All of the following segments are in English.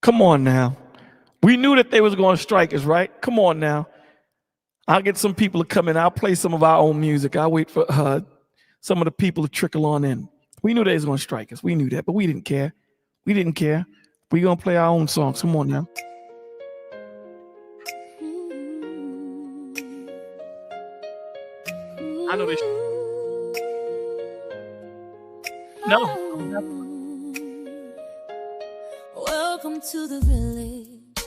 Come on now. We knew that they was going to strike us, right? Come on now. I'll get some people to come in. I'll play some of our own music. I'll wait for some of the people to trickle on in. We knew they was going to strike us. We knew that, but we didn't care. We didn't care. We're going to play our own songs. Come on now. I know this. No. Welcome to the village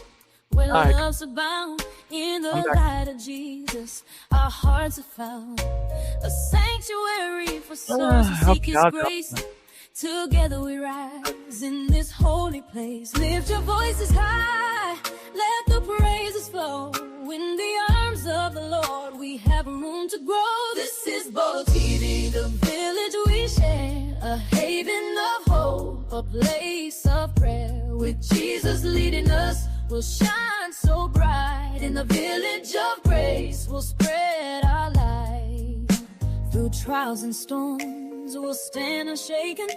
where love's abound. In the light of Jesus, our hearts are found. A sanctuary for souls who seek His grace. Together we rise in this holy place. Lift your voices high, let the praises flow. In the arms of the Lord, we have room to grow. This is Bolo TV, the village we share. A haven of hope, a place of prayer. With Jesus leading us, we'll shine so bright. In the village of grace, we'll spread our light. Through trials and storms, we'll stand unshaken.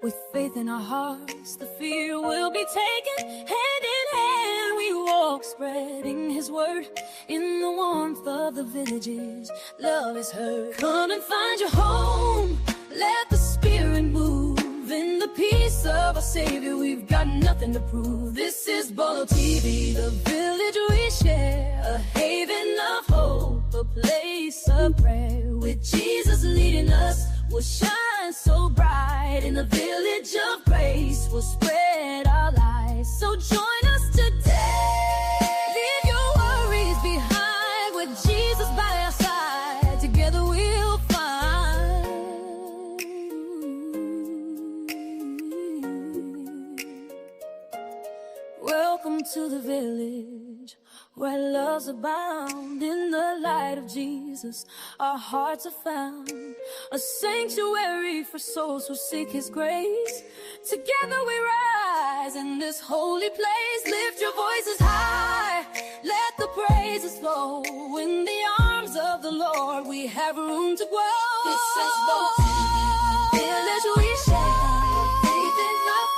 With faith in our hearts, the fear will be taken. Hand in hand we walk, spreading His word. In the warmth of the villages, love is heard. Come and find your home, let the Spirit move. In the peace of our Savior, we've got nothing to prove. This is Bolo TV, the village we share. A haven of hope, a place of prayer. With Jesus leading us, we'll shine so bright. In the village of grace, we'll spread our light. So join us today. Leave your worries behind. With Jesus by our side, together we'll find. Welcome to the village where love's abound. In the light of Jesus, our hearts are found. A sanctuary for souls who seek His grace. Together we rise in this holy place. Lift your voices high, let the praises flow. In the arms of the Lord, we have room to grow. This is the village we share. Faith in love,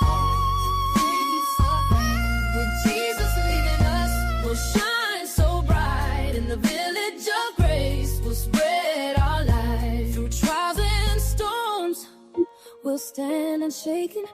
with Jesus leading us, we'll shine so bright. In the village of grace, we'll spread our light. Through trials and storms, we'll stand unshaken.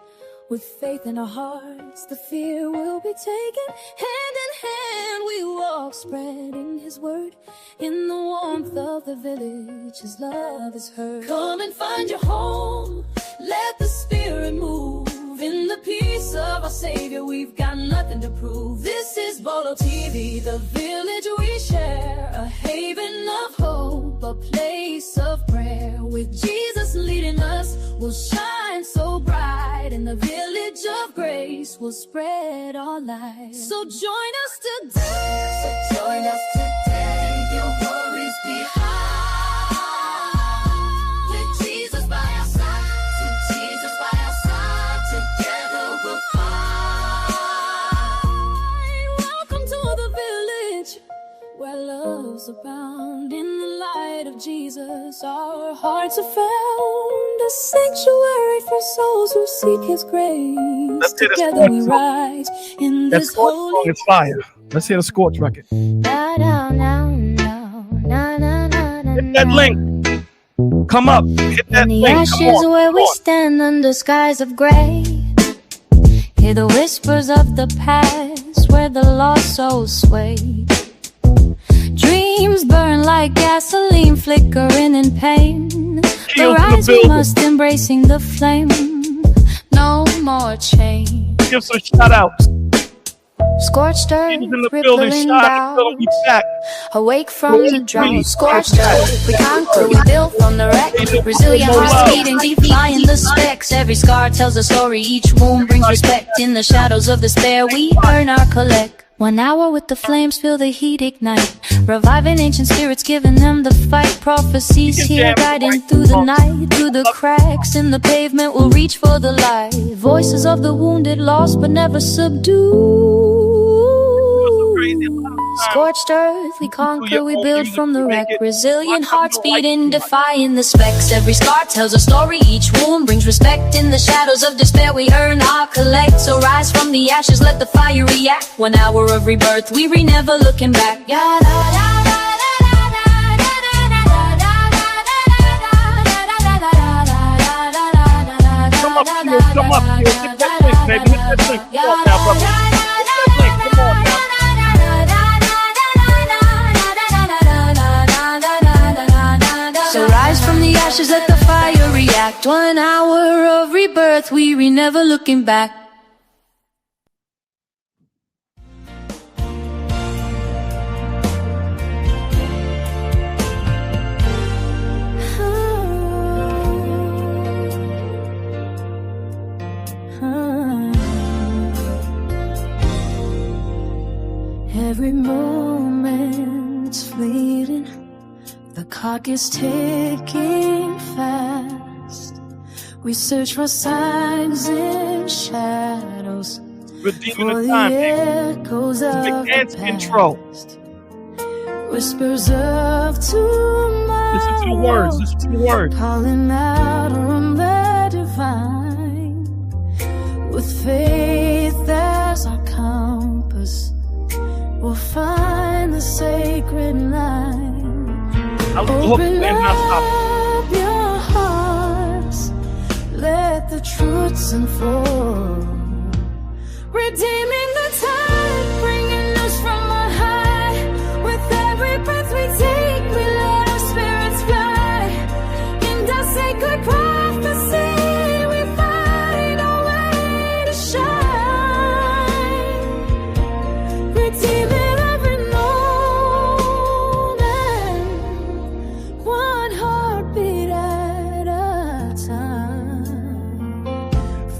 With faith in our hearts, the fear will be taken. Hand in hand we walk, spreading His word. In the warmth of the village, His love is heard. Come and find your home, let the Spirit move. In the peace of our Savior, we've got nothing to prove. This is Bolo TV, the village we share. A haven of hope, a place of prayer. With Jesus leading us, we'll shine so bright. In the village of grace, we'll spread our light. So join us today. So join us today. Leave your worries behind. With Jesus by our side. With Jesus by our side. Together we'll find. Welcome to the village where love's abound. In the light of Jesus, our hearts are found. A sanctuary for souls who seek His grace. Together we rise in this holy. It's fire. Let's hear the Scorch record. Hit that link. Come up. Hit that In the link. ashes where we stand under skies of gray. Hear the whispers of the past where the lost souls sway. Dreams burn like gasoline, flickering in pain. The rise we must, embracing the flame. No more change. Give some shout outs. Scorched earth, In the rippling building, down. back. Awake from the drought. Scorched earth, we conquer, we built from the wreck. Resilient hearts beating, defying the specs. Every scar tells a story, each wound brings respect. In the shadows of despair, we earn our collect. 1 hour with the flames, feel the heat ignite. Reviving ancient spirits, giving them the fight. Prophecies here guiding through the night. Through the cracks in the pavement, we'll reach for the light. Voices of the wounded, lost but never subdued. Scorched earth, we conquer, we own build music from to the make wreck. it. Resilient Why come hearts you don't like beating, it? defying the specs. Every scar tells a story, each wound brings respect. In the shadows of despair, we earn our collect. So rise from the ashes, let the fire react. 1 hour of rebirth, we never looking back. Come up, Q. Come up, Q. Get that link, baby. Get that link. Come on now, brother. Get that link. Come on now. So rise from the ashes, let the fire react. 1 hour of rebirth, we never looking back. Every moment's fleeting, the clock is ticking fast. We search for signs in shadows, Redeeming for the the time, baby. echoes of Big the dance control. past. Whispers of tomorrow, Listen to the words. Listen to the words. calling out from the divine. With faith as our compass, we'll find the sacred line. I was hooked Open and not stopping. up your hearts, let the truths unfold. Redeeming the time, bringing us from on high. With every breath we take, we let our spirits fly. In our sacred prophecy, we find our way to shine. Redeeming every moment, one heartbeat at a time.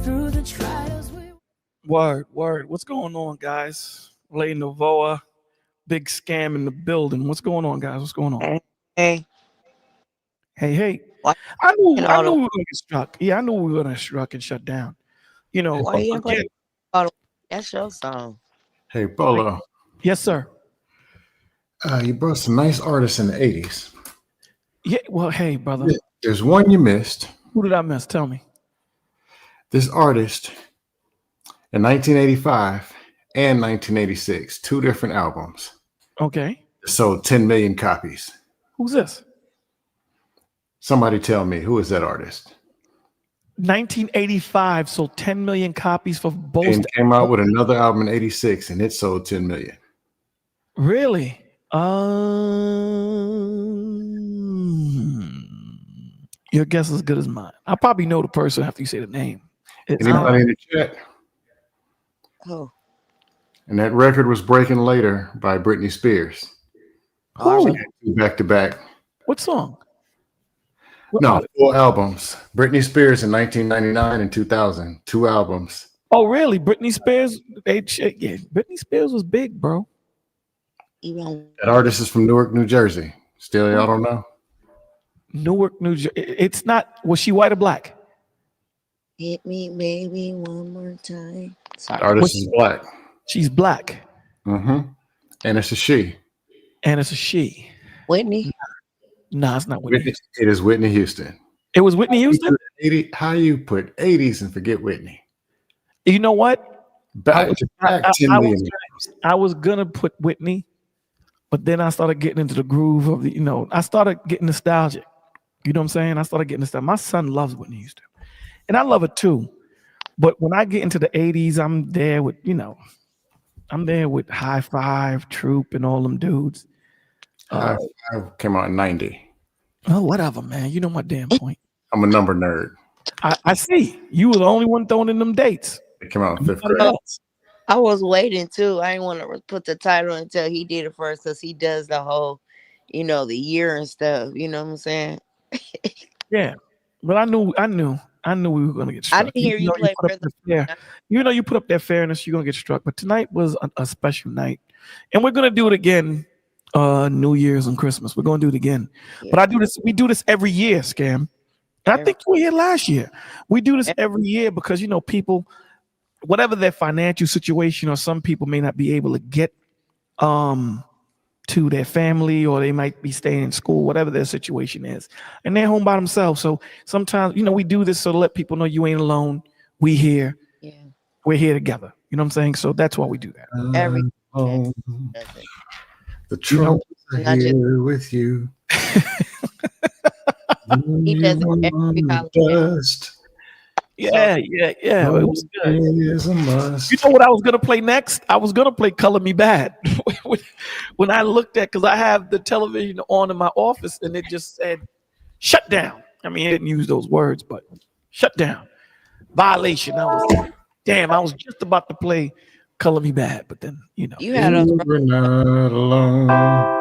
Through the trials we Word. What's going on, guys? Lay Novoa, big scam in the building. What's going on, guys? What's going on? Hey, Hey. why I knew we you were know gonna get struck. Yeah, I knew we were gonna get struck and shut down. You know, why you didn't play again, that's your song? Hey, Polo, yes, sir. you brought some nice artists in the 80s. Yeah, well, hey, brother. There's one you missed. Who did I miss? Tell me. This artist in 1985 and 1986, 2 different albums, Okay. sold 10 million copies. Who's this? Somebody tell me, who is that artist? 1985 sold 10 million copies for both. And came out with another album in 86 and it sold 10 million. Really? Your guess is as good as mine. I probably know the person after you say the name. It's, Anybody in the chat? Oh, And that record was Breaking Later by Britney Spears. who? Back to back. What song? No, 4 albums. Britney Spears in 1999 and 2000. 2 albums. Oh, really? Britney Spears? Yeah, Britney Spears was big, bro. even That artist is from Newark, New Jersey. Still, y'all don't know? Newark, New Jersey. It's not. Was she white or black? hit me, baby, one more time. The Sorry. artist is black. She's black, Mm-hmm. And it's a she. and it's a she. Whitney. Nah, it's not Whitney. Whitney, it is Whitney Houston. It was Whitney Houston. How you put 80s and forget Whitney? You know what? Back to back 10 million. I was gonna put Whitney, but then I started getting into the groove of the. I started getting nostalgic. You know what I'm saying? I started getting nostalgic. My son loves Whitney Houston, and I love it too. But when I get into the 80s, I'm there with I'm there with High Five, Troop, and all them dudes. I came out in 90. Oh, whatever, man. You know my damn point. I'm a number nerd. I see. You were the only one throwing in them dates. It came out in 5th Nobody grade. else. I was waiting too. I didn't want to put the title until he did it first, because he does the whole, the year and stuff. You know what I'm saying? Yeah, but I knew we were gonna get struck. I didn't hear you play put up Rhythm. the fair. You put up that fairness, you're gonna get struck. But tonight was a special night, and we're gonna do it again. New Year's and Christmas, we're gonna do it again. Yeah. But we do this every year, Scam. And I think you were here last year. We do this every year because people, whatever their financial situation, or some people may not be able to get to their family, or they might be staying in school, whatever their situation is, and they're home by themselves. So sometimes, we do this so to let people know you ain't alone. We here. Yeah. We're here together. You know what I'm saying? So that's why we do that. Every The troubles are Not just- here with you. He does it every holiday. Dust. Yeah. It was good. Is a must. You know what I was gonna play next? I was gonna play "Color Me Bad." When I looked at, because I have the television on in my office, and it just said "shut down." I mean, it didn't use those words, but shut down, violation. I was just about to play "Color Me Bad," but then You had us. We're not alone. I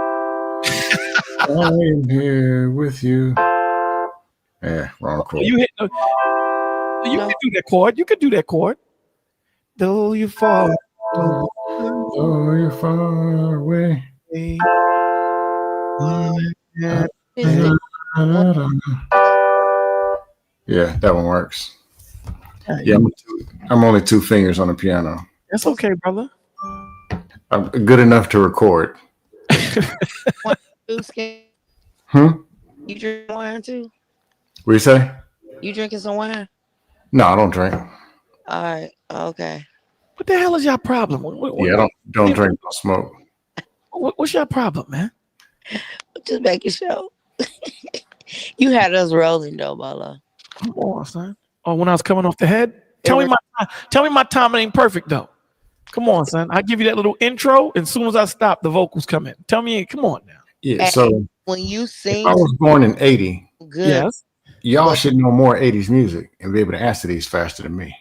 am here with you. Yeah, wrong chord. you hit. You No. could do that chord. You could do that chord. Though you fall. Oh, you're far away. Yeah, that one works. Yeah, I'm only 2 fingers on the piano. That's okay, brother. I'm good enough to record. Hmm? You drink wine too? What do you say? You drinking some wine? No, I don't drink. All right. Okay. What the hell is your problem? Yeah, I don't drink, don't smoke. What's your problem, man? Just making sure. You had us rolling though, Bolo. Come on, son. Oh, when I was coming off the head? Tell me my timing ain't perfect though. Come on, son. I give you that little intro, and as soon as I stop, the vocals come in. Tell me, come on now. Yeah, so When you if sing I was born in 80, good, Yes. y'all should know more 80s music and be able to answer these faster than me.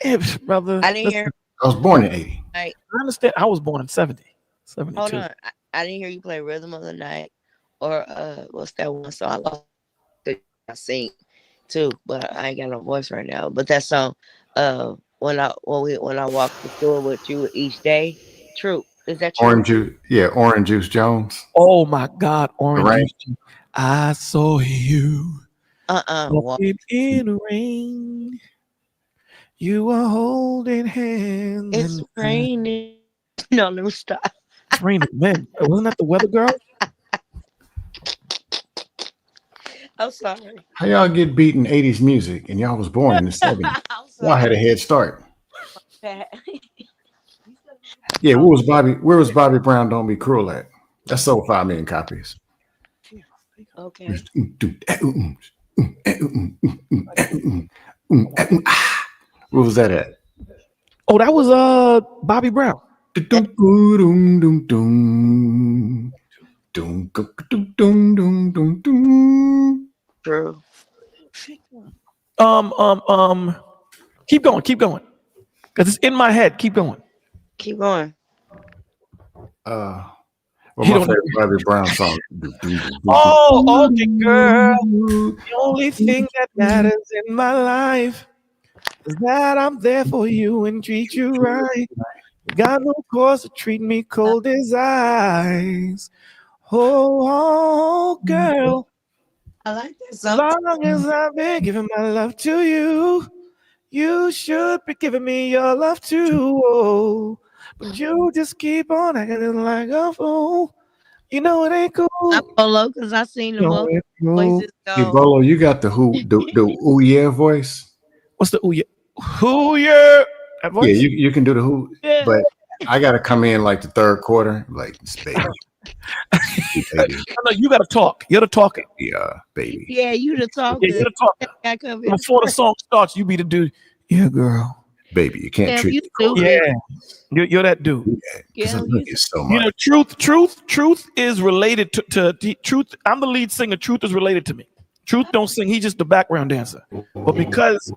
Yeah, brother. I didn't hear. I was born in 80. I understand. I was born in 70, 72. Hold on. I didn't hear you play Rhythm of the Night or what's that one song? I lost it. I sing too, but I ain't got no voice right now. But that song, when I walk the store with you each day, true. Is that true? Orange Juice Jones. Oh my God, Orange Right. Juice. I saw you Walk. walking in the rain. You were holding hands. It's raining. No, let me stop. It's raining. Man, wasn't that the weather girl? I'm sorry. How y'all get beat in 80s music and y'all was born in the 70s? I'm Y'all had a sorry. head start. Pat. Yeah, where was Bobby Brown Don't Be Cruel at? That sold 5 million copies. Okay. Where was that at? Oh, that was Bobby Brown. True. Keep going. Because it's in my head. Keep going. Keep going. What's my favorite Bobby Brown song? Oh, okay, girl. The only thing that matters in my life is that I'm there for you and treat you right. Got no cause to treat me cold as ice. Oh, girl. I like that As song. long as I've been giving my love to you, you should be giving me your love too. Oh, but you just keep on acting like a fool. You know it ain't cool. I'm Polo because I seen the You know most it ain't cool. voices Hey, go. Bolo, you got the ooh yeah voice. What's the ooh yeah? Who yeah? That voice? Yeah, you can do the who, Yeah. but I gotta come in like the third quarter, like this baby. Baby, No, you gotta talk. You're the talker. yeah, baby. Yeah, you the talker. Yeah, you're the talker. I come in. Before the song starts, you be the dude. Yeah, girl. Baby, you can't Damn, treat you me cold. stupid. Yeah, you're that dude. Because I Yeah, love you- you so You much. know, truth is related to truth. I'm the lead singer. Truth is related to me. Truth don't sing. He's just the background dancer. But because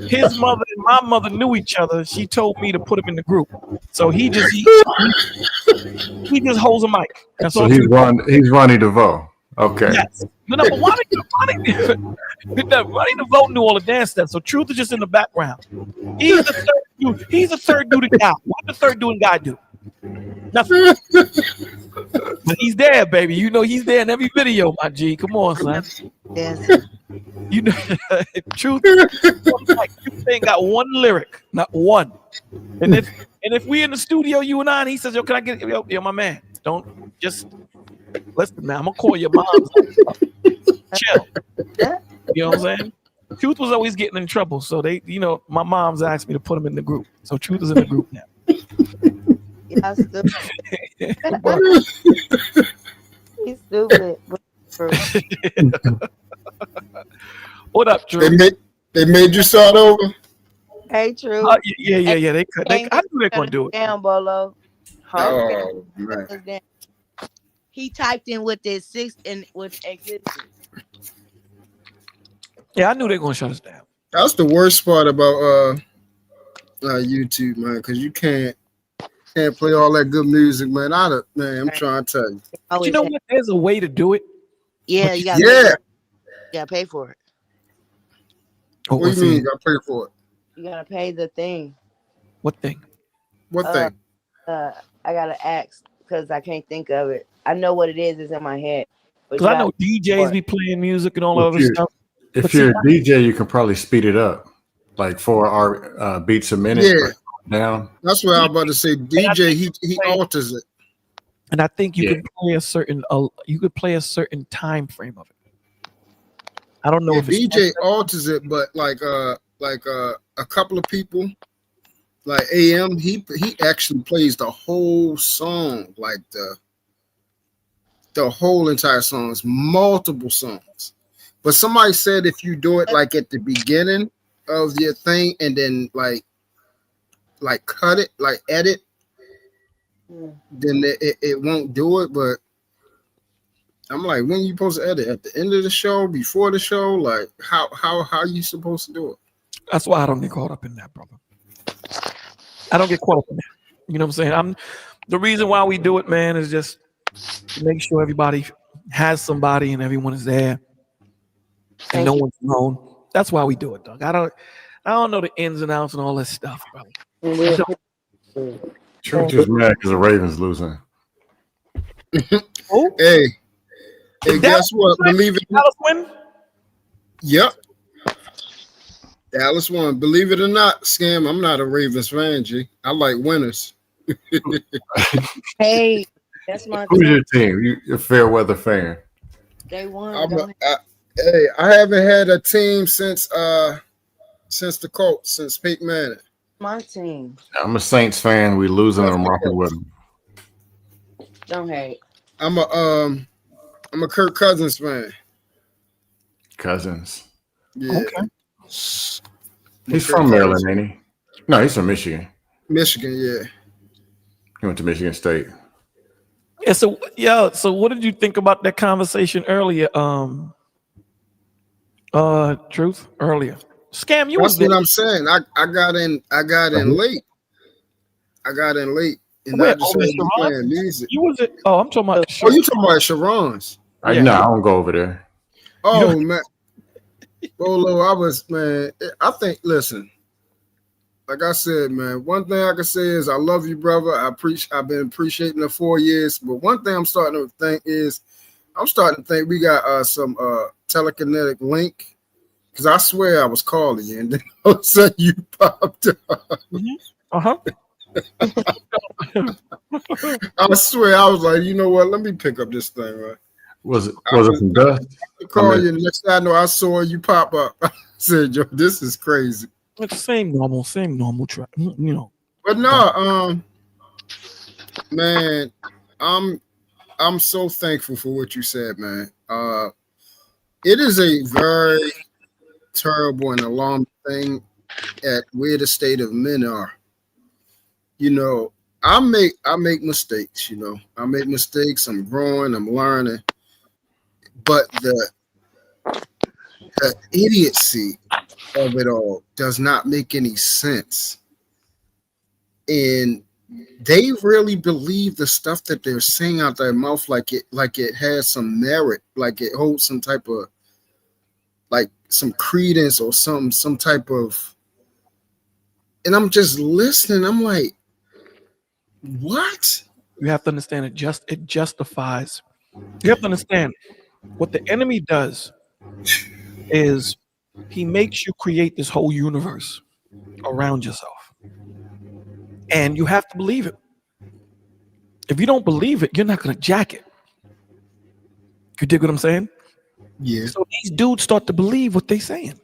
his mother and my mother knew each other, she told me to put him in the group. So he just holds a mic. That's So all. he's Ronnie DeVoe. Okay. Yes. No, but Ronnie DeVoe knew all the dance steps. So Truth is just in the background. He's the third dude. He's the third dude guy. What the third dude guy do? Nothing. But he's there, baby. You know he's there in every video, my G. Come on, son. Yes. You know, Truth ain't got one lyric, not one. And And if we in the studio, you and I, and he says, "Yo, can I get yo, my man? Don't just listen, man. I'm gonna call your mom. Chill." You know what I'm saying? Truth was always getting in trouble, so they, my mom's asked me to put him in the group. So Truth is in the group now. Yeah, stupid. He's stupid. What up, Drew? They made you start over. Hey, True. Yeah. They could. I knew they were gonna do it. Down, Bolo. Oh man. He typed in with this 6 and with exhibit. Yeah, I knew they were gonna shut us down. That's the worst part about YouTube, man, because you can't play all that good music, man. I'm trying to tell you. But you know what? There's a way to do it. Yeah, you gotta pay for it. What do you mean you gotta pay for it? You gotta pay the thing. What thing? What thing? I gotta ask because I can't think of it. I know what it is. It's in my head. Because I know DJs be playing music and all other stuff. If you're a DJ, you can probably speed it up, like 4 our beats a minute. Yeah. Down. That's what I was about to say. DJ, he alters it. And I think you can play a certain time frame of it. I don't know if DJ alters it, but like a couple of people, like AM, he actually plays the whole song, like the whole entire songs, multiple songs. But somebody said if you do it like at the beginning of your thing and then like cut it, like edit, then it won't do it. But I'm like, when you supposed to edit? At the end of the show, before the show? Like how are you supposed to do it? That's why I don't get caught up in that, brother. I don't get caught up in that. You know what I'm saying? The reason why we do it, man, is just to make sure everybody has somebody and everyone is there. And no one's alone. That's why we do it, dog. I don't know the ins and outs and all this stuff, brother. Truth is mad because the Ravens losing. Oh, Hey, guess what? Believe it. Dallas win? Yep. Dallas won. Believe it or not, Scam, I'm not a Ravens fan, G. I like winners. Hey, that's my Who's your team? You're a fair weather fan. They won. I haven't had a team since the Colts, since Peyton Manning. My team. I'm a Saints fan. We losing and I'm rocking with them. Don't hate. I'm a Kirk Cousins fan. Cousins. Yeah. Okay. He's from Maryland, ain't he? No, he's from Michigan. Michigan, yeah. He went to Michigan State. Yeah, so what did you think about that conversation earlier? Truth earlier. Scam, you That's was there. what I'm saying. I got in late. I got in late. And I just heard you playing music. You was it? Oh, I'm talking about. Oh, you talking about Sharon's? No, I don't go over there. Oh man. Bolo, I think, listen, like I said, man, one thing I can say is I love you, brother. I've been appreciating it 4 years. But one thing I'm starting to think we got some telekinetic link. Because I swear I was calling you, and then all of a sudden you popped up. I swear I was like, you know what? Let me pick up this thing, right? Was it some dust? I call you, and next thing I know, I saw you pop up. I said, "Yo, this is crazy." It's the same normal track, you know. But no, man, I'm so thankful for what you said, man. It is a very terrible and alarming thing at where the state of men are. You know, I make mistakes, you know. I make mistakes, I'm growing, I'm learning. But the idiocy of it all does not make any sense. And they really believe the stuff that they're saying out their mouth like it has some merit, like it holds some type of like some credence or some type of, and I'm just listening. I'm like, what? You have to understand it justifies. You have to understand what the enemy does is he makes you create this whole universe around yourself. And you have to believe it. If you don't believe it, you're not going to jack it. You dig what I'm saying? Yeah. So these dudes start to believe what they're saying.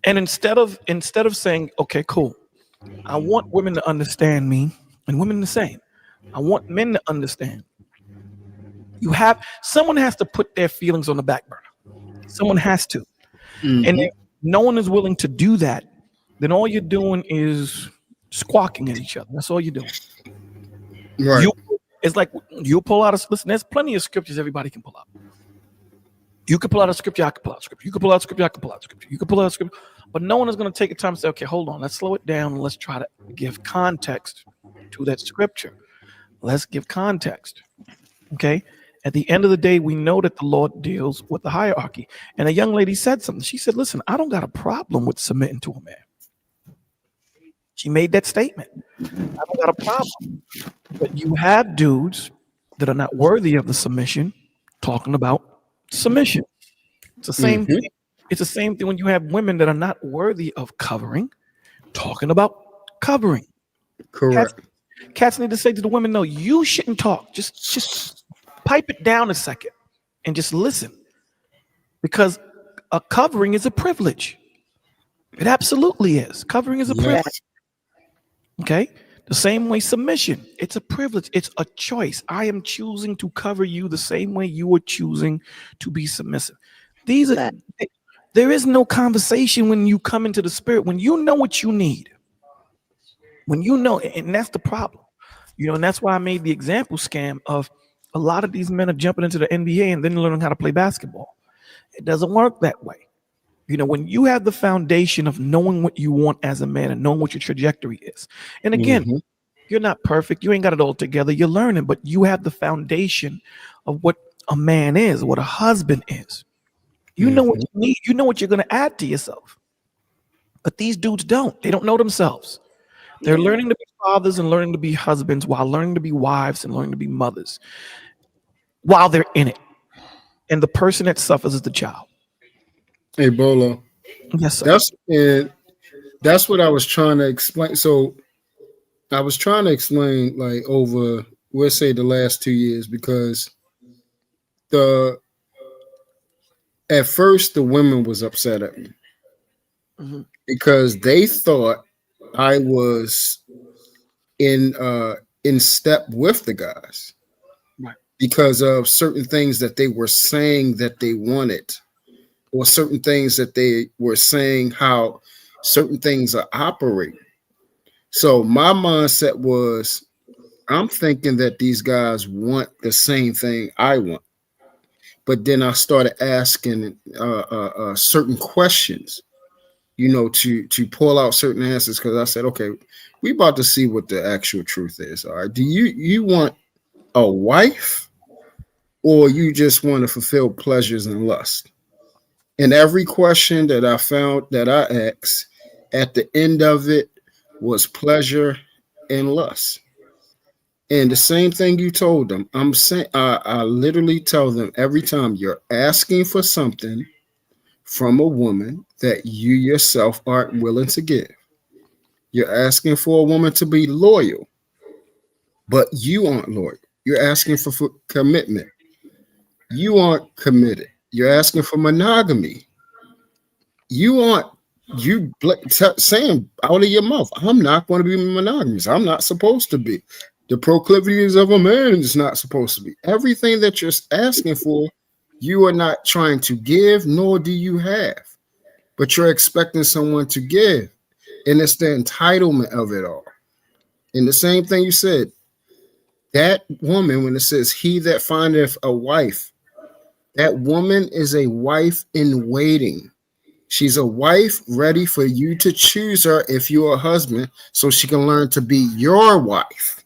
And instead of saying, okay, cool, I want women to understand me, and women the same. I want men to understand. Someone has to put their feelings on the back burner. Someone has to. And if no one is willing to do that, then all you're doing is squawking at each other. That's all you're doing. Right. It's like you pull out listen, there's plenty of scriptures everybody can pull out. You can pull out a scripture, I can pull out a scripture. You can pull out a scripture, I can pull out a scripture. You can pull out a scripture. But no one is going to take the time to say, okay, hold on, let's slow it down and let's try to give context to that scripture. Let's give context. Okay? At the end of the day, we know that the Lord deals with the hierarchy. And a young lady said something. She said, listen, I don't got a problem with submitting to a man. She made that statement. I don't got a problem. But you have dudes that are not worthy of the submission talking about submission. It's the same thing. It's the same thing when you have women that are not worthy of covering talking about covering. Correct. Cats need to say to the women, no, you shouldn't talk. Just pipe it down a second and just listen. Because a covering is a privilege. It absolutely is. Covering is a privilege. Okay? The same way submission, it's a privilege. It's a choice. I am choosing to cover you the same way you are choosing to be submissive. There is no conversation when you come into the spirit, when you know what you need. When you know, and that's the problem. And that's why I made the example scam of a lot of these men are jumping into the NBA and then learning how to play basketball. It doesn't work that way. When you have the foundation of knowing what you want as a man and knowing what your trajectory is. And again, you're not perfect. You ain't got it all together. You're learning, but you have the foundation of what a man is, what a husband is. You know what you need. You know what you're going to add to yourself. But these dudes don't. They don't know themselves. They're learning to be fathers and learning to be husbands while learning to be wives and learning to be mothers while they're in it. And the person that suffers is the child. Hey, Bolo. Yes, sir. That's what I was trying to explain. So I was trying to explain like over, we'll say the last 2 years, because at first the women was upset at me because they thought I was in step with the guys, right? Because of certain things that they were saying that they wanted, or certain things that they were saying how certain things are operating. So my mindset was, I'm thinking that these guys want the same thing I want. But then I started asking certain questions, to pull out certain answers, because I said, okay, we about to see what the actual truth is. All right. Do you want a wife, or you just want to fulfill pleasures and lust? And every question that I found that I asked, at the end of it was pleasure and lust. And the same thing you told them, I'm saying, I literally tell them every time, you're asking for something from a woman that you yourself aren't willing to give. You're asking for a woman to be loyal, but you aren't loyal. You're asking for commitment. You aren't committed. You're asking for monogamy. Saying out of your mouth, I'm not going to be monogamous. I'm not supposed to be. The proclivities of a man is not supposed to be. Everything that you're asking for, you are not trying to give, nor do you have. But you're expecting someone to give. And it's the entitlement of it all. And the same thing you said, that woman, when it says, he that findeth a wife, that woman is a wife in waiting. She's a wife ready for you to choose her if you're a husband, so she can learn to be your wife.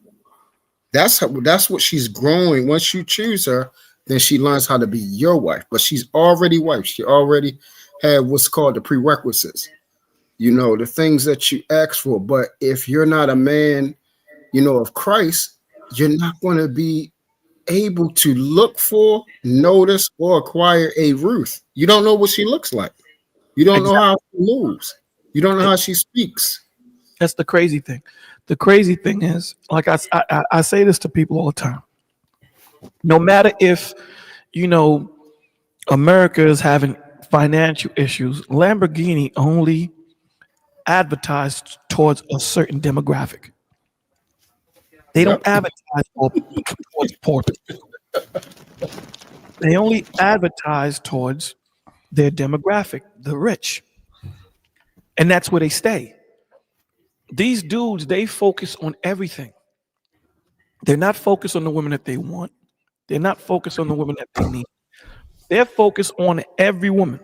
That's what she's growing. Once you choose her, then she learns how to be your wife. But she's already wife. She already had what's called the prerequisites. The things that you ask for. But if you're not a man, of Christ, you're not going to be able to look for, notice, or acquire a Ruth. You don't know what she looks like. You don't know how she moves. You don't know how she speaks. That's the crazy thing. The crazy thing is, like I say this to people all the time. No matter if, America is having financial issues, Lamborghini only advertised towards a certain demographic. They don't advertise towards poor people. They only advertise towards their demographic, the rich. And that's where they stay. These dudes, they focus on everything. They're not focused on the women that they want. They're not focused on the women that they need. They're focused on every woman.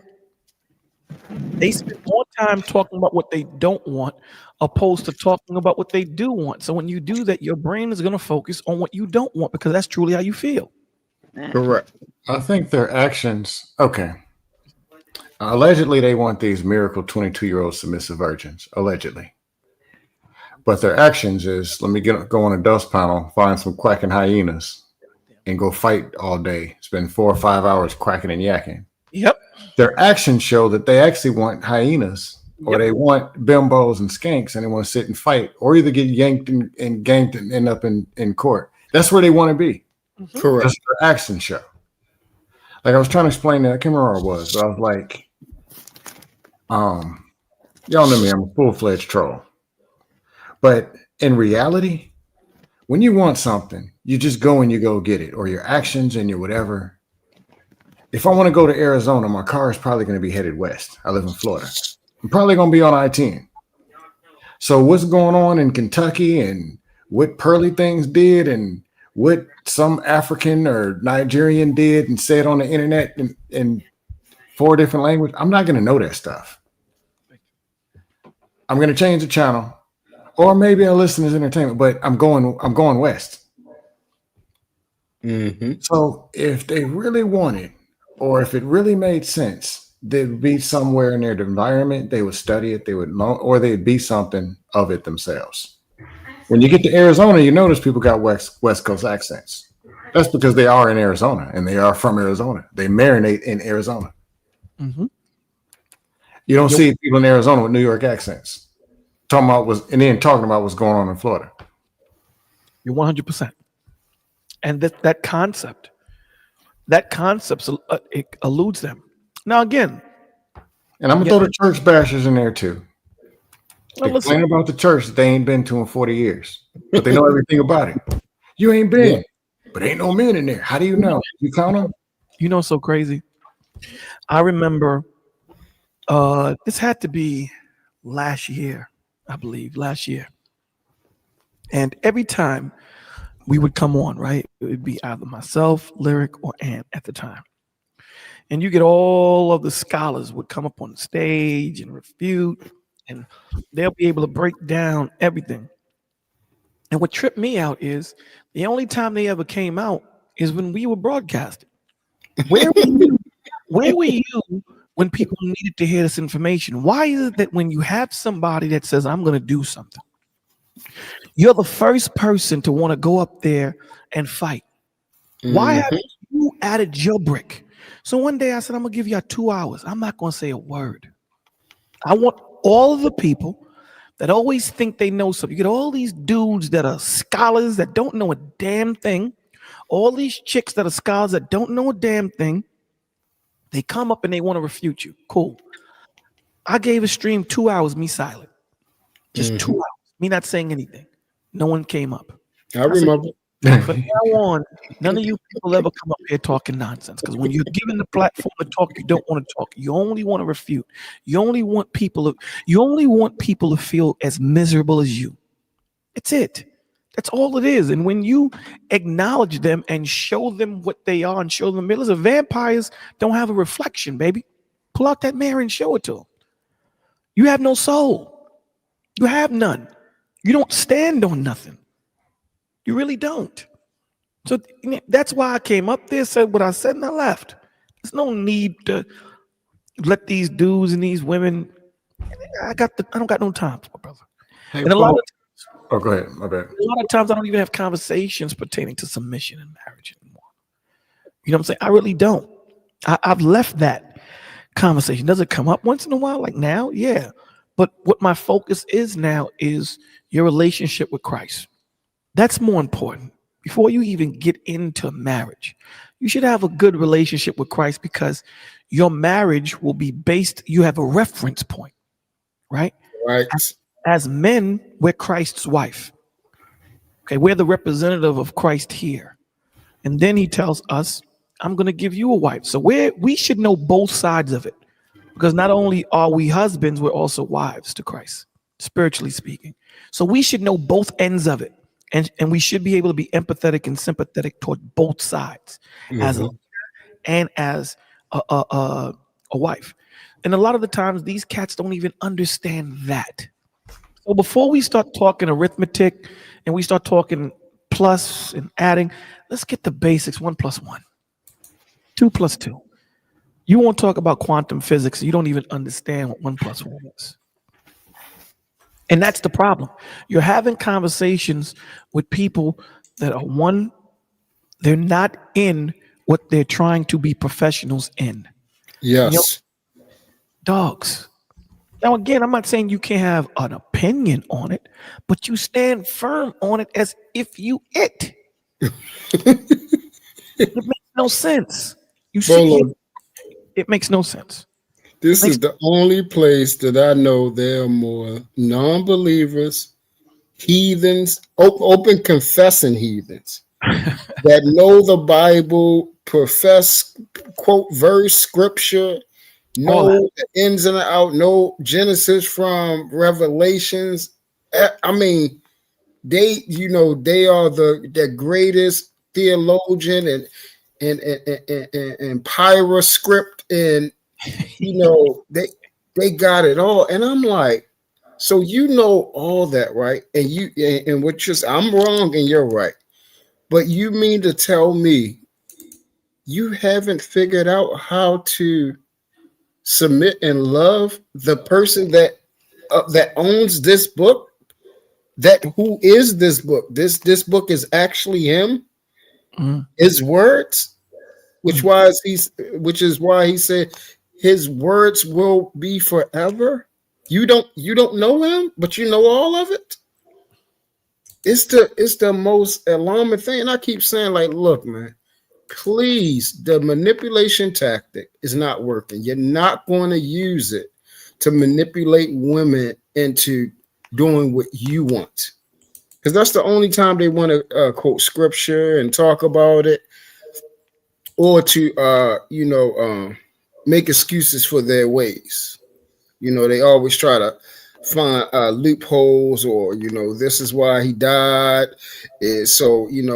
They spend more time talking about what they don't want opposed to talking about what they do want. So when you do that, your brain is going to focus on what you don't want because that's truly how you feel. Correct. I think their actions, okay. Allegedly, they want these miracle 22-year-old submissive virgins, allegedly. But their actions is, let me go on a dust panel, find some quacking hyenas, and go fight all day. Spend 4 or 5 hours quacking and yakking. Yep. Their actions show that they actually want hyenas, or they want bimbos and skanks, and they want to sit and fight, or either get yanked and ganked and end up in court. That's where they want to be. Mm-hmm. Correct. That's their action show. Like I was trying to explain that, I can't remember where I was, but I was like, y'all know me, I'm a full-fledged troll. But in reality, when you want something, you just go and you go get it, or your actions and your whatever. If I want to go to Arizona, my car is probably going to be headed west. I live in Florida. I'm probably going to be on I-10. So what's going on in Kentucky and what Pearly Things did and what some African or Nigerian did and said on the internet in 4 different languages, I'm not going to know that stuff. I'm going to change the channel. Or maybe I'll listen as entertainment, but I'm going west. Mm-hmm. So if they really wanted, or if it really made sense, they'd be somewhere in their environment. They would study it. They would know, or they'd be something of it themselves. When you get to Arizona, you notice people got West Coast accents. That's because they are in Arizona and they are from Arizona. They marinate in Arizona. Mm-hmm. You don't see people in Arizona with New York accents talking about what's going on in Florida. You're 100%. And that concept it eludes them. Now again, and I'm gonna throw the church bashers in there too. They complain about the church that they ain't been to in 40 years, but they know everything about it. You ain't been, but ain't no men in there. How do you know? You count them? You know, it's so crazy. I remember this had to be last year, I believe, and every time we would come on, right, it would be either myself, Lyric, or Ant at the time. And you get all of the scholars would come up on the stage and refute, and they'll be able to break down everything. And what tripped me out is the only time they ever came out is when we were broadcasting. Where were you when people needed to hear this information? Why is it that when you have somebody that says, I'm going to do something, you're the first person to want to go up there and fight? Why haven't you added your brick? So one day I said, I'm going to give you 2 hours. I'm not going to say a word. I want all of the people that always think they know something. You get all these dudes that are scholars that don't know a damn thing. All these chicks that are scholars that don't know a damn thing. They come up and they want to refute you. Cool. I gave a stream 2 hours, me silent. Just 2 hours. Me not saying anything. No one came up. I remember. From now on, none of you people ever come up here talking nonsense. Because when you're given the platform to talk, you don't want to talk. You only want to refute. You only want people to feel as miserable as you. That's it. That's all it is. And when you acknowledge them and show them what they are and show them, listen, vampires don't have a reflection, baby. Pull out that mirror and show it to them. You have no soul. You have none. You don't stand on nothing. You really don't. So that's why I came up there, said what I said, and I left. There's no need to let these dudes and these women. I don't got no time for my brother. Hey, and a lot of oh, go ahead. My bad. A lot of times I don't even have conversations pertaining to submission and marriage anymore. You know what I'm saying? I really don't. I've left that conversation. Does it come up once in a while? Like now? Yeah. But what my focus is now is your relationship with Christ. That's more important. Before you even get into marriage, you should have a good relationship with Christ, because your marriage will be based, you have a reference point, right? Right. As men, we're Christ's wife. Okay, we're the representative of Christ here. And then he tells us, I'm going to give you a wife. So we should know both sides of it, because not only are we husbands, we're also wives to Christ, spiritually speaking. So we should know both ends of it. And we should be able to be empathetic and sympathetic toward both sides, as a leader and as a wife. And a lot of the times these cats don't even understand that. So before we start talking arithmetic and we start talking plus and adding, let's get the basics. 1 + 1, 2 + 2. You won't talk about quantum physics. You don't even understand what 1 + 1 is. And that's the problem. You're having conversations with people that are they're not in what they're trying to be professionals in. Yes. Dogs. Now, again, I'm not saying you can't have an opinion on it, but you stand firm on it as if you it. It makes no sense. It makes no sense. This is the only place that I know there are more non-believers, heathens, open confessing heathens that know the Bible, profess, quote verse, scripture, know the ins and outs, know Genesis from Revelations. I mean, they are the greatest theologian and pyro script, and they got it all. And I'm like, so you know all that, right? And I'm wrong and you're right. But you mean to tell me you haven't figured out how to submit and love the person that owns this book? That who is this book? This book is actually him. His words, which is why he said his words will be forever. You don't know him, but you know all of it. It's the most alarming thing. And I keep saying, like, look, man, please, the manipulation tactic is not working. You're not going to use it to manipulate women into doing what you want. Because that's the only time they want to quote scripture and talk about it, or to make excuses for their ways. They always try to find loopholes, or this is why he died, so he's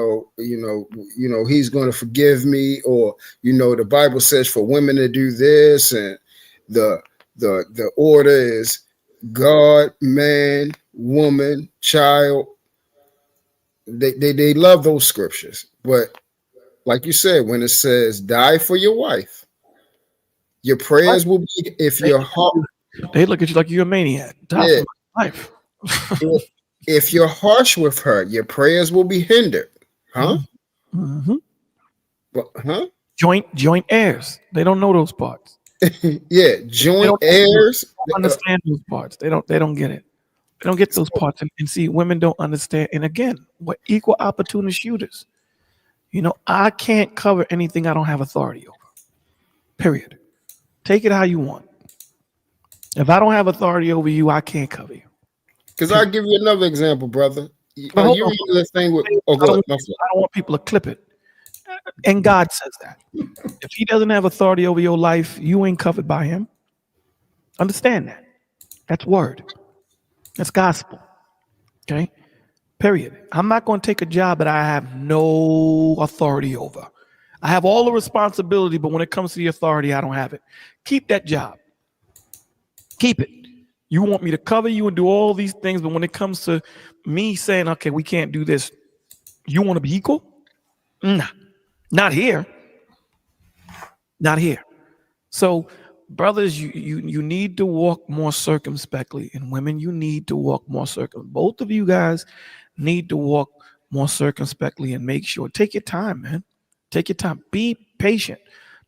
going to forgive me, or the Bible says for women to do this, and the order is God, man, woman, child. They love those scriptures, but like you said, when it says die for your wife, your prayers will be, if your heart, they look at you like you're a maniac. Die for my wife. If you're harsh with her, your prayers will be hindered. Huh? Mm-hmm. Huh? Joint heirs. They don't know those parts. Yeah, joint heirs. They don't understand those parts. They don't get it. They don't get those parts. And see, women don't understand. And again, we're equal opportunity shooters. I can't cover anything I don't have authority over. Period. Take it how you want. If I don't have authority over you, I can't cover you. Because I'll give you another example, brother. You remember the thing with I don't want people to clip it. And God says that. If he doesn't have authority over your life, you ain't covered by him. Understand that. That's word. That's gospel. Okay? Period. I'm not going to take a job that I have no authority over. I have all the responsibility, but when it comes to the authority, I don't have it. Keep that job. Keep it. You want me to cover you and do all these things, but when it comes to me saying, okay, we can't do this, you want to be equal? Nah, not here. Not here. So, brothers, you need to walk more circumspectly, and women, you need to walk more circumspectly. Both of you guys need to walk more circumspectly and make sure. Take your time, man. Take your time. Be patient.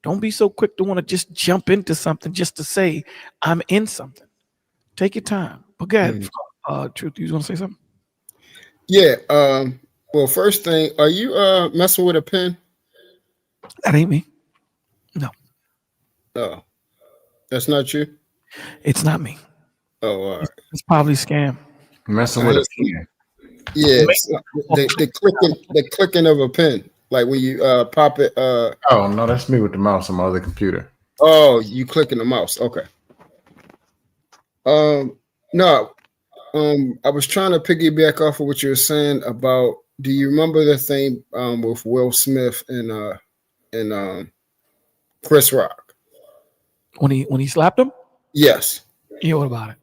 Don't be so quick to want to just jump into something just to say I'm in something. Take your time. But go ahead. Truth, you want to say something? Yeah. Well, first thing, are you messing with a pen? That ain't me. No, Oh, that's not you. it's not me. Oh, all right. It's probably scam. Messing with a pen. Yeah, the clicking of a pen, like when you pop it. Oh no, that's me with the mouse on my other computer. Oh, you clicking the mouse. Okay. No. I was trying to piggyback off of what you were saying about. Do you remember the thing with Will Smith and Chris Rock? When he slapped him? Yes. Yeah, what about it?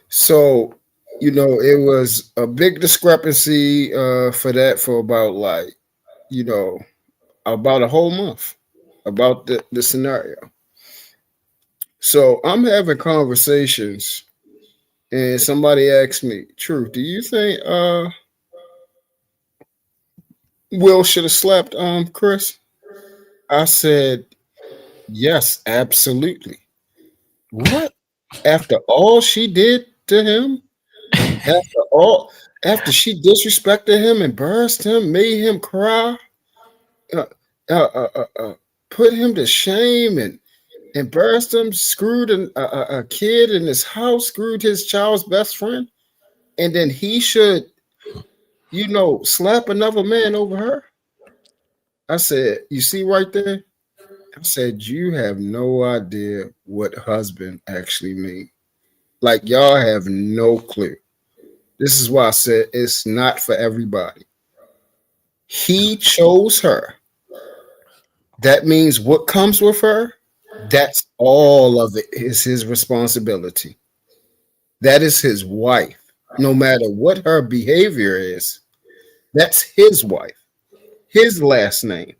So, it was a big discrepancy for that for about about a whole month about the scenario. So I'm having conversations and somebody asked me, Truth, do you think Will should have slapped Chris? I said, yes, absolutely. What? After all she did to him? After she disrespected him, embarrassed him, made him cry, put him to shame and embarrassed him, screwed a kid in his house, screwed his child's best friend, and then he should, slap another man over her? I said, you see right there? I said, you have no idea what husband actually means. Like, y'all have no clue. This is why I said it's not for everybody. He chose her. That means what comes with her, that's all of it is his responsibility. That is his wife. No matter what her behavior is, that's his wife, his last name,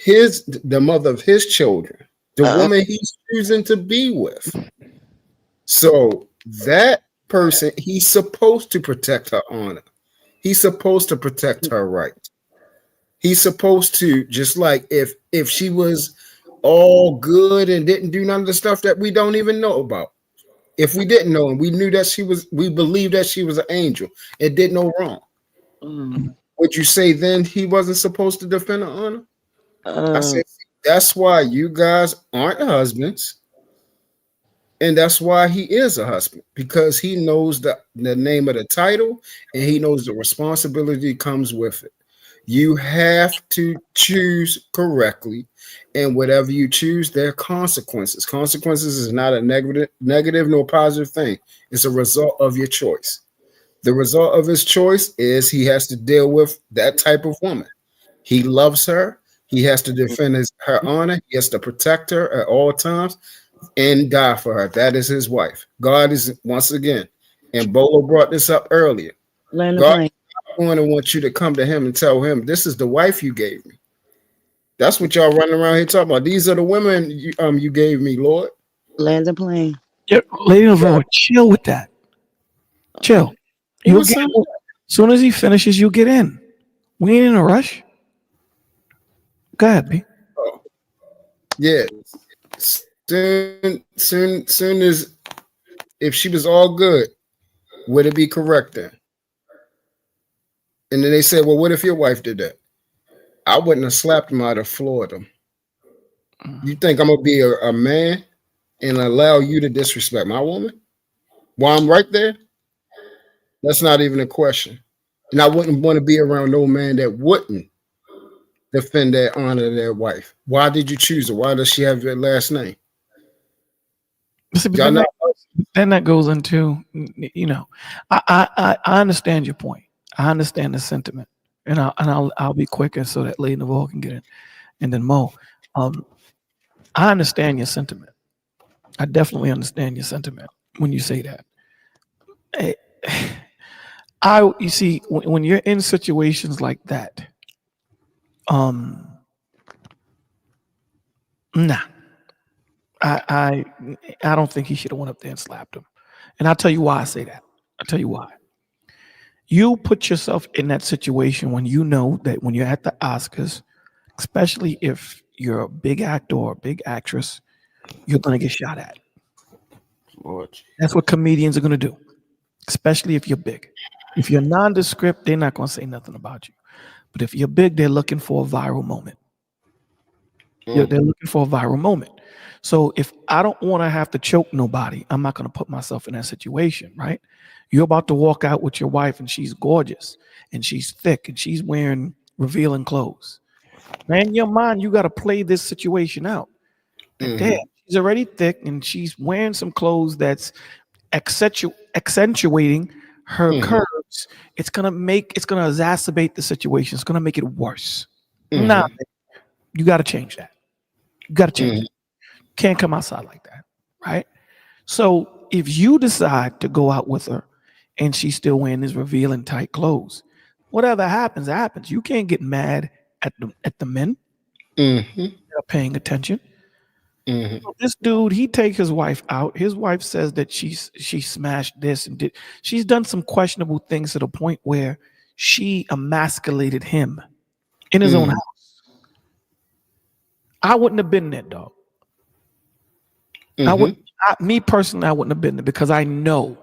the mother of his children, the woman he's choosing to be with. So that person, he's supposed to protect her honor. He's supposed to protect her right. He's supposed to, just like if she was all good and didn't do none of the stuff that we don't even know about. If we didn't know and we knew that we believed that she was an angel and did no wrong. Would you say then he wasn't supposed to defend her honor? I said, that's why you guys aren't husbands. And that's why he is a husband, because he knows the name of the title and he knows the responsibility comes with it. You have to choose correctly, and whatever you choose, there are consequences. Consequences is not a negative nor positive thing. It's a result of your choice. The result of his choice is he has to deal with that type of woman. He loves her. He has to defend her honor. He has to protect her at all times and die for her. That is his wife. God is, once again, and Bolo brought this up earlier. God wants you to come to him and tell him, this is the wife you gave me. That's what y'all running around here talking about. These are the women you gave me, Lord. Land the plane. Yeah, Lady Laverne, chill with that. Chill. You'll get in. As soon as he finishes, you get in. We ain't in a rush. Go ahead, B. Oh. Yeah. Soon as, if she was all good, would it be correct then? And then they said, well, what if your wife did that? I wouldn't have slapped him. I'd have floored him. You think I'm going to be a man and allow you to disrespect my woman while I'm right there? That's not even a question. And I wouldn't want to be around no man that wouldn't defend that honor of their wife. Why did you choose her? Why does she have your last name? See, then that goes into, I understand your point. I understand the sentiment, and I'll be quicker so that Lady Navarre can get in, and then Mo. I understand your sentiment. I definitely understand your sentiment when you say that. You see, when you're in situations like that, nah. I don't think he should have went up there and slapped him. And I'll tell you why I say that. I'll tell you why. You put yourself in that situation when you know that when you're at the Oscars, especially if you're a big actor or a big actress, you're going to get shot at. Lord. That's what comedians are going to do, especially if you're big. If you're nondescript, they're not going to say nothing about you. But if you're big, they're looking for a viral moment. They're looking for a viral moment. So if I don't want to have to choke nobody, I'm not going to put myself in that situation, right? You're about to walk out with your wife and she's gorgeous and she's thick and she's wearing revealing clothes. Man, in your mind, you got to play this situation out. Damn, she's already thick and she's wearing some clothes that's accentuating her curves. It's gonna exacerbate the situation. It's gonna make it worse. Nah, you got to change that. You got to change it. Can't come outside like that, right? So if you decide to go out with her and she's still wearing these revealing tight clothes, whatever happens, happens. You can't get mad at the men that are paying attention. So this dude, he takes his wife out. His wife says that she smashed this and she's done some questionable things to the point where she emasculated him in his own house. I wouldn't have been there, dog. Me personally, I wouldn't have been there because I know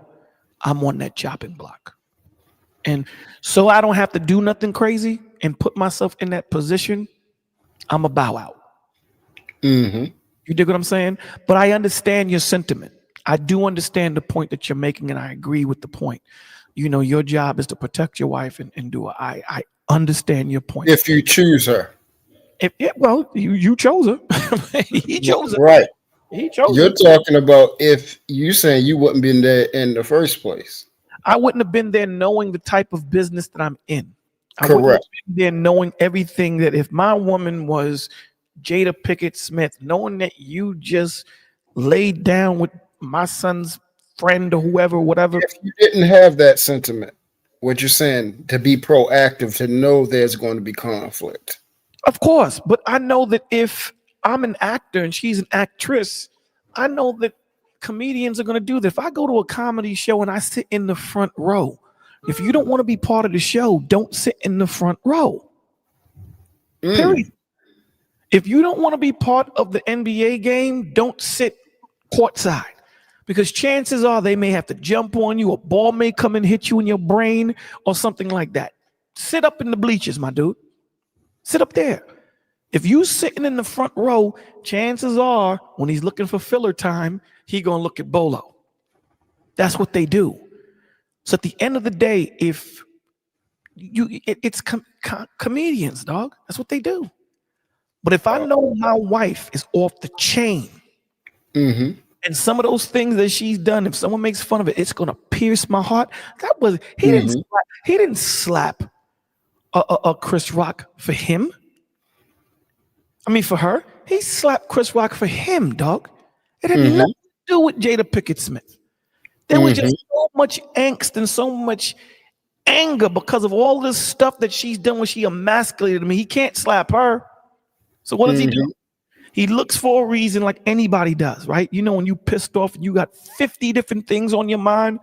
I'm on that chopping block. And so I don't have to do nothing crazy and put myself in that position. I'm a bow out. You dig what I'm saying? But I understand your sentiment. I do understand the point that you're making, and I agree with the point. You know, your job is to protect your wife and do it. I understand your point. If you choose her. You chose her. He chose her. Right. He chose You're her. talking about if you saying you wouldn't been there in the first place. I wouldn't have been there knowing the type of business that I'm in. I Correct. wouldn't have been there knowing everything that if my woman was Jada Pinkett Smith, knowing that you just laid down with my son's friend or whoever, whatever. If you didn't have that sentiment, what you're saying, to be proactive, to know there's going to be conflict. Of course, but I know that if I'm an actor and she's an actress, I know that comedians are going to do that. If I go to a comedy show and I sit in the front row, if you don't want to be part of the show, don't sit in the front row. Period. If you don't want to be part of the NBA game, don't sit courtside because chances are they may have to jump on you. A ball may come and hit you in your brain or something like that. Sit up in the bleachers, my dude. Sit up there. If you sitting in the front row, chances are when he's looking for filler time, he going to look at Bolo. That's what they do. So at the end of the day, if it's comedians, dog. That's what they do. But if I know my wife is off the chain, and some of those things that she's done, if someone makes fun of it, it's gonna pierce my heart. That was he didn't slap a Chris Rock for him. I mean, for her, he slapped Chris Rock for him, dog. It had nothing to do with Jada Pinkett Smith. There was just so much angst and so much anger because of all this stuff that she's done when she emasculated me. He can't slap her. So what does he do? He looks for a reason like anybody does, right? You know, when you pissed off and you got 50 different things on your mind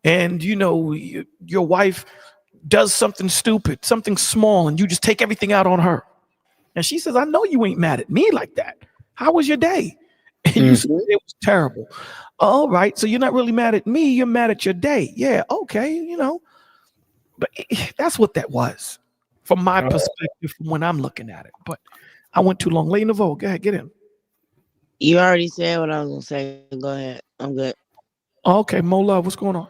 and, you know, your wife does something stupid, something small, and you just take everything out on her. And she says, I know you ain't mad at me like that. How was your day? And you said, it was terrible. All right. So you're not really mad at me. You're mad at your day. Yeah. Okay. You know, but that's what that was from my perspective, from when I'm looking at it. But I went too long. Lay in the vote. Go ahead. Get in. You already said what I was going to say. Go ahead. I'm good. Okay. Mo Love, what's going on?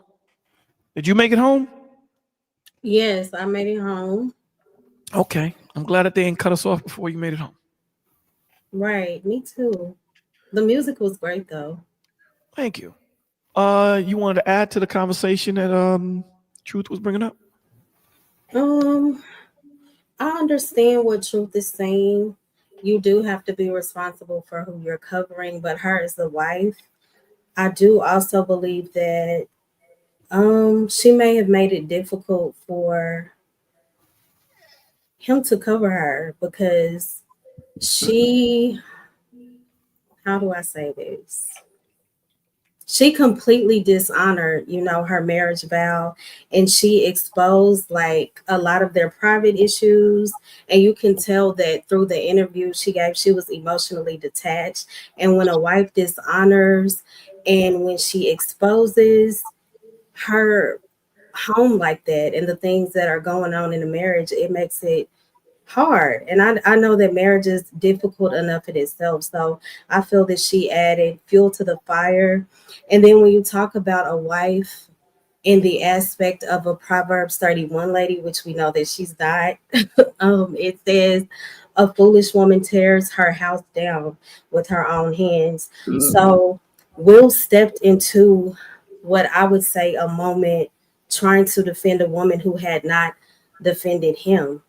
Did you make it home? Yes, I made it home. Okay. I'm glad that they didn't cut us off before you made it home. Right. Me too. The music was great, though. Thank you. You wanted to add to the conversation that Truth was bringing up? I understand what Truth is saying. You do have to be responsible for who you're covering, but her as the wife, I do also believe that she may have made it difficult for him to cover her because how do I say this? She completely dishonored, her marriage vow, and she exposed like a lot of their private issues. And you can tell that through the interview she gave, she was emotionally detached. And when a wife dishonors And when she exposes her home like that and the things that are going on in the marriage, it makes it hard. And I know that marriage is difficult enough in itself. So I feel that she added fuel to the fire. And then when you talk about a wife in the aspect of a Proverbs 31 lady, which we know that she's not, it says, a foolish woman tears her house down with her own hands. So Will stepped into what I would say a moment trying to defend a woman who had not defended him,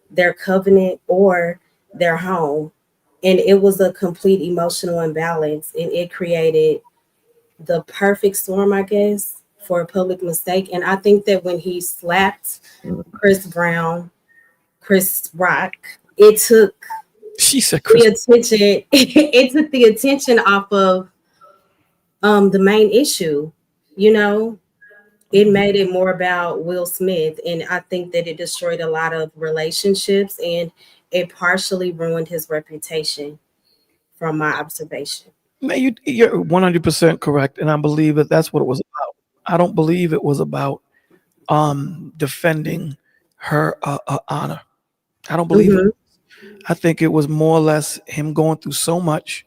their covenant, or their home. And it was a complete emotional imbalance, and it created the perfect storm, I guess, for a public mistake. And I think that when he slapped Chris Rock, it took She said, the attention. It took the attention off of the main issue. You know, it made it more about Will Smith, and I think that it destroyed a lot of relationships, and it partially ruined his reputation, from my observation. Man, you're 100% correct, and I believe that that's what it was about. I don't believe it was about defending her honor. I don't believe it. I think it was more or less him going through so much,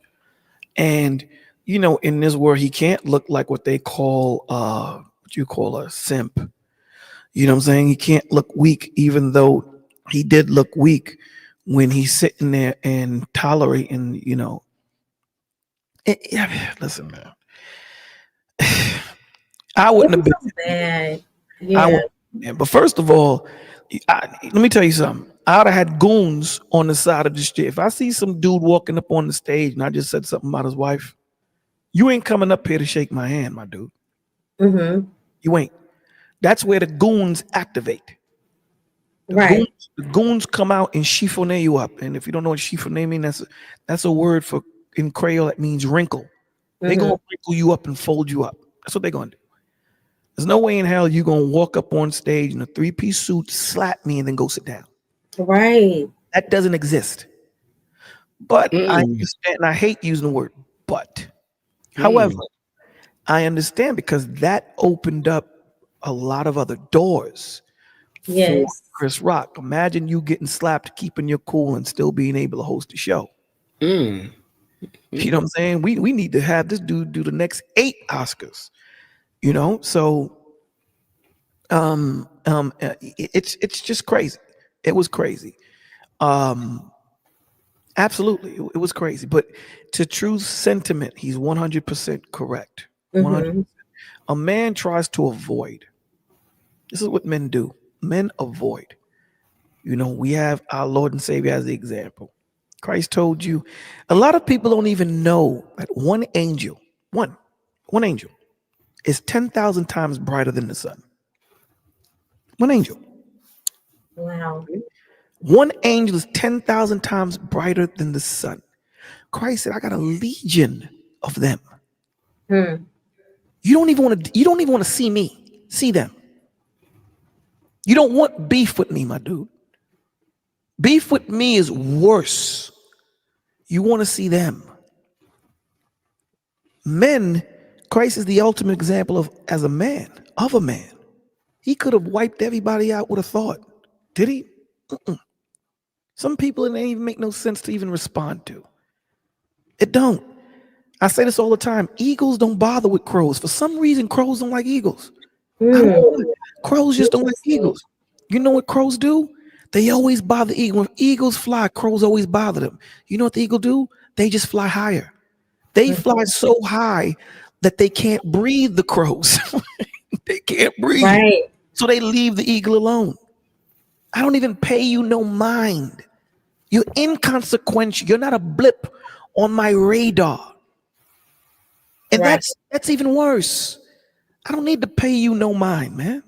and you know, in this world, he can't look like what they call what you call a simp. You know what I'm saying? He can't look weak, even though he did look weak when he's sitting there and tolerating, you know. Listen, man. I wouldn't have been so bad. I Yeah. wouldn't, but first of all, let me tell you something. I would have had goons on the side of the street. If I see some dude walking up on the stage and I just said something about his wife, you ain't coming up here to shake my hand, my dude. You ain't. That's where the goons activate. Right. The goons come out and chiffonner you up. And if you don't know what chiffonner means, that's a word for in Creole that means wrinkle. They're gonna wrinkle you up and fold you up. That's what they're gonna do. There's no way in hell you're gonna walk up on stage in a 3-piece suit, slap me, and then go sit down. Right. That doesn't exist. But I understand, and I hate using the word but. However, I understand because that opened up a lot of other doors for Chris Rock. Imagine you getting slapped, keeping your cool, and still being able to host a show. You know what I'm saying? We need to have this dude do the next 8 Oscars. You know, so it's just crazy. It was crazy. Absolutely, it was crazy. But to true sentiment, he's 100% correct. 100%. A man tries to avoid. This is what men do. Men avoid. You know, we have our Lord and Savior as the example. Christ told you. A lot of people don't even know that one angel is 10,000 times brighter than the sun. One angel. Wow. One angel is 10,000 times brighter than the sun. Christ said, I got a legion of them. You don't even want to see me. See them. You don't want beef with me, my dude. Beef with me is worse. You want to see them. Men, Christ is the ultimate example of a man. He could have wiped everybody out with a thought. Did he? Some people, it didn't even make no sense to even respond to. It don't. I say this all the time. Eagles don't bother with crows. For some reason, crows don't like eagles. I don't know. Crows just don't like eagles. You know what crows do? They always bother eagles. When eagles fly, crows always bother them. You know what the eagle do? They just fly higher. They fly so high that they can't breathe, the crows. They can't breathe. Right. So they leave the eagle alone. I don't even pay you no mind. You're inconsequential. You're not a blip on my radar. And that's even worse. I don't need to pay you no mind, man.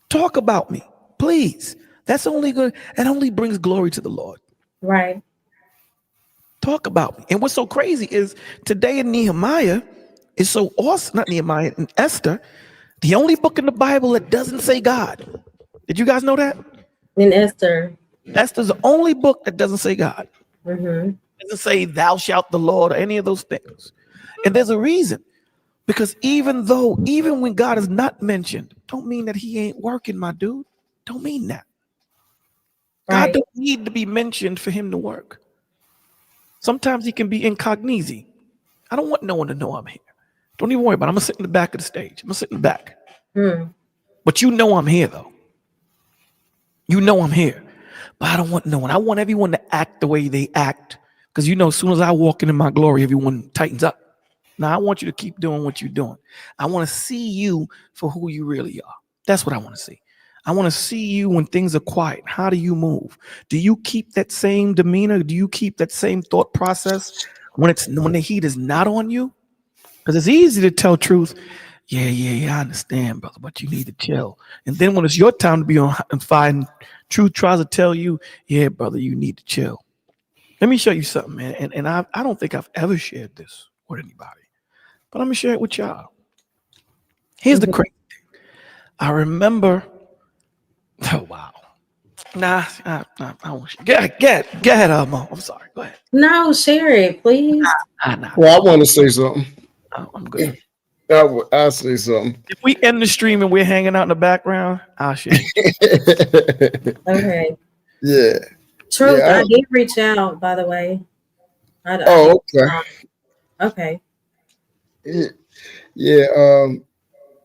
Talk about me, please. That's only good. That only brings glory to the Lord. Right. Talk about me. And what's so crazy is today in Nehemiah is so awesome. Not Nehemiah, in Esther, the only book in the Bible that doesn't say God. Did you guys know that? In Esther. Esther's the only book that doesn't say God. Mm-hmm. It doesn't say thou shalt the Lord or any of those things. And there's a reason. Because even when God is not mentioned, don't mean that he ain't working, my dude. Don't mean that. God Right. don't need to be mentioned for him to work. Sometimes he can be incognito. I don't want no one to know I'm here. Don't even worry about it. I'm gonna sit in the back of the stage. I'm gonna sit in the back. But you know I'm here though. You know I'm here. But I don't want no one. I want everyone to act the way they act. Because you know, as soon as I walk into my glory, everyone tightens up. Now I want you to keep doing what you're doing. I want to see you for who you really are. That's what I want to see. I want to see you when things are quiet. How do you move? Do you keep that same demeanor? Do you keep that same thought process when the heat is not on you? Because it's easy to tell truth. Yeah, I understand, brother, but you need to chill. And then when it's your time to be on fire and truth tries to tell you, yeah, brother, you need to chill. Let me show you something, man. And I don't think I've ever shared this with anybody, but I'm going to share it with y'all. Here's the crazy thing. I remember, oh, wow. Nah, I won't share. Get ahead, Mo. I'm sorry. Go ahead. No, share it, please. Nah. Well, I want to say something. Oh, I'm good. I'll say something. If we end the stream and we're hanging out in the background, I'll share. Okay. Yeah. Truth, Yeah, I did reach out, by the way. Oh, okay. Okay. Yeah.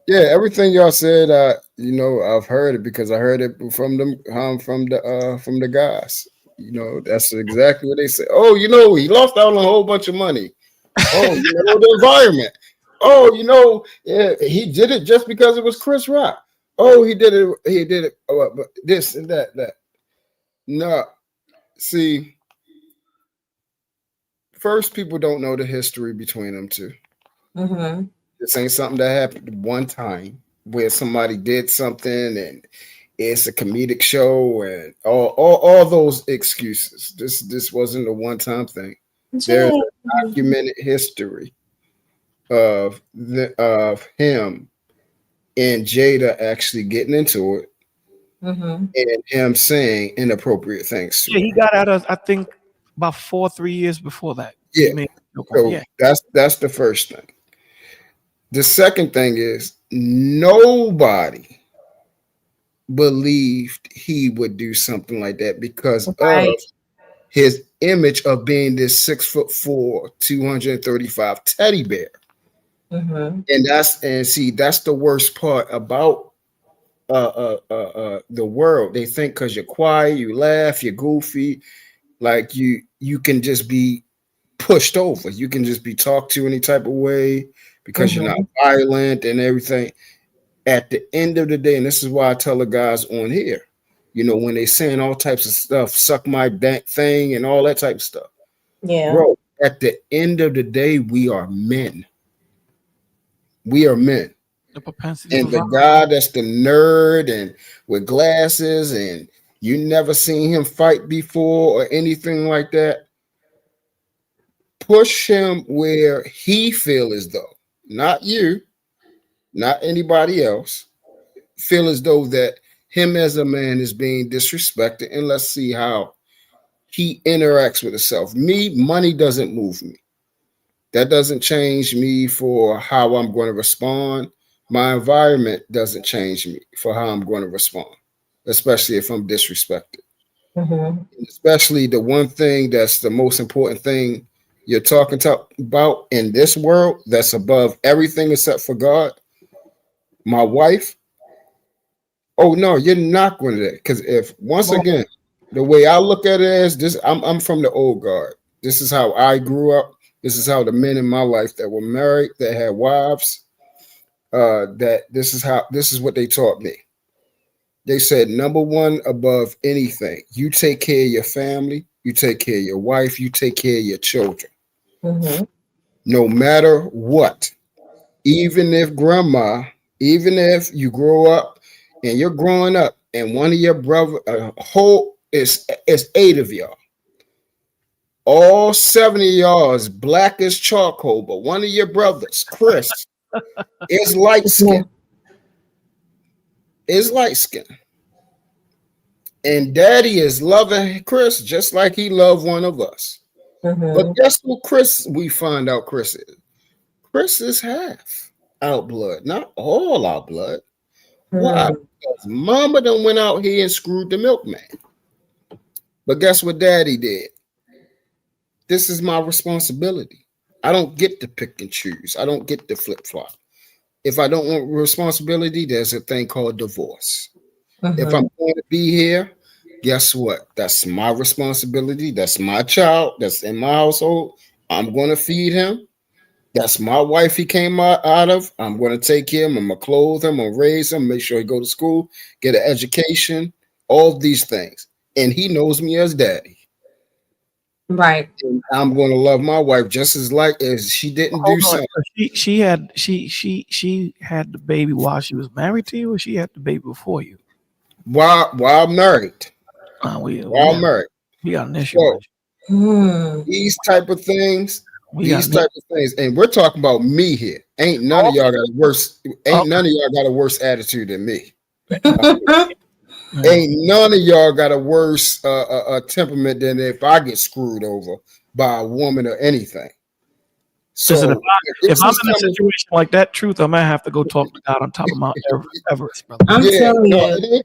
Yeah. Everything y'all said, I've heard it because I heard it from them, from the guys. You know, that's exactly what they say. Oh, you know, he lost out on a whole bunch of money. Oh, you know, the environment. Oh, you know, yeah, he did it just because it was Chris Rock. Oh, he did it. Oh, but this and that. No, see, first, people don't know the history between them two. Mm-hmm. This ain't something that happened one time where somebody did something and it's a comedic show and all those excuses. This wasn't a one-time thing. There's a documented history of him and Jada actually getting into it, and him saying inappropriate things. Yeah, he got out of, I think, about 3 years before that. Yeah. So yeah. that's the first thing. The second thing is nobody believed he would do something like that because of his image of being this 6'4", 235 teddy bear. And that's the worst part about the world. They think because you're quiet, you laugh, you're goofy, like you can just be pushed over. You can just be talked to any type of way because you're not violent and everything. At the end of the day, and this is why I tell the guys on here, you know, when they saying all types of stuff, suck my dank thing and all that type of stuff. Yeah. Bro, at the end of the day, we are men. We are men. The propensity and the guy that's the nerd and with glasses and you never seen him fight before or anything like that, push him where he feel as though, not you, not anybody else, feel as though that him as a man is being disrespected, and let's see how he interacts with himself. Me, money doesn't move me. That doesn't change me for how I'm going to respond. My environment doesn't change me for how I'm going to respond, especially if I'm disrespected. Especially the one thing that's the most important thing you're talking about in this world that's above everything except for God, my wife. Oh no, you're not going to that. Because if once again, the way I look at it is this, I'm from the old guard. This is how I grew up. This is how the men in my life that were married, that had wives, that this is what they taught me. They said, number one, above anything, you take care of your family, you take care of your wife, you take care of your children. No matter what, even if you grow up and you're growing up and one of your brother, is 8 of y'all. All 7 of y'all is black as charcoal, but one of your brothers, Chris, is light skinned. And daddy is loving Chris just like he loved one of us. But guess who we find out Chris is? Chris is half. our blood, not all our blood. Why? Mhm. Because mama done went out here and screwed the milkman. But guess what daddy did? This is my responsibility. I don't get to pick and choose. I don't get to flip flop. If I don't want responsibility, there's a thing called divorce. If I'm going to be here, guess what? That's my responsibility. That's my child. That's in my household. I'm going to feed him. That's my wife he came out of. I'm going to take care of him. I'm going to clothe him. I'm going to raise him, make sure he go to school, get an education, all these things. And he knows me as daddy. Right. And I'm going to love my wife just as she didn't do Hold on. something. She had the baby while she was married to you, or she had the baby before you? While married. While married. We got an issue. So, Hmm. these type of things, We got and we're talking about me here. Ain't none of y'all got a worse. None of y'all got a worse attitude than me. Ain't none of y'all got a worse temperament than if I get screwed over by a woman or anything. So Listen, if I'm in a situation like that, truth, I might have to go talk to God on top of Mount Everest, brother. I'm telling you.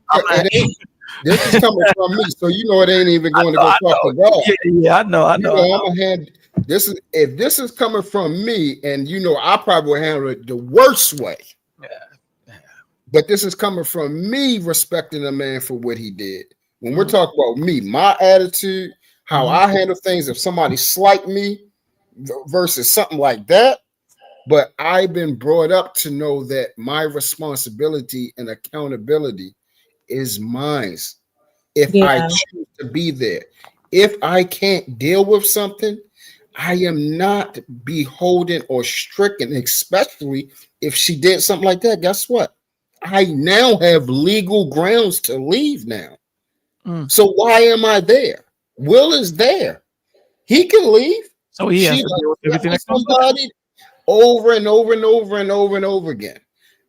This is coming from me, so you know it ain't even going to go talk to God. Yeah, I know. I'm gonna hand this is if this is coming from me, and I probably will handle it the worst way. Yeah. But this is coming from me respecting a man for what he did. When we're talking about me, my attitude, how I handle things, if somebody slight me versus something like that. But I've been brought up to know that my responsibility and accountability is mine. If I choose to be there, if I can't deal with something, I am not beholden or stricken, especially if she did something like that. Guess what? I now have legal grounds to leave now. So why am I there? Will is there. He can leave. So he has to deal with everything that comes somebody over and over and over and over and over again.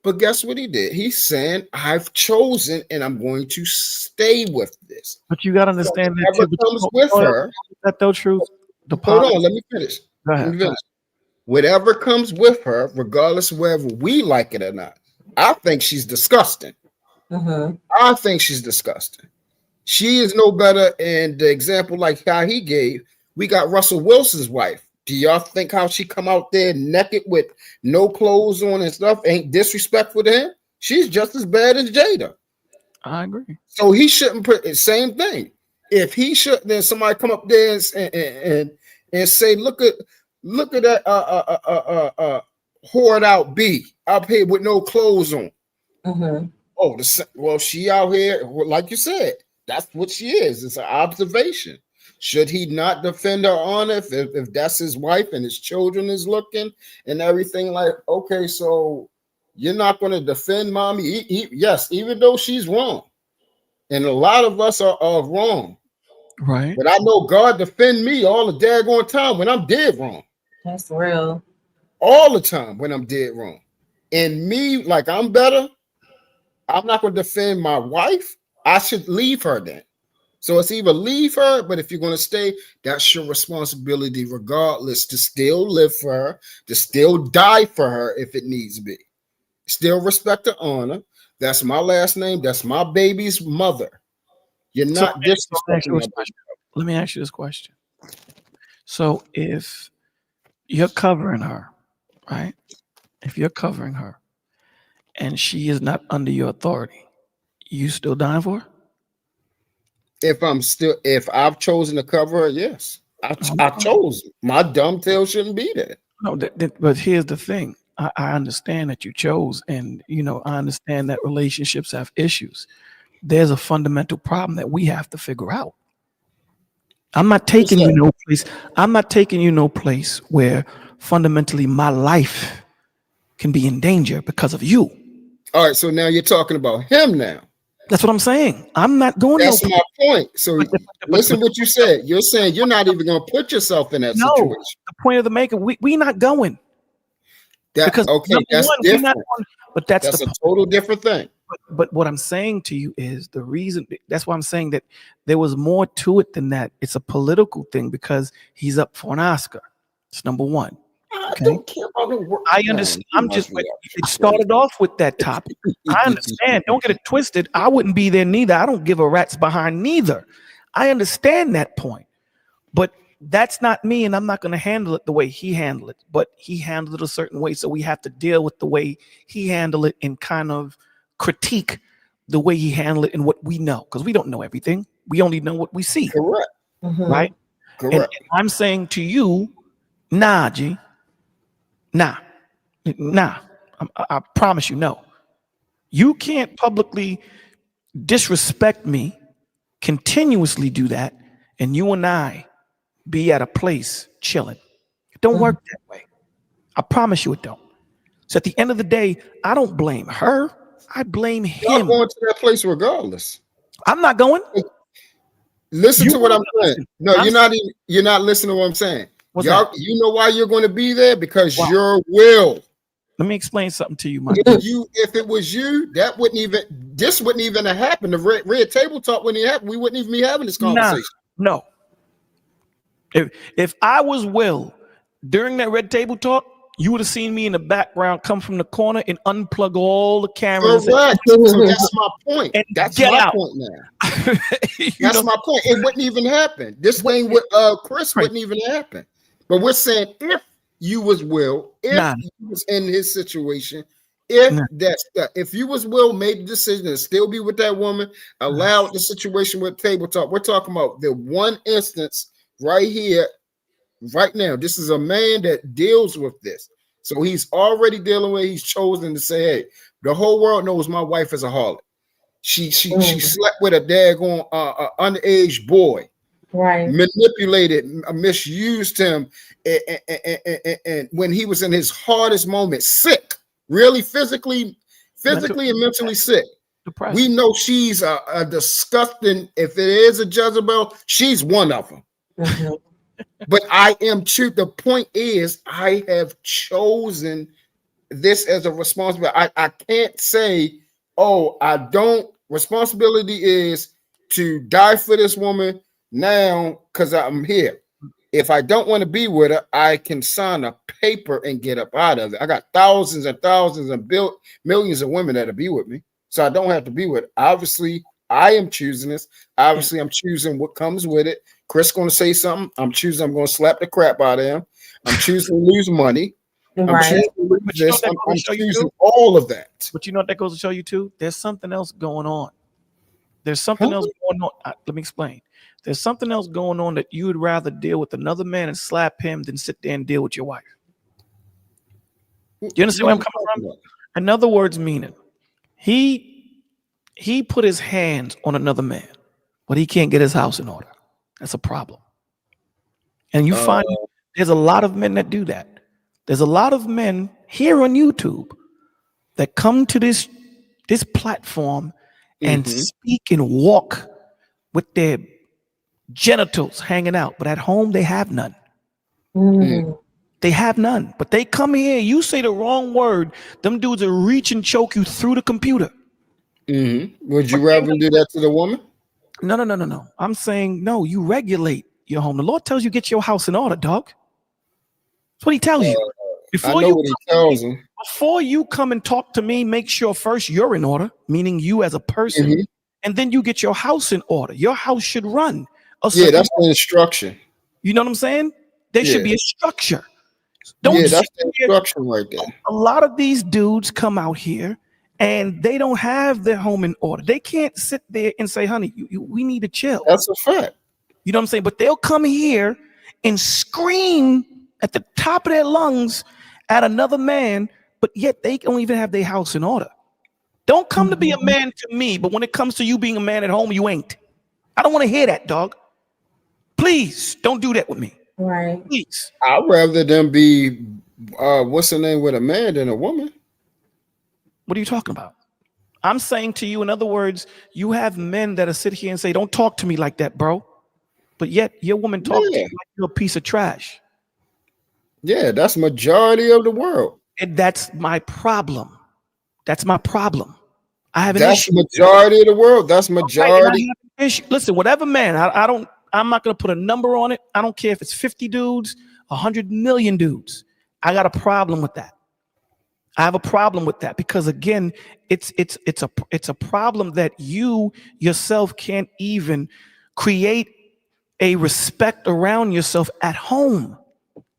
But guess what he did? He's saying, I've chosen and I'm going to stay with this. But you got to understand that whatever comes with her. That though, truth. Hold on, let me finish. Whatever comes with her, regardless of whether we like it or not, I think she's disgusting. I think she's disgusting. She is no better. And the example like how he gave, we got Russell Wilson's wife. Do y'all think how she come out there naked with no clothes on and stuff ain't disrespectful to him? She's just as bad as Jada. I agree. So he shouldn't put the same thing. If he should, then somebody come up there and say, look at that hoard out B up here with no clothes on. Oh, well, she out here, like you said, that's what she is. It's an observation. Should he not defend her honor if that's his wife and his children is looking and everything? Like, okay, so you're not going to defend mommy? Yes, even though she's wrong. And a lot of us are wrong. Right. But I know God defend me all the daggone time when I'm dead wrong. That's real. All the time when I'm dead wrong. And me, like I'm better, I'm not going to defend my wife. I should leave her then. So it's either leave her, but if you're going to stay, that's your responsibility regardless, to still live for her, to still die for her if it needs to be. Still respect her honor. That's my last name. That's my baby's mother. You're not disrespecting. Let me ask you this question. So if you're covering her, right? If you're covering her and she is not under your authority, you still dying for her? If I've chosen to cover her, yes. I chose. My dumb tail shouldn't be there. No, but here's the thing. I understand that you chose, and I understand that relationships have issues. There's a fundamental problem that we have to figure out. I'm not taking you no place. I'm not taking you no place where fundamentally my life can be in danger because of you. All right, so now you're talking about him now. That's what I'm saying. I'm not going. That's my point. So listen what you said. You're saying you're not even going to put yourself in that situation. The point of the maker, we not going. Because that's different. But that's a total different thing. But what I'm saying to you is the reason. That's why I'm saying that there was more to it than that. It's a political thing because he's up for an Oscar. It's number one. I Okay. don't care about the word. I understand. It started off with that topic. I understand. Don't get it twisted. I wouldn't be there neither. I don't give a rat's behind neither. I understand that point. But that's not me, and I'm not going to handle it the way he handled it. But he handled it a certain way, so we have to deal with the way he handled it and kind of critique the way he handled it and what we know, because we don't know everything. We only know what we see. Correct. Right? Correct. And I'm saying to you, nah, G. Nah. I promise you, no. You can't publicly disrespect me, continuously do that, and you and I be at a place chilling. It don't work that way. I promise you it don't. So at the end of the day, I don't blame her. I blame Y'all him. going to that place regardless. I'm not going. Listen You to what I'm saying. listen. No, I'm you're not listening to what I'm saying. What's Y'all, that? you know why you're going to be there? Because Why? your will. Let me explain something to you, Mike. If it was you, this wouldn't even have happened. The red table talk wouldn't even happen. We wouldn't even be having this conversation. No. If I was Will during that red table talk, you would have seen me in the background come from the corner and unplug all the cameras. Correct. So that's my point. And That's get my out. point now. You That's know? my point. It wouldn't even happen. This thing with Chris wouldn't even happen. But we're saying if you was Will, if you was in his situation, if you was Will, made the decision to still be with that woman, allowed the situation with table talk. We're talking about the one instance right here, right now. This is a man that deals with this. So he's already dealing with, he's chosen to say, hey, the whole world knows my wife is a harlot. She slept with a daggone underage boy. Right. Manipulated, misused him, and when he was in his hardest moment, sick, really physically and mentally sick. Depressed. We know she's a disgusting, if it is a Jezebel, she's one of them. But I am true. The point is, I have chosen this as a responsibility. I can't say, oh, I don't. Responsibility is to die for this woman now because I'm here. If I don't want to be with her, I can sign a paper and get up out of it. I got thousands and thousands and millions of women that'll be with me, so I don't have to be with her. Obviously, I am choosing this. Obviously, I'm choosing what comes with it. Chris going to say something. I'm choosing. I'm going to slap the crap out of him. I'm choosing to lose money. I'm choosing to lose this. I'm choosing all of that. But you know what that goes to show you too? There's something else going on. There's something else going on. Let me explain. There's something else going on that you would rather deal with another man and slap him than sit there and deal with your wife. You understand where I'm coming from? In other words, meaning he put his hands on another man, but he can't get his house in order. That's a problem. And you find there's a lot of men that do that. There's a lot of men here on YouTube that come to this platform and speak and walk with their genitals hanging out, but at home they have none. They have none. But they come here, you say the wrong word, them dudes will reach and choke you through the computer. Would you rather do that to the woman? No. I'm saying no, you regulate your home. The Lord tells you get your house in order, dog. That's what he tells you. I know what he tells him. Before you come and talk to me, make sure first you're in order, meaning you as a person, and then you get your house in order. Your house should run. That's the instruction. You know what I'm saying? There should be a structure. That's the instruction right there. A lot of these dudes come out here and they don't have their home in order. They can't sit there and say, honey, we need to chill. That's a fact. You know what I'm saying? But they'll come here and scream at the top of their lungs at another man, but yet they don't even have their house in order. Don't come to be a man to me, but when it comes to you being a man at home, you ain't. I don't want to hear that, dog. Please don't do that with me. Right. Please. I'd rather them be what's the name with a man than a woman. What are you talking about? I'm saying to you, in other words, you have men that'll sit here and say, don't talk to me like that, bro. But yet your woman talks to you like you're a piece of trash. Yeah, that's majority of the world. And that's my problem. That's my problem. I have an That's issue. majority of the world. That's majority. Issue. Listen, whatever man, I'm not going to put a number on it. I don't care if it's 50 dudes, 100 million dudes. I got a problem with that. I have a problem with that because again, it's a problem that you yourself can't even create a respect around yourself at home.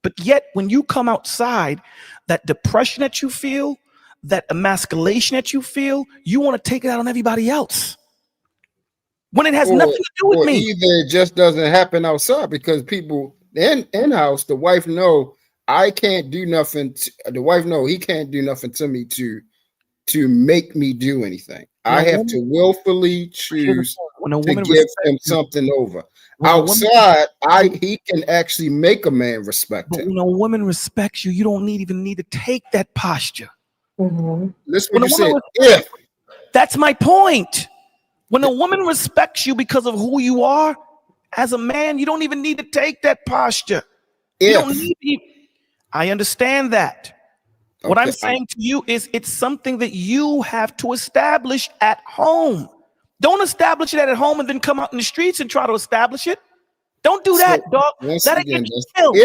But yet when you come outside, that depression that you feel, that emasculation that you feel, you want to take it out on everybody else. When it has nothing to do with me. Either it just doesn't happen outside because people in house, the wife know I can't do nothing. The wife know he can't do nothing to me to make me do anything. I have to willfully choose to give him something over. Outside, he can actually make a man respect him. When a woman respects you, you don't even need to take that posture. Mm-hmm. Listen what you said. If that's my point. When a woman respects you because of who you are as a man, you don't even need to take that posture. You don't need. I understand that. Okay. What I'm saying to you is it's something that you have to establish at home. Don't establish it at home and then come out in the streets and try to establish it. Don't do that, dog. That'll get you killed.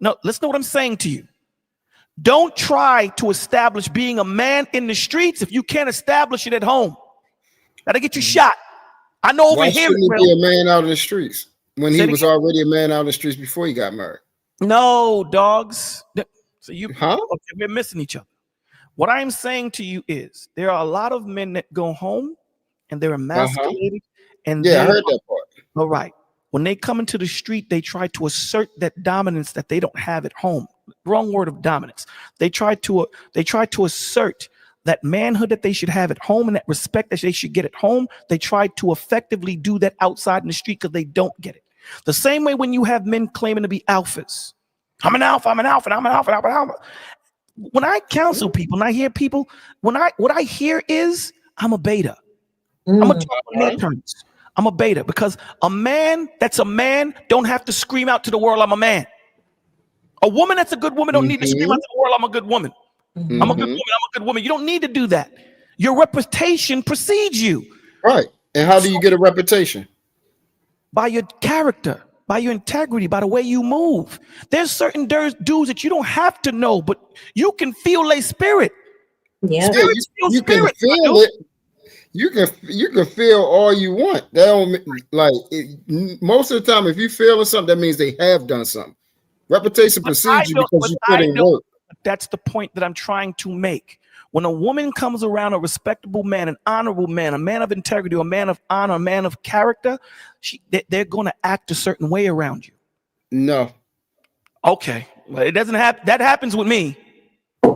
No, listen to what I'm saying to you. Don't try to establish being a man in the streets if you can't establish it at home. That'll get you shot. I know over here. Why shouldn't he be a man out in the streets when he was already a man out in the streets before he got married? No, dogs. So okay, we're missing each other. What I'm saying to you is there are a lot of men that go home and they're emasculated. And I heard that part. All right. When they come into the street, they try to assert that dominance that they don't have at home. Wrong word of dominance. They try to assert that manhood that they should have at home and that respect that they should get at home. They try to effectively do that outside in the street because they don't get it. The same way when you have men claiming to be alphas. I'm an alpha, I'm an alpha, I'm an alpha, I'm an alpha. When I counsel people and I hear people, what I hear is I'm a beta. I'm gonna talk on their terms. I'm a beta because a man that's a man don't have to scream out to the world, I'm a man. A woman that's a good woman don't need to scream out to the world, I'm a good woman. I'm a good woman, I'm a good woman. You don't need to do that. Your reputation precedes you. Right. And how do you get a reputation? By your character, by your integrity, by the way you move. There's certain dudes that you don't have to know, but you can feel their spirit. Yeah, you can feel it. You can feel all you want. That don't most of the time, if you feel something, that means they have done something. Reputation precedes you because you put in work. That's the point that I'm trying to make. When a woman comes around, a respectable man, an honorable man, a man of integrity, a man of honor, a man of character, they're going to act a certain way around you. No. Okay. Well, it doesn't happen. That happens with me.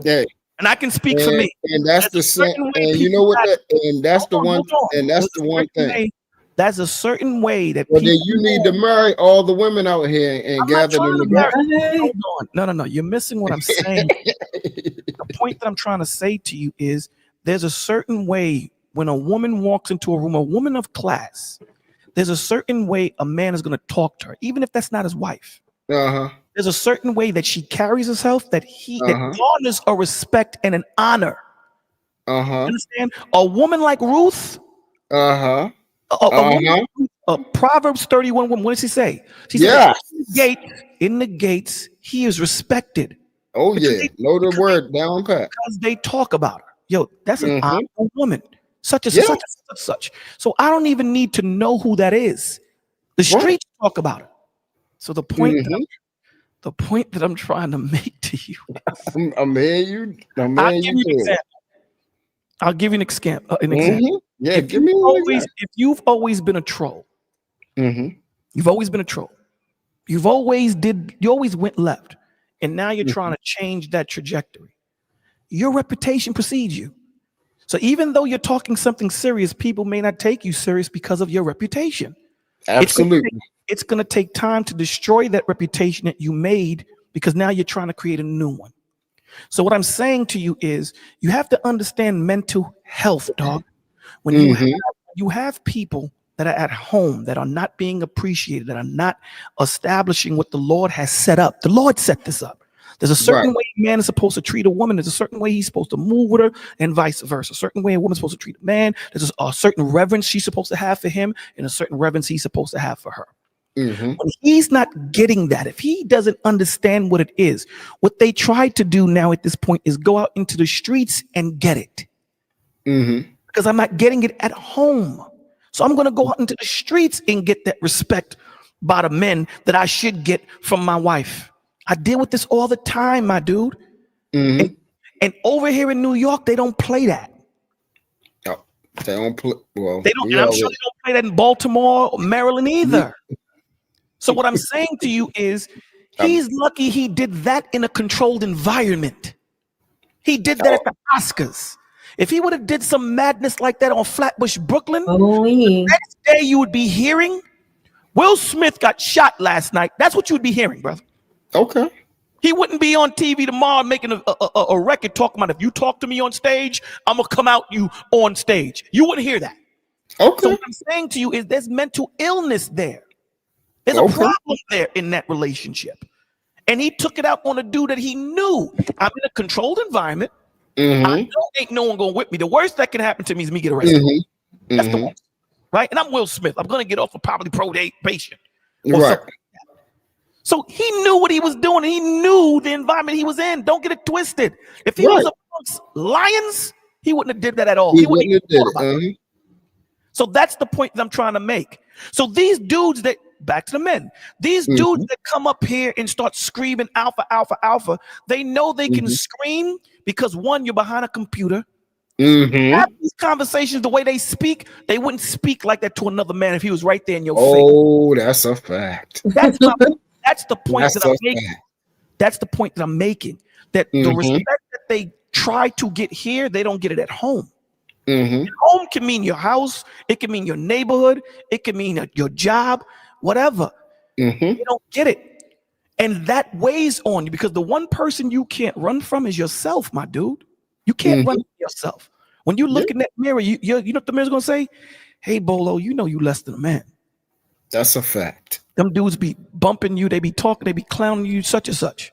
Yeah. And I can speak for me. And that's the same. And you know what? And that's the one. And that's the one thing. That's a certain way that. Well, then you need to marry all the women out here and gather them together. Hold on. No. You're missing what I'm saying. The point that I'm trying to say to you is there's a certain way when a woman walks into a room, a woman of class, there's a certain way a man is going to talk to her, even if that's not his wife. There's a certain way that she carries herself that that garners a respect and an honor. Understand? A woman like Ruth. Proverbs 31 woman. What does she say? She said, in the gates, he is respected. Oh yeah, know the word down pat. Because they talk about her. Yo, that's an honorable woman. Such as such. So I don't even need to know who that is. The streets talk about her. So the point that I'm trying to make to you. I'll give you an example. Yeah, give me if you've always been a troll, you've always been a troll. You always went left, and now you're trying to change that trajectory. Your reputation precedes you. So even though you're talking something serious, people may not take you serious because of your reputation. Absolutely. It's going to take time to destroy that reputation that you made because now you're trying to create a new one. So what I'm saying to you is you have to understand mental health, dog. When you have people that are at home that are not being appreciated, that are not establishing what the Lord has set up. The Lord set this up. There's a certain way a man is supposed to treat a woman. There's a certain way he's supposed to move with her and vice versa. A certain way a woman's supposed to treat a man. There's a certain reverence she's supposed to have for him and a certain reverence he's supposed to have for her. Mm-hmm. When he's not getting that, if he doesn't understand what it is, what they try to do now at this point is go out into the streets and get it. Mm-hmm. Because I'm not getting it at home. So I'm going to go out into the streets and get that respect by the men that I should get from my wife. I deal with this all the time, my dude. Mm-hmm. And over here in New York, they don't play that. Oh, they don't play. Well, They don't. And I'm sure they don't play that in Baltimore or Maryland either. So what I'm saying to you is, he's lucky he did that in a controlled environment. He did that at the Oscars. If he would have did some madness like that on Flatbush, Brooklyn, the next day you would be hearing, Will Smith got shot last night. That's what you would be hearing, brother. Okay. He wouldn't be on TV tomorrow making a record talking about, if you talk to me on stage, I'm going to come out you on stage. You wouldn't hear that. Okay. So what I'm saying to you is there's mental illness there. There's a problem there in that relationship. And he took it out on a dude that he knew. I'm in a controlled environment. Mm-hmm. I know ain't no one going to whip me. The worst that can happen to me is me get arrested. Mm-hmm. That's the worst. Right? And I'm Will Smith. I'm going to get off of probably probation. Right. So he knew what he was doing. He knew the environment he was in. Don't get it twisted. If he was amongst lions, he wouldn't have did that at all. He wouldn't have did it. So that's the point that I'm trying to make. So these dudes that, back to the men, these dudes that come up here and start screaming alpha, alpha, alpha, they know they can scream because, one, you're behind a computer. Have these conversations, the way they speak, they wouldn't speak like that to another man if he was right there in your face. Oh, that's a fact. That's the point that I'm making. That's the point that I'm making. That the respect that they try to get here, they don't get it at home. Home can mean your house, it can mean your neighborhood, it can mean your job, whatever. You don't get it. And that weighs on you because the one person you can't run from is yourself, my dude. You can't run from yourself. When you look in that mirror, you know what the mirror's gonna say? Hey, Bolo, you know you less than a man. That's a fact. Them dudes be bumping you, they be talking, they be clowning you, such and such.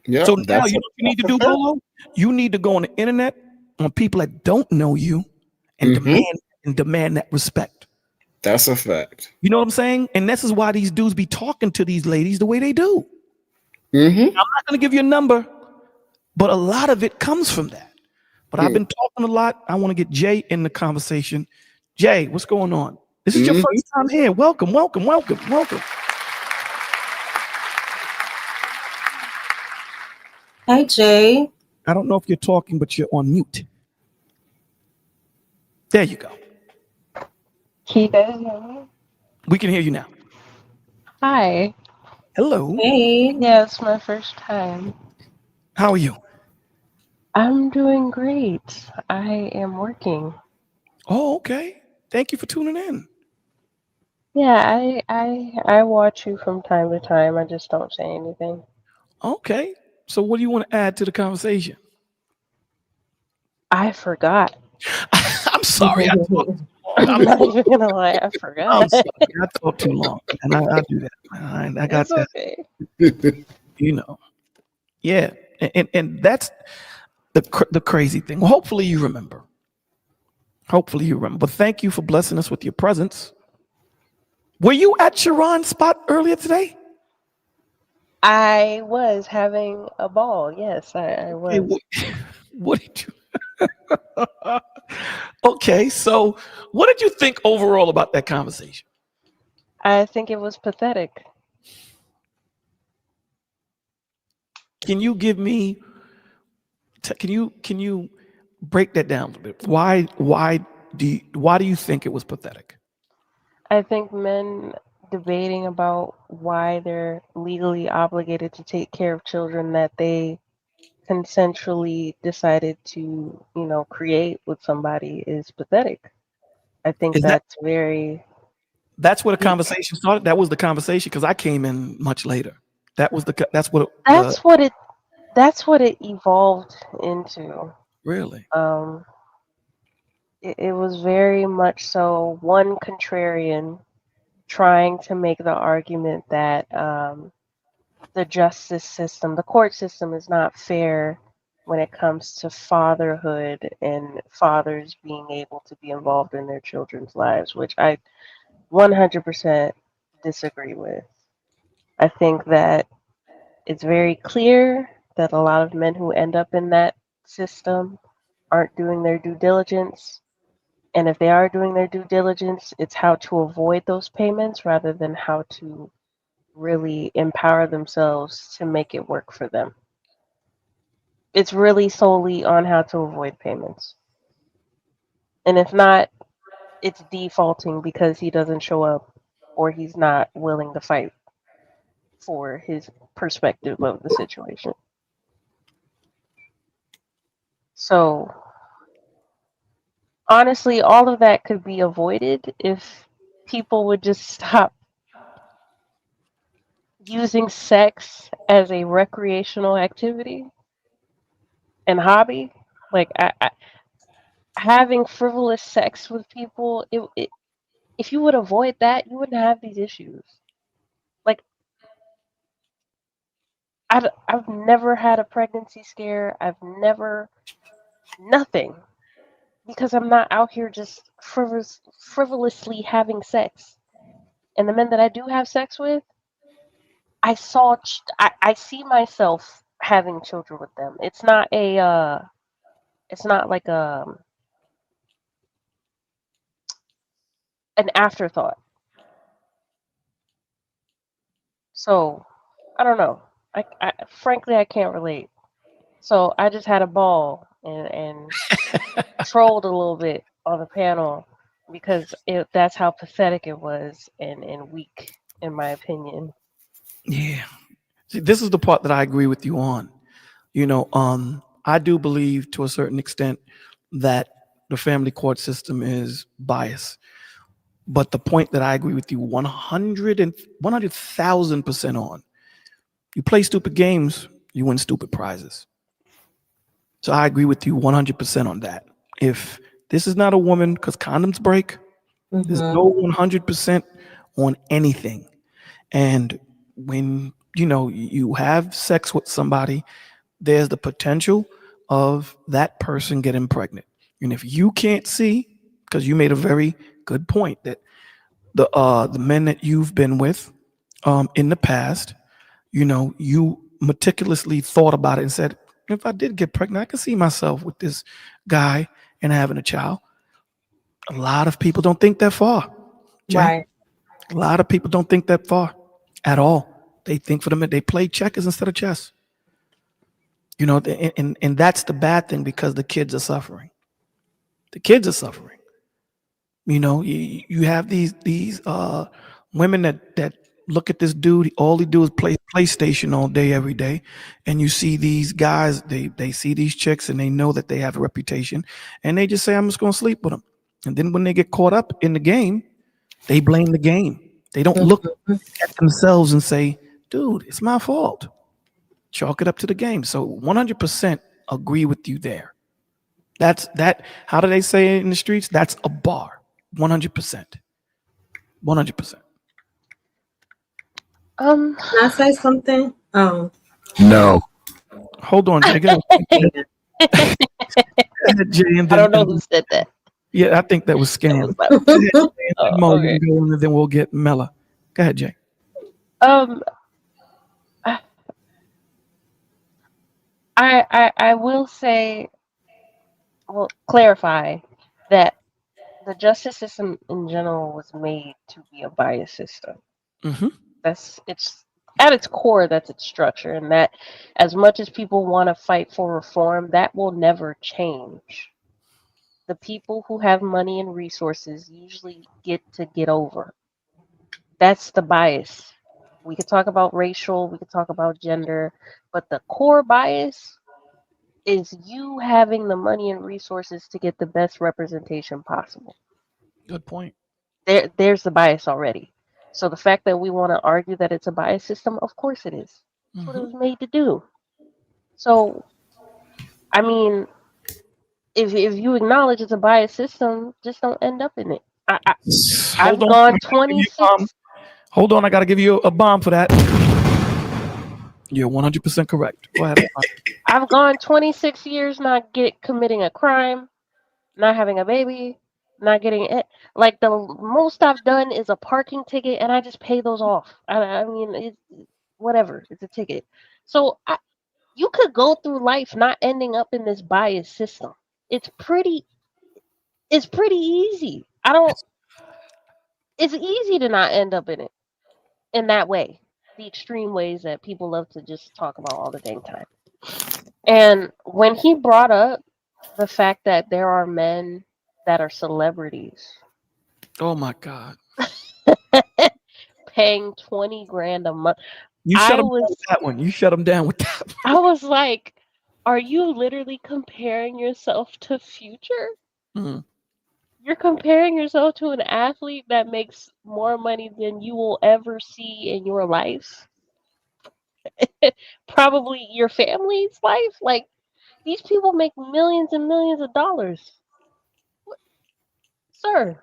Yeah. So now you know what you need to do, Bolo? You need to go on the internet on people that don't know you and demand that respect. That's a fact. You know what I'm saying? And this is why these dudes be talking to these ladies the way they do. I'm not going to give you a number, but a lot of it comes from that. But I've been talking a lot. I want to get Jay in the conversation. Jay, what's going on? This is your first time here. Welcome, welcome, welcome, welcome. Hey, Jay. I don't know if you're talking, but you're on mute. There you go. Can you guys hear me? We can hear you now. Hi. Hello. Hey. Yeah, it's my first time. How are you? I'm doing great. I am working. Oh, okay. Thank you for tuning in. Yeah, I watch you from time to time. I just don't say anything. Okay. So what do you want to add to the conversation? I forgot. I'm sorry. I'm not even gonna lie, I forgot. I'm sorry. I talk too long, and I do that. I got It's that. okay. You know. Yeah, and that's the crazy thing. Well, hopefully you remember. Hopefully you remember. But thank you for blessing us with your presence. Were you at Sharon's spot earlier today? I was having a ball. Yes, I was. Hey, what did you? Okay, so what did you think overall about that conversation? I think it was pathetic. Can you give me? Can you break that down a little bit? Why do you think it was pathetic? I think men debating about why they're legally obligated to take care of children that they consensually decided to, create with somebody is pathetic. I think that's very. That's where the conversation started. That was the conversation because I came in much later. That's what it evolved into. Really? It was very much so one contrarian trying to make the argument that the justice system, the court system is not fair when it comes to fatherhood and fathers being able to be involved in their children's lives, which I 100% disagree with. I think that it's very clear that a lot of men who end up in that system aren't doing their due diligence. And if they are doing their due diligence, it's how to avoid those payments rather than how to really empower themselves to make it work for them. It's really solely on how to avoid payments. And if not, it's defaulting because he doesn't show up or he's not willing to fight for his perspective of the situation. So, honestly, all of that could be avoided if people would just stop using sex as a recreational activity and hobby. Like, having frivolous sex with people, if you would avoid that, you wouldn't have these issues. Like, I've never had a pregnancy scare. I've never, nothing. Because I'm not out here just frivolously having sex. And the men that I do have sex with, I see myself having children with them. It's not like an afterthought. So, I don't know. Frankly, I can't relate. So I just had a ball and trolled a little bit on the panel because that's how pathetic it was and weak, in my opinion. Yeah. See, this is the part that I agree with you on. I do believe to a certain extent that the family court system is biased. But the point that I agree with you 100,000% on, you play stupid games, you win stupid prizes. So I agree with you 100% on that. If this is not a woman, because condoms break, there's no 100% on anything. And when, you have sex with somebody, there's the potential of that person getting pregnant. And if you can't see, because you made a very good point that the men that you've been with in the past, you meticulously thought about it and said, if I did get pregnant, I can see myself with this guy and having a child. A lot of people don't think that far. Jay. Right. A lot of people don't think that far at all. They think for them, they play checkers instead of chess. And that's the bad thing because the kids are suffering. The kids are suffering. You have these women that look at this dude. All he do is play PlayStation all day, every day. And you see these guys, they see these chicks and they know that they have a reputation. And they just say, I'm just going to sleep with them. And then when they get caught up in the game, they blame the game. They don't look at themselves and say, dude, it's my fault. Chalk it up to the game. So 100% agree with you there. That's that. How do they say it in the streets? That's a bar. 100%. 100%. Can I say something? No. Hold on, Jay. Go ahead, Jay, and I don't know who said that. Yeah, I think that was Scam. Okay. And then we'll get Mella. Go ahead, Jay. I will say, clarify that the justice system in general was made to be a biased system. Mm-hmm. It's at its core, that's its structure, and that as much as people want to fight for reform, that will never change. The people who have money and resources usually get over. That's the bias. We could talk about racial, we could talk about gender, but the core bias is you having the money and resources to get the best representation possible. Good point. There's the bias already. So the fact that we want to argue that it's a bias system, of course it is. That's what it was made to do. So, I mean, if you acknowledge it's a bias system, just don't end up in it. I've gone 26. Hold on, I got to give you a bomb for that. You're 100% correct. Go ahead. I've gone 26 years not committing a crime, not having a baby, not getting it. Like the most I've done is a parking ticket, and I just pay those off. I mean, it's whatever. It's a ticket. So you could go through life not ending up in this bias system. It's pretty. It's pretty easy. I don't. It's easy to not end up in it in that way. The extreme ways that people love to just talk about all the dang time. And when he brought up the fact that there are men that are celebrities Oh my God. paying 20 grand a month, You shut I him down was with that one. You shut him down with that one. I was like, are you literally comparing yourself to Future? Mhm. You're comparing yourself to an athlete that makes more money than you will ever see in your life. Probably your family's life. Like, these people make millions and millions of dollars. Sir,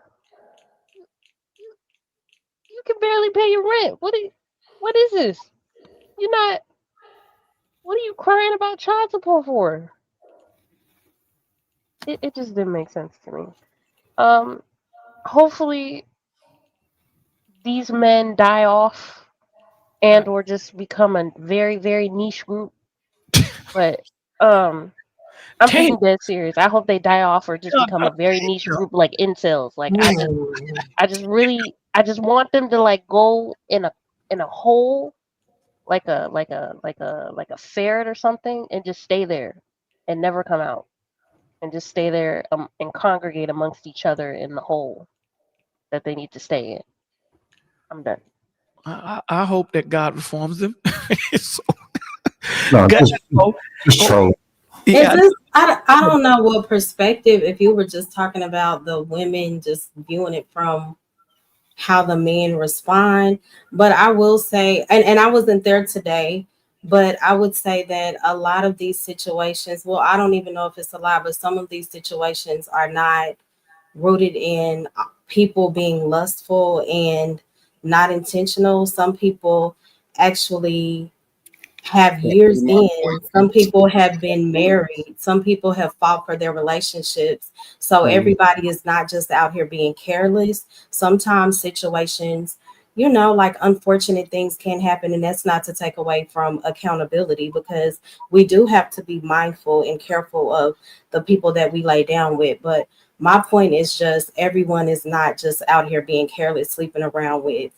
you can barely pay your rent. What is this? You're not What are you crying about child support for? It just didn't make sense to me. Hopefully these men die off and or just become a very, very niche group. But I'm Tay, being dead serious. I hope they die off or just become a very niche group like incels. Like I just want them to like go in a hole like a ferret or something and just stay there and never come out and just stay there and congregate amongst each other in the hole that they need to stay in. I'm done. I hope that God reforms them. So, No, God, just troll. yeah, I don't know what perspective, if you were just talking about the women just viewing it from how the men respond. But I will say, and I wasn't there today, but I would say that a lot of these situations, well, I don't even know if it's a lot, but some of these situations are not rooted in people being lustful and not intentional. Some people actually have years in. Some people have been married. Some people have fought for their relationships. So everybody is not just out here being careless. Sometimes situations, like unfortunate things can happen, and that's not to take away from accountability, because we do have to be mindful and careful of the people that we lay down with. But my point is just everyone is not just out here being careless, sleeping around with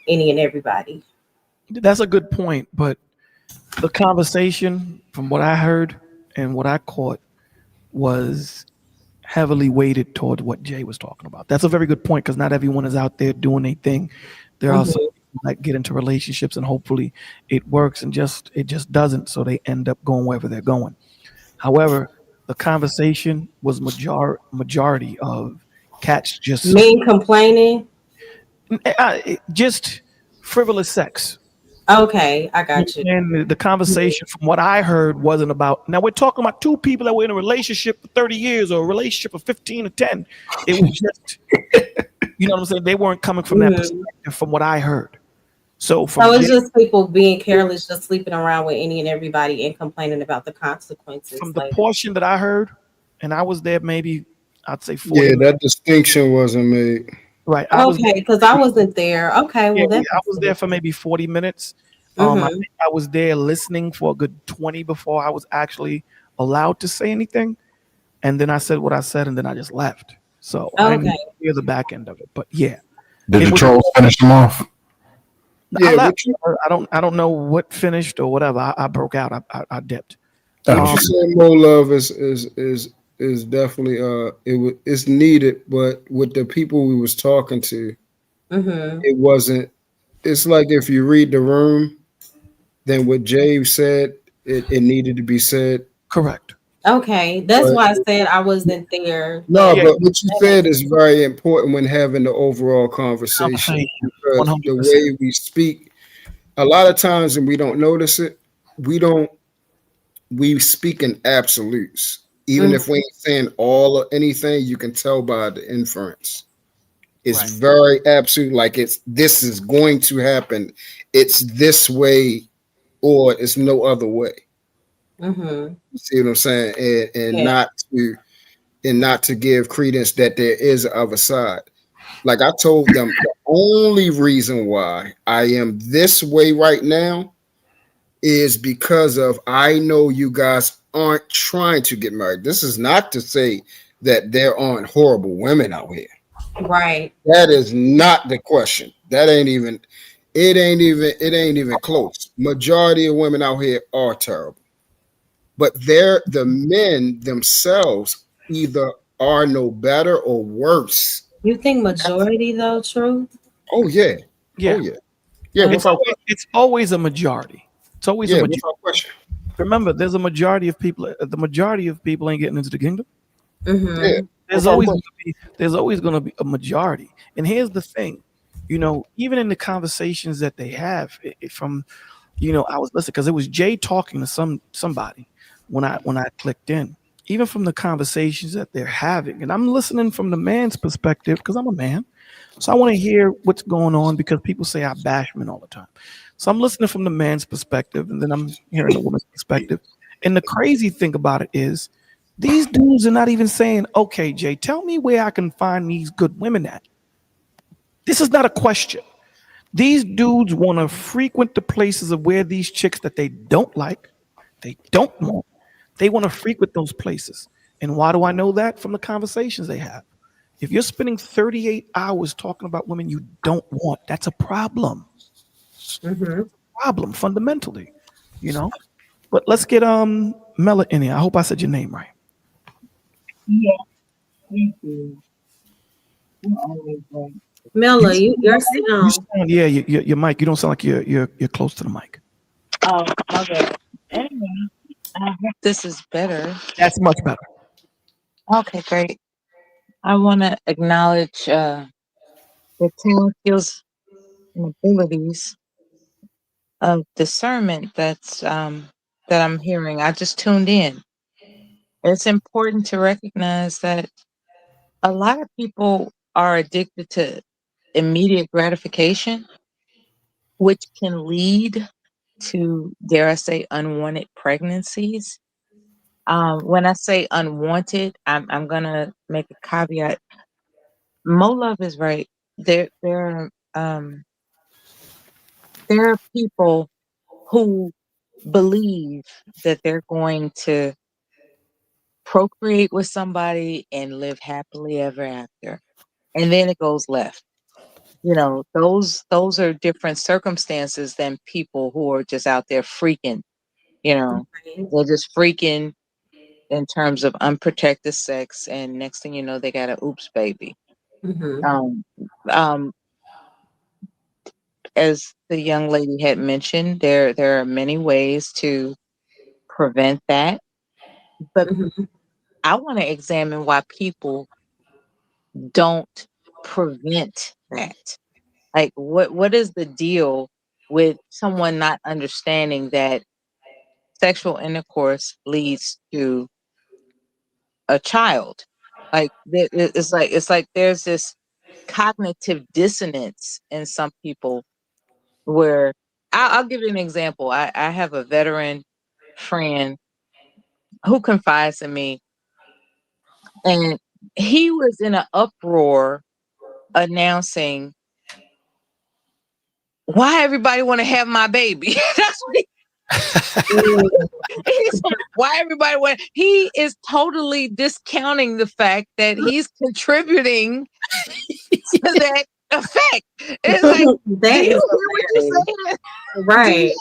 any and everybody. that's a good point. But the conversation, from what I heard and what I caught, was heavily weighted toward what Jay was talking about. That's a very good point, because not everyone is out there doing a thing. There are some people that get into relationships and hopefully it works, and it just doesn't, so they end up going wherever they're going. However, the conversation was majority of cats just Men complaining. just frivolous sex. Okay, I got you. And the conversation, from what I heard, wasn't about. Now we're talking about two people that were in a relationship for 30 years or a relationship of 15 or 10. It was just, you know what I'm saying? They weren't coming from that perspective, from what I heard. So it's just people being careless, just sleeping around with any and everybody and complaining about the consequences. From the portion that I heard, and I was there maybe, I'd say 40 Yeah, minutes. that distinction wasn't made. Right. Okay, because I wasn't there. Okay, well, I was there for maybe 40 minutes. I think I was there listening for a good 20 before I was actually allowed to say anything. And then I said what I said, and then I just left. So I didn't hear the back end of it. But yeah. Did the trolls finish them off? I left. I don't know what finished or whatever. I broke out. I dipped. What you said, Mo Love, is definitely it's needed, but with the people we was talking to, it wasn't. It's like if you read the room, then what Jay said, it needed to be said. Correct. Okay, that's why I said I wasn't there. No, but what you said is very important when having the overall conversation. Because 100%. the way we speak, a lot of times, and we don't notice it, we speak in absolutes. Even if we ain't saying all or anything, you can tell by the inference. It's very absolute, like this is going to happen. It's this way, or it's no other way. You see what I'm saying? And not to and not to give credence that there is a other side. Like I told them, the only reason why I am this way right now is because of I know you guys aren't trying to get married. This is not to say that there aren't horrible women out here. Right. That is not the question. That ain't even it ain't even close. Majority of women out here are terrible. But they're the men themselves either are no better or worse. You think majority though, true? Oh yeah. Yeah. Oh yeah. Yeah, It's always a majority. It's always a majority. without question. Remember, there's a majority of people. The majority of people ain't getting into the kingdom. Mm-hmm. Yeah. There's always going to be a majority. And here's the thing, even in the conversations that they have from, I was listening because it was Jay talking to somebody when I clicked in. Even from the conversations that they're having, and I'm listening from the man's perspective because I'm a man, so I want to hear what's going on because people say I bash men all the time. So I'm listening from the man's perspective, and then I'm hearing the woman's perspective. And the crazy thing about it is, these dudes are not even saying, "Okay, Jay, tell me where I can find these good women at." This is not a question. These dudes want to frequent the places of where these chicks that they don't like, they don't want. They want to frequent those places. And why do I know that? From the conversations they have. If you're spending 38 hours talking about women you don't want, that's a problem. Mm-hmm. Problem fundamentally, But let's get Mela in here. I hope I said your name right. Yeah, thank you. You're always right. Mela, your sound. Yeah, your mic. You don't sound like you're close to the mic. Oh, okay. Anyway, I hope this is better. That's much better. Okay, great. I want to acknowledge the talent, skills, and abilities of discernment that I'm hearing. I just tuned in. It's important to recognize that a lot of people are addicted to immediate gratification, which can lead to, dare I say, unwanted pregnancies. When I say unwanted, I'm gonna make a caveat. Mo Love is right. There are people who believe that they're going to procreate with somebody and live happily ever after, and then it goes left. Those are different circumstances than people who are just out there freaking. They're just freaking in terms of unprotected sex, and next thing you know, they got a oops baby. Mm-hmm. As the young lady had mentioned, there are many ways to prevent that, but Mm-hmm. I want to examine why people don't prevent that. Like, what is the deal with someone not understanding that sexual intercourse leads to a child? Like, it's like there's this cognitive dissonance in some people where I'll give you an example. I have a veteran friend who confides in me, and he was in an uproar announcing why everybody want to have my baby. That's what he's like, why everybody want. He is totally discounting the fact that he's contributing to that effect. It's like, That do you is hear what you're saying? right.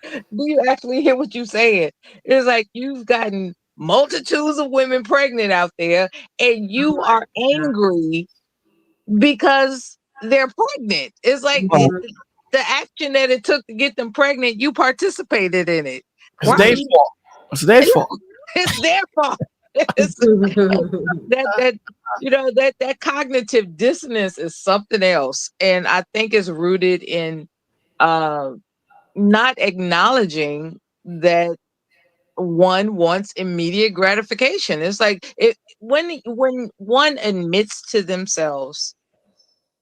Do you actually hear what you're saying? It's like you've gotten multitudes of women pregnant out there, and you are angry because they're pregnant. It's like the action that it took to get them pregnant, you participated in it. It's their fault. It's their fault. It's their fault. That cognitive dissonance is something else, and I think it's rooted in not acknowledging that one wants immediate gratification. It's like when one admits to themselves,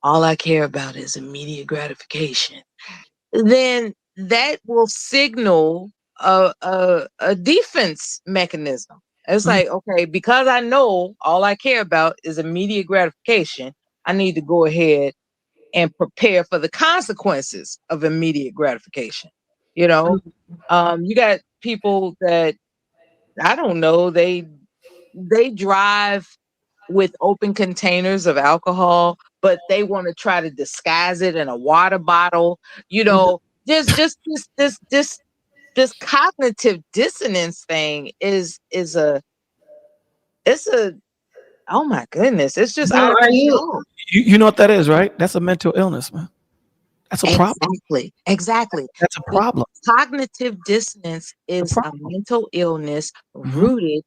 all I care about is immediate gratification, then that will signal a defense mechanism. It's like, okay, because I know all I care about is immediate gratification, I need to go ahead and prepare for the consequences of immediate gratification. You know, you got people that I don't know, they drive with open containers of alcohol, but they want to try to disguise it in a water bottle. You know, just this cognitive dissonance thing is a oh my goodness, it's just So out of are you control. You know what that is, right? That's a mental illness, man. That's a problem. Exactly. That's a problem. Cognitive dissonance is a problem. mental illness rooted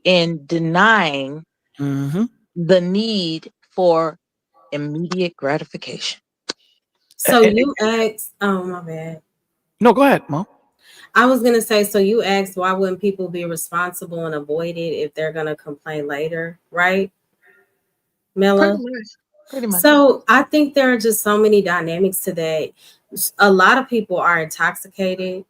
in denying the need for immediate gratification. so you asked, oh my bad. No, go ahead, Mom. I was gonna say, so you asked why wouldn't people be responsible and avoid it if they're gonna complain later, right? Mela? Pretty much. So I think there are just so many dynamics to that. A lot of people are intoxicated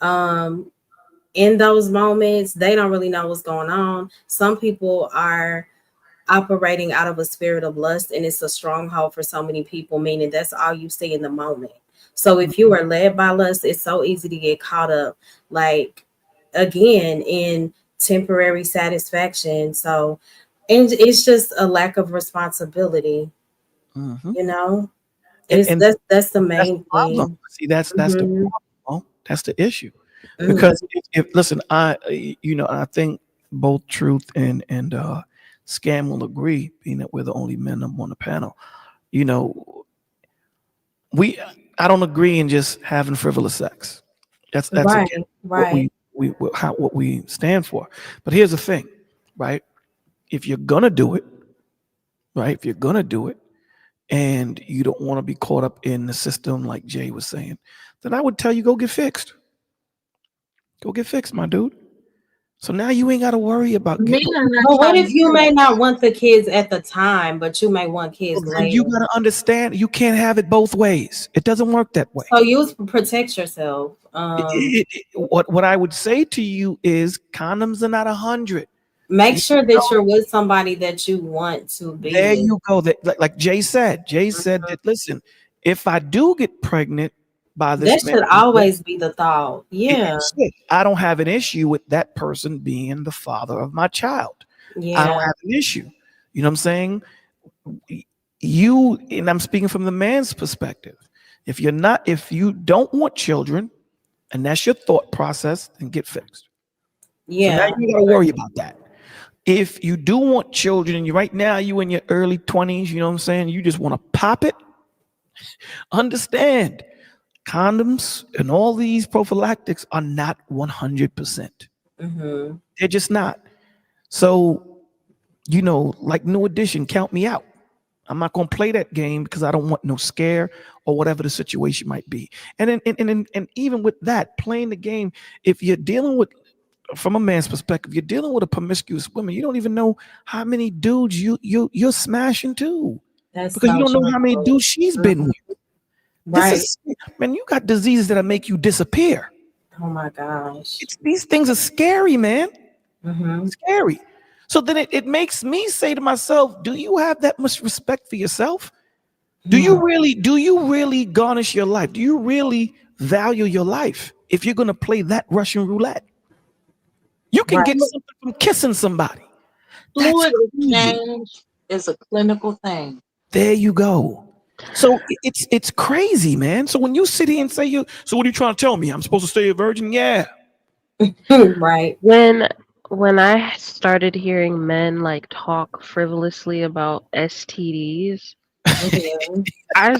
in those moments. They don't really know what's going on. Some people are operating out of a spirit of lust, and it's a stronghold for so many people, meaning that's all you see in the moment. So if you are led by lust, it's so easy to get caught up, like, again, in temporary satisfaction. So, and it's just a lack of responsibility. You know, that's the main thing. See, that's the problem. That's the issue. Because if listen, I think both Truth and Scam will agree, being that we're the only men on the panel. You know, I don't agree in just having frivolous sex. That's right, again, right. what we stand for. But here's the thing, right? If you're gonna do it, right? If you're gonna do it, and you don't want to be caught up in the system, like Jay was saying, then I would tell you go get fixed. Go get fixed, my dude. So now you ain't got to worry about. But what if you may not want the kids at the time, but you may want kids later? You got to understand, you can't have it both ways. It doesn't work that way. So you protect yourself. What I would say to you is condoms are not 100. Make sure that you're with somebody that you want to be. There you go. That, like Jay said. Jay said that, listen, if I do get pregnant by this that should always be the thought. Yeah. I don't have an issue with that person being the father of my child. Yeah. I don't have an issue. You know what I'm saying? And I'm speaking from the man's perspective. If you don't want children, and that's your thought process, then get fixed. Yeah. So now you gotta worry about that. If you do want children, and right now you in your early 20s, you know what I'm saying? You just want to pop it. Understand, condoms and all these prophylactics are not 100%. They're just not. So, you know, like New Edition, count me out. I'm not going to play that game because I don't want no scare or whatever the situation might be. And even with that, playing the game, if you're dealing with, from a man's perspective, you're dealing with a promiscuous woman, you don't even know how many dudes you're smashing too. Because you don't know how many dudes she's been with. Right. Man, you got diseases that'll make you disappear. Oh my gosh. These things are scary, man. Scary. So then it makes me say to myself, do you have that much respect for yourself? Do you really garnish your life? Do you really value your life if you're going to play that Russian roulette? You can get something from kissing somebody. Fluid exchange is a clinical thing. There you go. So it's crazy, man. So when you sit here and say so what are you trying to tell me? I'm supposed to stay a virgin? Yeah. Right. When I started hearing men like talk frivolously about STDs, I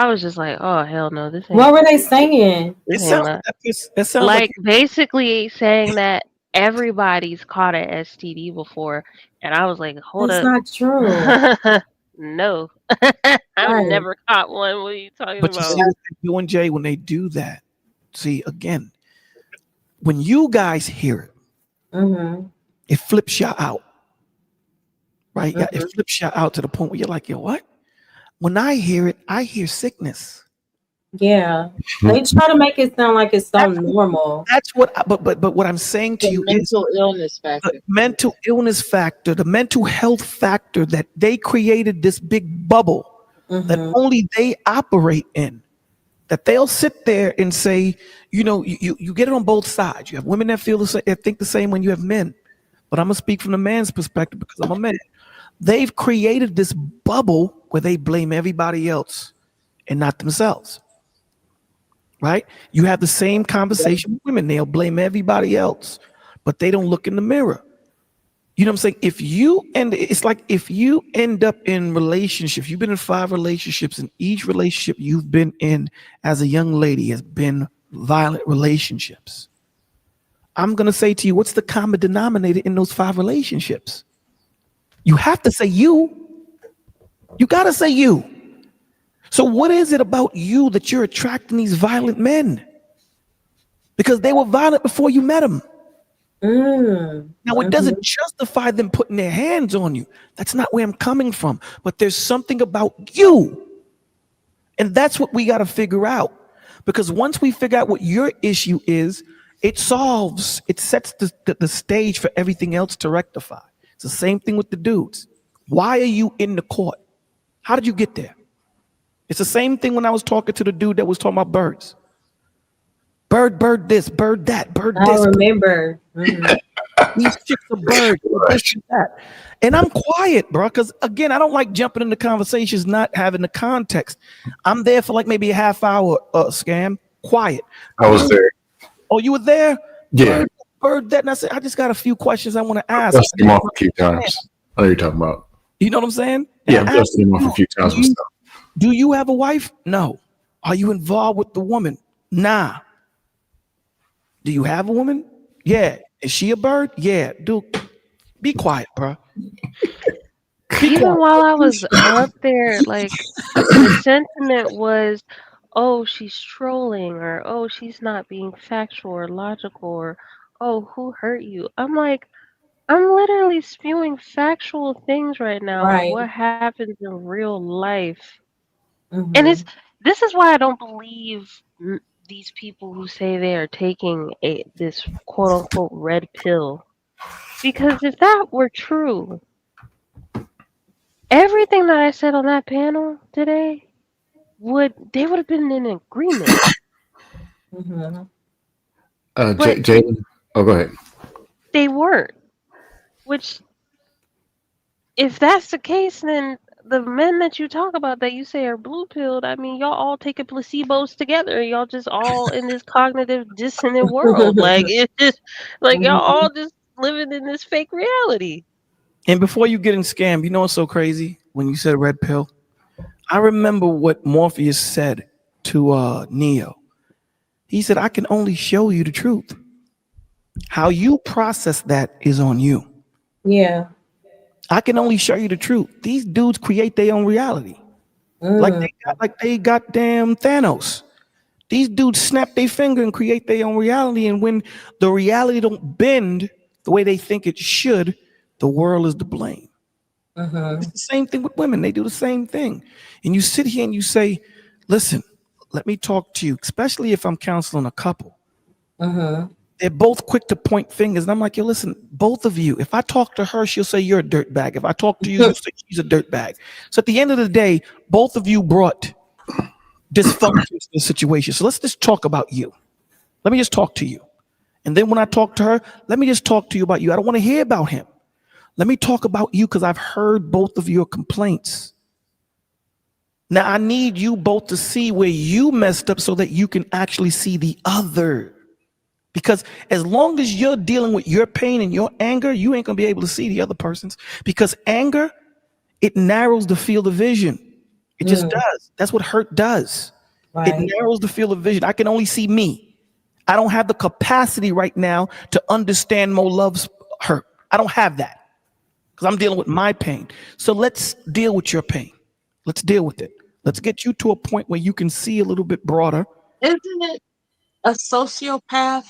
was just like, oh hell no, this ain't. What were they saying? It sounds like basically saying that everybody's caught an STD before, and I was like, hold up, that's not true. No, I've never caught one. What are you talking about? But you see what they're doing, Jay, when they do that. See, again, when you guys hear it, it flips you out, right? It flips you out to the point where you're like, yo, what? When I hear it, I hear sickness. Yeah. They try to make it sound like it's so normal. That's what. But what I'm saying to The you is mental illness the factor. mental illness factor, the mental health factor that they created this big bubble that Mhm. only they operate in. That they'll sit there and say, you get it on both sides. You have women that feel the same, that think the same when you have men. But I'm gonna speak from the man's perspective because I'm a man. They've created this bubble where they blame everybody else and not themselves. Right? You have the same conversation with women. They'll blame everybody else, but they don't look in the mirror. You know what I'm saying? It's like if you end up in relationships, you've been in 5 relationships, and each relationship you've been in as a young lady has been violent relationships. I'm going to say to you, what's the common denominator in those 5 relationships? You have to say you. You got to say you. So what is it about you that you're attracting these violent men? Because they were violent before you met them. Now, it doesn't justify them putting their hands on you. That's not where I'm coming from. But there's something about you. And that's what we got to figure out. Because once we figure out what your issue is, it sets the stage for everything else to rectify. It's the same thing with the dudes. Why are you in the court? How did you get there? It's the same thing when I was talking to the dude that was talking about birds. Bird this, bird that, bird I this. remember. These chicks are birds, this and that. And I'm quiet, bro, because again, I don't like jumping into conversations, not having the context. I'm there for like maybe a half hour, scam, quiet. I was there. Oh, you were there? Yeah. Bird that. And I said, I just got a few questions I want to ask. Dusted him off a few times. I know you're talking about. You know what I'm saying? Yeah, I've dusted him off a few times with stuff. Do you have a wife? No. Are you involved with the woman? Nah. Do you have a woman? Yeah. Is she a bird? Yeah. Dude, be quiet, bro. Even while I was up there, like the sentiment was, oh, she's trolling, or oh, she's not being factual or logical, or oh, who hurt you? I'm like, I'm literally spewing factual things right now, Right. what happens in real life. And Mhm. this is why I don't believe these people who say they are taking this quote unquote red pill. Because if that were true, everything that I said on that panel today they would have been in agreement. Mhm. But Jalen. Oh, go ahead. they weren't. Which, if that's the case, then the men that you talk about that you say are blue pilled, I mean, y'all all taking placebos together. Y'all just all in this cognitive dissonant world. Like, it's just like y'all all just living in this fake reality. And before you get in scam, you know what's so crazy? When you said red pill, I remember what Morpheus said to Neo. He said, I can only show you the truth. How you process that is on you. Yeah. I can only show you the truth. These dudes create their own reality. Like they got damn Thanos. These dudes snap their finger and create their own reality. And when the reality don't bend the way they think it should, the world is to blame. It's the same thing with women. They do the same thing. And you sit here and you say, listen, let me talk to you, especially if I'm counseling a couple. They're both quick to point fingers. And I'm like, yo, listen, both of you, if I talk to her, she'll say you're a dirtbag. If I talk to you, you'll say she's a dirtbag. So at the end of the day, both of you brought dysfunction to the situation. So let's just talk about you. Let me just talk to you. And then when I talk to her, let me just talk to you about you. I don't want to hear about him. Let me talk about you because I've heard both of your complaints. Now, I need you both to see where you messed up so that you can actually see the other. Because as long as you're dealing with your pain and your anger, you ain't going to be able to see the other person's. Because anger, it narrows the field of vision. It just does. That's what hurt does. Right. It narrows the field of vision. I can only see me. I don't have the capacity right now to understand Mo Love's hurt. I don't have that because I'm dealing with my pain. So let's deal with your pain. Let's deal with it. Let's get you to a point where you can see a little bit broader. Isn't it a sociopath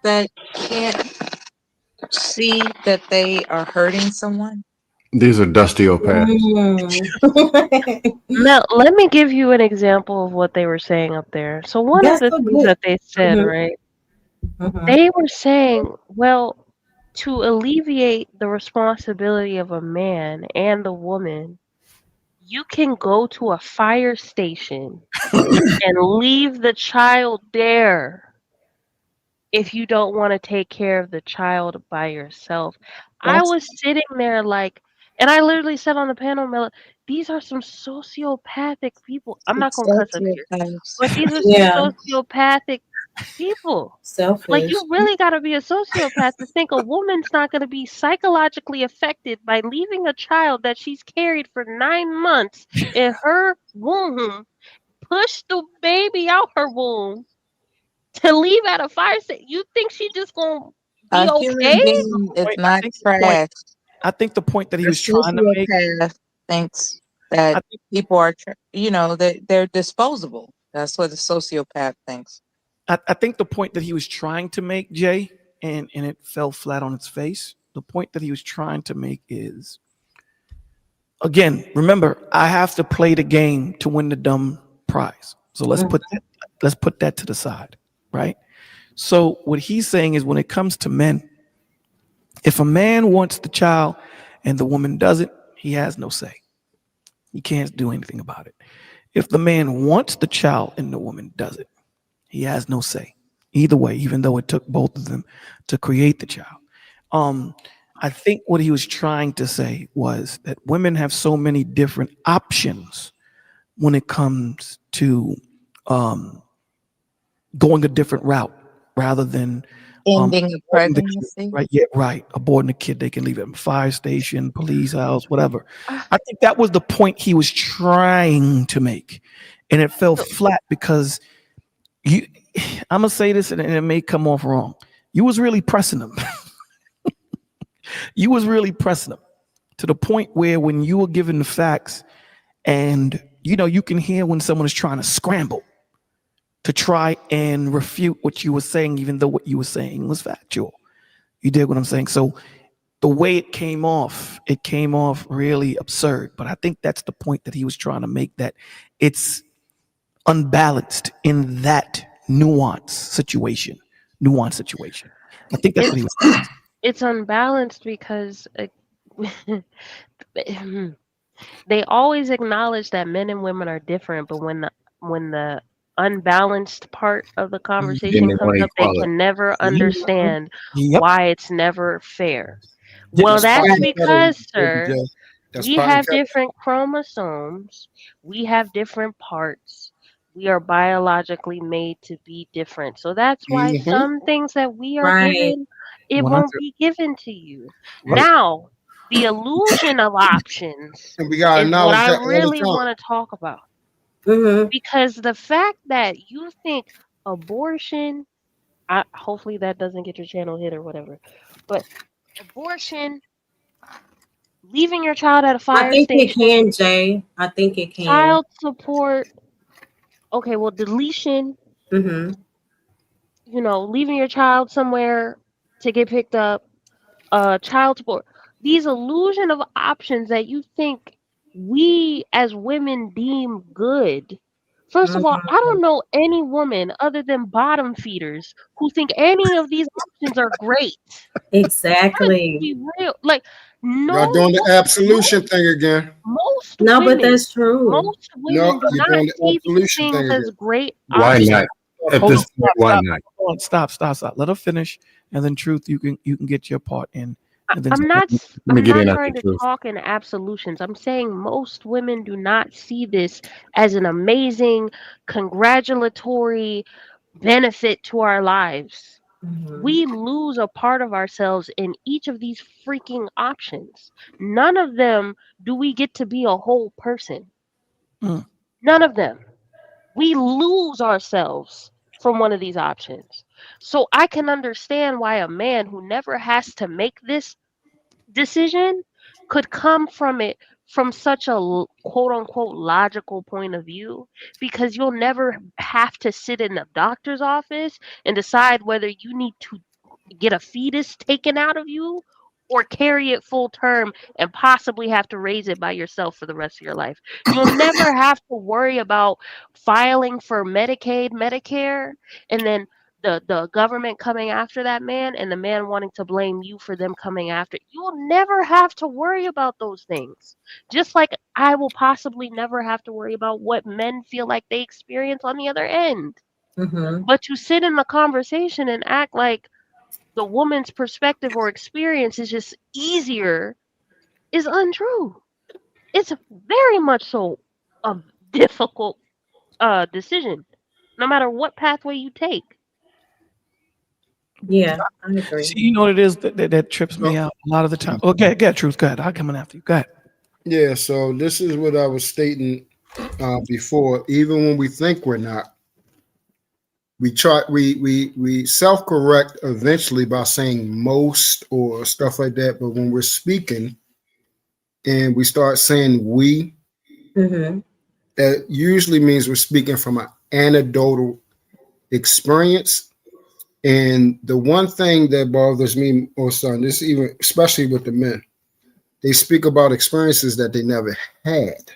that can't see that they are hurting someone? These are dusty opaques. Now, let me give you an example of what they were saying up there. So one of That's the so things good. that they said, Mhm. right? Mhm. They were saying, well, to alleviate the responsibility of a man and the woman, you can go to a fire station and leave the child there if you don't want to take care of the child by yourself. I That's was sitting there like, and I literally said on the panel, Mel, these are some sociopathic people. I'm not gonna cuss up here, Sociopaths. but these are some yeah, sociopathic people. Like, selfish. you really got to be a sociopath to think a woman's not going to be psychologically affected by leaving a child that she's carried for 9 months in her womb, push the baby out her womb to leave at a fire station. You think she just going to be A human okay? being is Wait, not trash. I think the point that he A was trying to make. sociopath thinks I that think, people are, that they're disposable. That's what a sociopath thinks. I think the point that he was trying to make, Jay, and it fell flat on its face. The point that he was trying to make is, again, remember, I have to play the game to win the dumb prize. So let's Mhm. put that to the side, right? So what he's saying is, when it comes to men, if a man wants the child and the woman doesn't, he has no say. He can't do anything about it. If the man wants the child and the woman doesn't, he has no say. Either way, even though it took both of them to create the child. I think what he was trying to say was that women have so many different options when it comes to um, going a different route rather than Ending a aborting the kid. pregnancy. Right, yeah, right. Aborting the kid, they can leave it in a fire station, police house, whatever. Ah, I think that was the point he was trying to make, and it fell so flat because you. I'm gonna say this, and it may come off wrong. You was really pressing them. You was really pressing them to the point where when you were given the facts, and you can hear when someone is trying to scramble to try and refute what you were saying, even though what you were saying was factual. You dig what I'm saying? So the way it came off really absurd. But I think that's the point that he was trying to make, that it's unbalanced in that nuance situation. I think that's what he it's was saying. it's unbalanced because they always acknowledge that men and women are different, but when the unbalanced part of the Then conversation they comes want up, they equality. can never understand Yep. why it's never fair. Yep. Well, That's part that's of the because, Baby sir, J. That's we part of have the different chromosomes, we have different parts, we are biologically made to be different. So that's why Mm-hmm. some things that we are Right. given, it 100. won't be given to you. Right. Now, the illusion of options And we gotta is what acknowledge I that all the really time. want to talk about. Mhm. Because the fact that you think abortion, hopefully that doesn't get your channel hit or whatever, but abortion, leaving your child at a I fire think it station, can, Jay. I think it can. child support, okay, well, deletion, Mm-hmm. leaving your child somewhere to get picked up, child support. These illusion of options that you think we as women deem good. First of all, I don't know any woman other than bottom feeders who think any of these options are great. Let's Exactly. be real. Like, Y'all no, doing the absolution thing again. most No, but women, that's true. most No, women do you're not doing the see these absolution things thing as again. great Why options. not? At Hold this on, point, why not? hold on, stop. Let her finish, and then Truth, you can get your part in, and then I'm not Let me I'm get not in after trying to Truth. talk in absolutions. I'm saying most women do not see this as an amazing congratulatory benefit to our lives. Mhm. We lose a part of ourselves in each of these freaking options. None of them do we get to be a whole person. Mm. None of them. We lose ourselves from one of these options. So I can understand why a man who never has to make this decision could come from it from such a quote unquote logical point of view, because you'll never have to sit in the doctor's office and decide whether you need to get a fetus taken out of you or carry it full term and possibly have to raise it by yourself for the rest of your life. You'll never have to worry about filing for Medicaid, Medicare, and then the government coming after that man and the man wanting to blame you for them coming after. You'll never have to worry about those things. Just like I will possibly never have to worry about what men feel like they experience on the other end. Mm-hmm. But to sit in the conversation and act like the woman's perspective or experience is just easier is untrue. It's very much so a difficult decision, no matter what pathway you take. Yeah, I agree. See, you know what it is that trips me out a lot of the time. Okay, get Truth. Go ahead. I'm coming after you. Go ahead. Yeah, so this is what I was stating before. Even when we think we're not, we self-correct eventually by saying most or stuff like that. But when we're speaking and we start saying we, Mm-hmm. that usually means we're speaking from an anecdotal experience. And the one thing that bothers me, or son, this even especially with the men, they speak about experiences that they never had.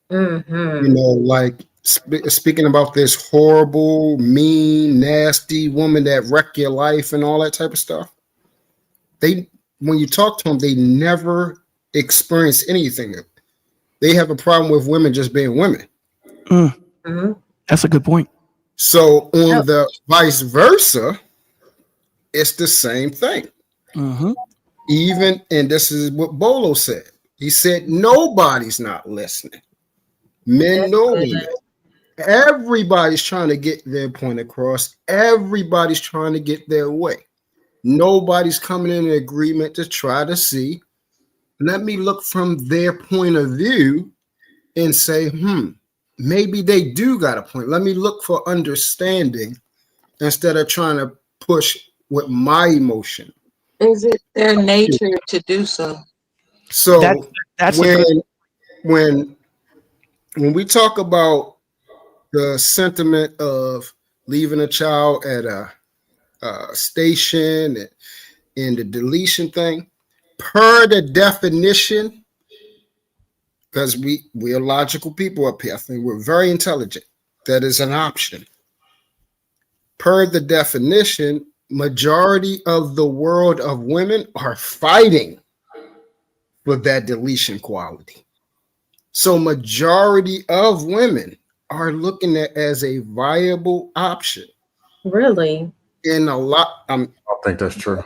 Mm-hmm. You know, like speaking about this horrible, mean, nasty woman that wrecked your life and all that type of stuff. When you talk to them, they never experience anything. They have a problem with women just being women. Mm-hmm. That's a good point. So on the vice versa, it's the same thing. Mm-hmm. Even, and this is what Bolo said. He said, nobody's not listening. Men know women. Everybody's trying to get their point across. Everybody's trying to get their way. Nobody's coming in agreement to try to see. Let me look from their point of view and say, maybe they do got a point. Let me look for understanding instead of trying to push with my emotion. Is it their nature to do so? So that's when we talk about the sentiment of leaving a child at a station and the deletion thing, per the definition, because we're logical people up here, I think we're very intelligent. That is an option. Per the definition, majority of the world of women are fighting for that deletion quality. So majority of women are looking at as a viable option. Really? In a lot, I don't think that's true.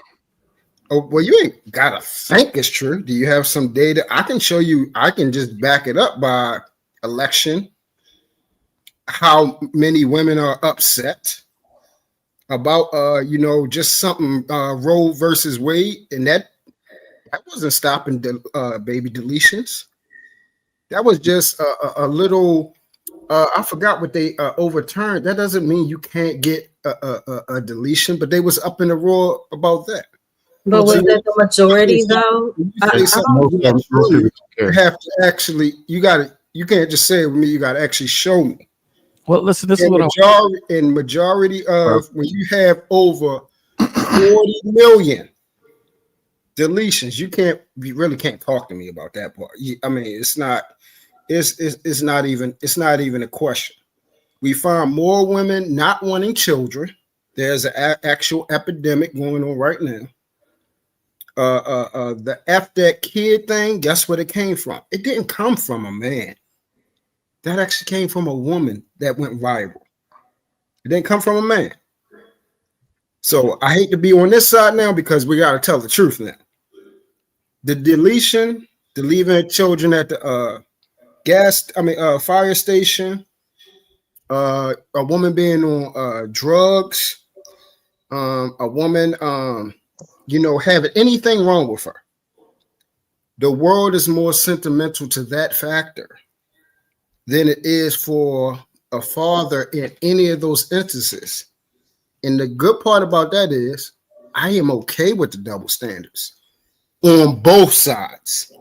oh, well, you ain't gotta think it's true. Do you have some data? I can show you. I can just back it up by election. How many women are upset about just something Roe versus Wade, and that wasn't stopping baby deletions. That was just a little. I forgot what they overturned. That doesn't mean you can't get a deletion, but they was up in the roar about that. But was that the majority though? You have to actually. You can't just say it with me. You got to actually show me. Well, listen. This is what majority of when you have over 40 million deletions, you really can't talk to me about that part. I mean, it's not even a question. We find more women not wanting children. There's an actual epidemic going on right now. The F that kid thing, guess where it came from? It didn't come from a man. That actually came from a woman that went viral. It didn't come from a man. So I hate to be on this side now because we got to tell the truth now. The deletion, the leaving children at the fire station, a woman being on drugs, a woman, having anything wrong with her. The world is more sentimental to that factor than it is for a father in any of those instances. And the good part about that is I am okay with the double standards on both sides.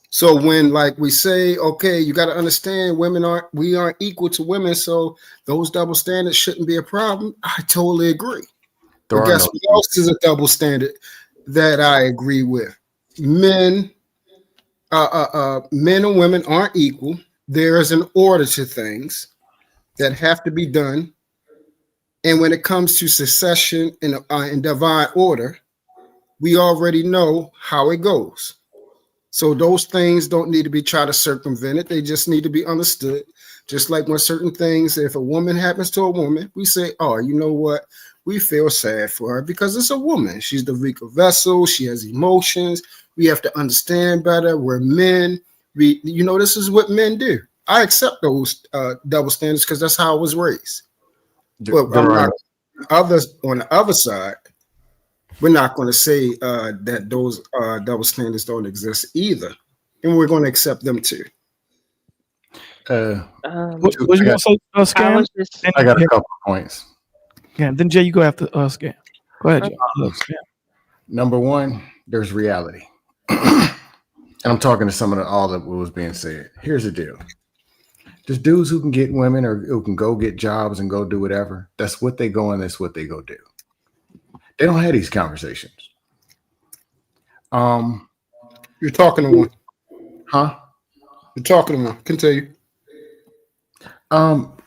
So when we say, okay, you got to understand we aren't equal to women, so those double standards shouldn't be a problem. I totally agree. But guess what else is a double standard that I agree with? men and women aren't equal. There is an order to things that have to be done. And when it comes to succession and divine order, we already know how it goes. So those things don't need to be tried to circumvent it. They just need to be understood. Just like when certain things, if a woman happens to a woman, we say, oh, you know what? We feel sad for her because it's a woman. She's the weaker vessel. She has emotions. We have to understand better. We're men. This is what men do. I accept those double standards because that's how I was raised. But on the other side, we're not going to say that those double standards don't exist either. And we're going to accept them too. What you want to say, Scam? I got a couple of points. Yeah, then Jay, you go after Scam. Go ahead, Jay. Scam. Number one, there's reality. And I'm talking to some of all that was being said. Here's the deal. There's dudes who can get women or who can go get jobs and go do whatever. That's what they go and that's what they go do. They don't have these conversations. You're talking to one. Huh? You're talking to one. Continue.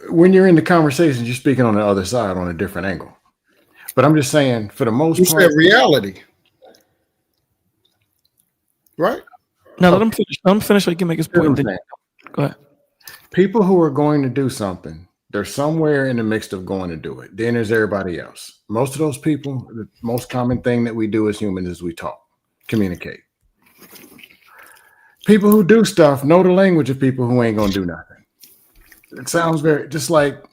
When you're in the conversations, you're speaking on the other side on a different angle. But I'm just saying, for the most part, you said reality, right? Now let him finish. Let him finish so he can make his point. Go ahead. People who are going to do something, they're somewhere in the mix of going to do it. Then there's everybody else. Most of those people, the most common thing that we do as humans is we talk, communicate. People who do stuff know the language of people who ain't going to do nothing. It sounds very just like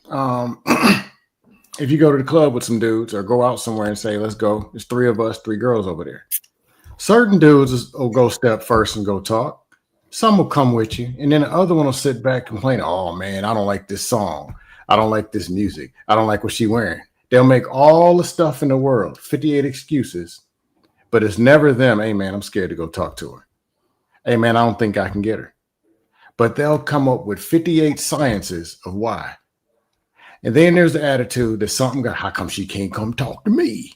if you go to the club with some dudes or go out somewhere and say, let's go. There's 3 of us, 3 girls over there. Certain dudes will go step first and go talk. Some will come with you. And then the other one will sit back and complain, oh, man, I don't like this song. I don't like this music. I don't like what she's wearing. They'll make all the stuff in the world, 58 excuses, but it's never them. Hey, man, I'm scared to go talk to her. Hey, man, I don't think I can get her. But they'll come up with 58 sciences of why. And then there's the attitude that something got, how come she can't come talk to me?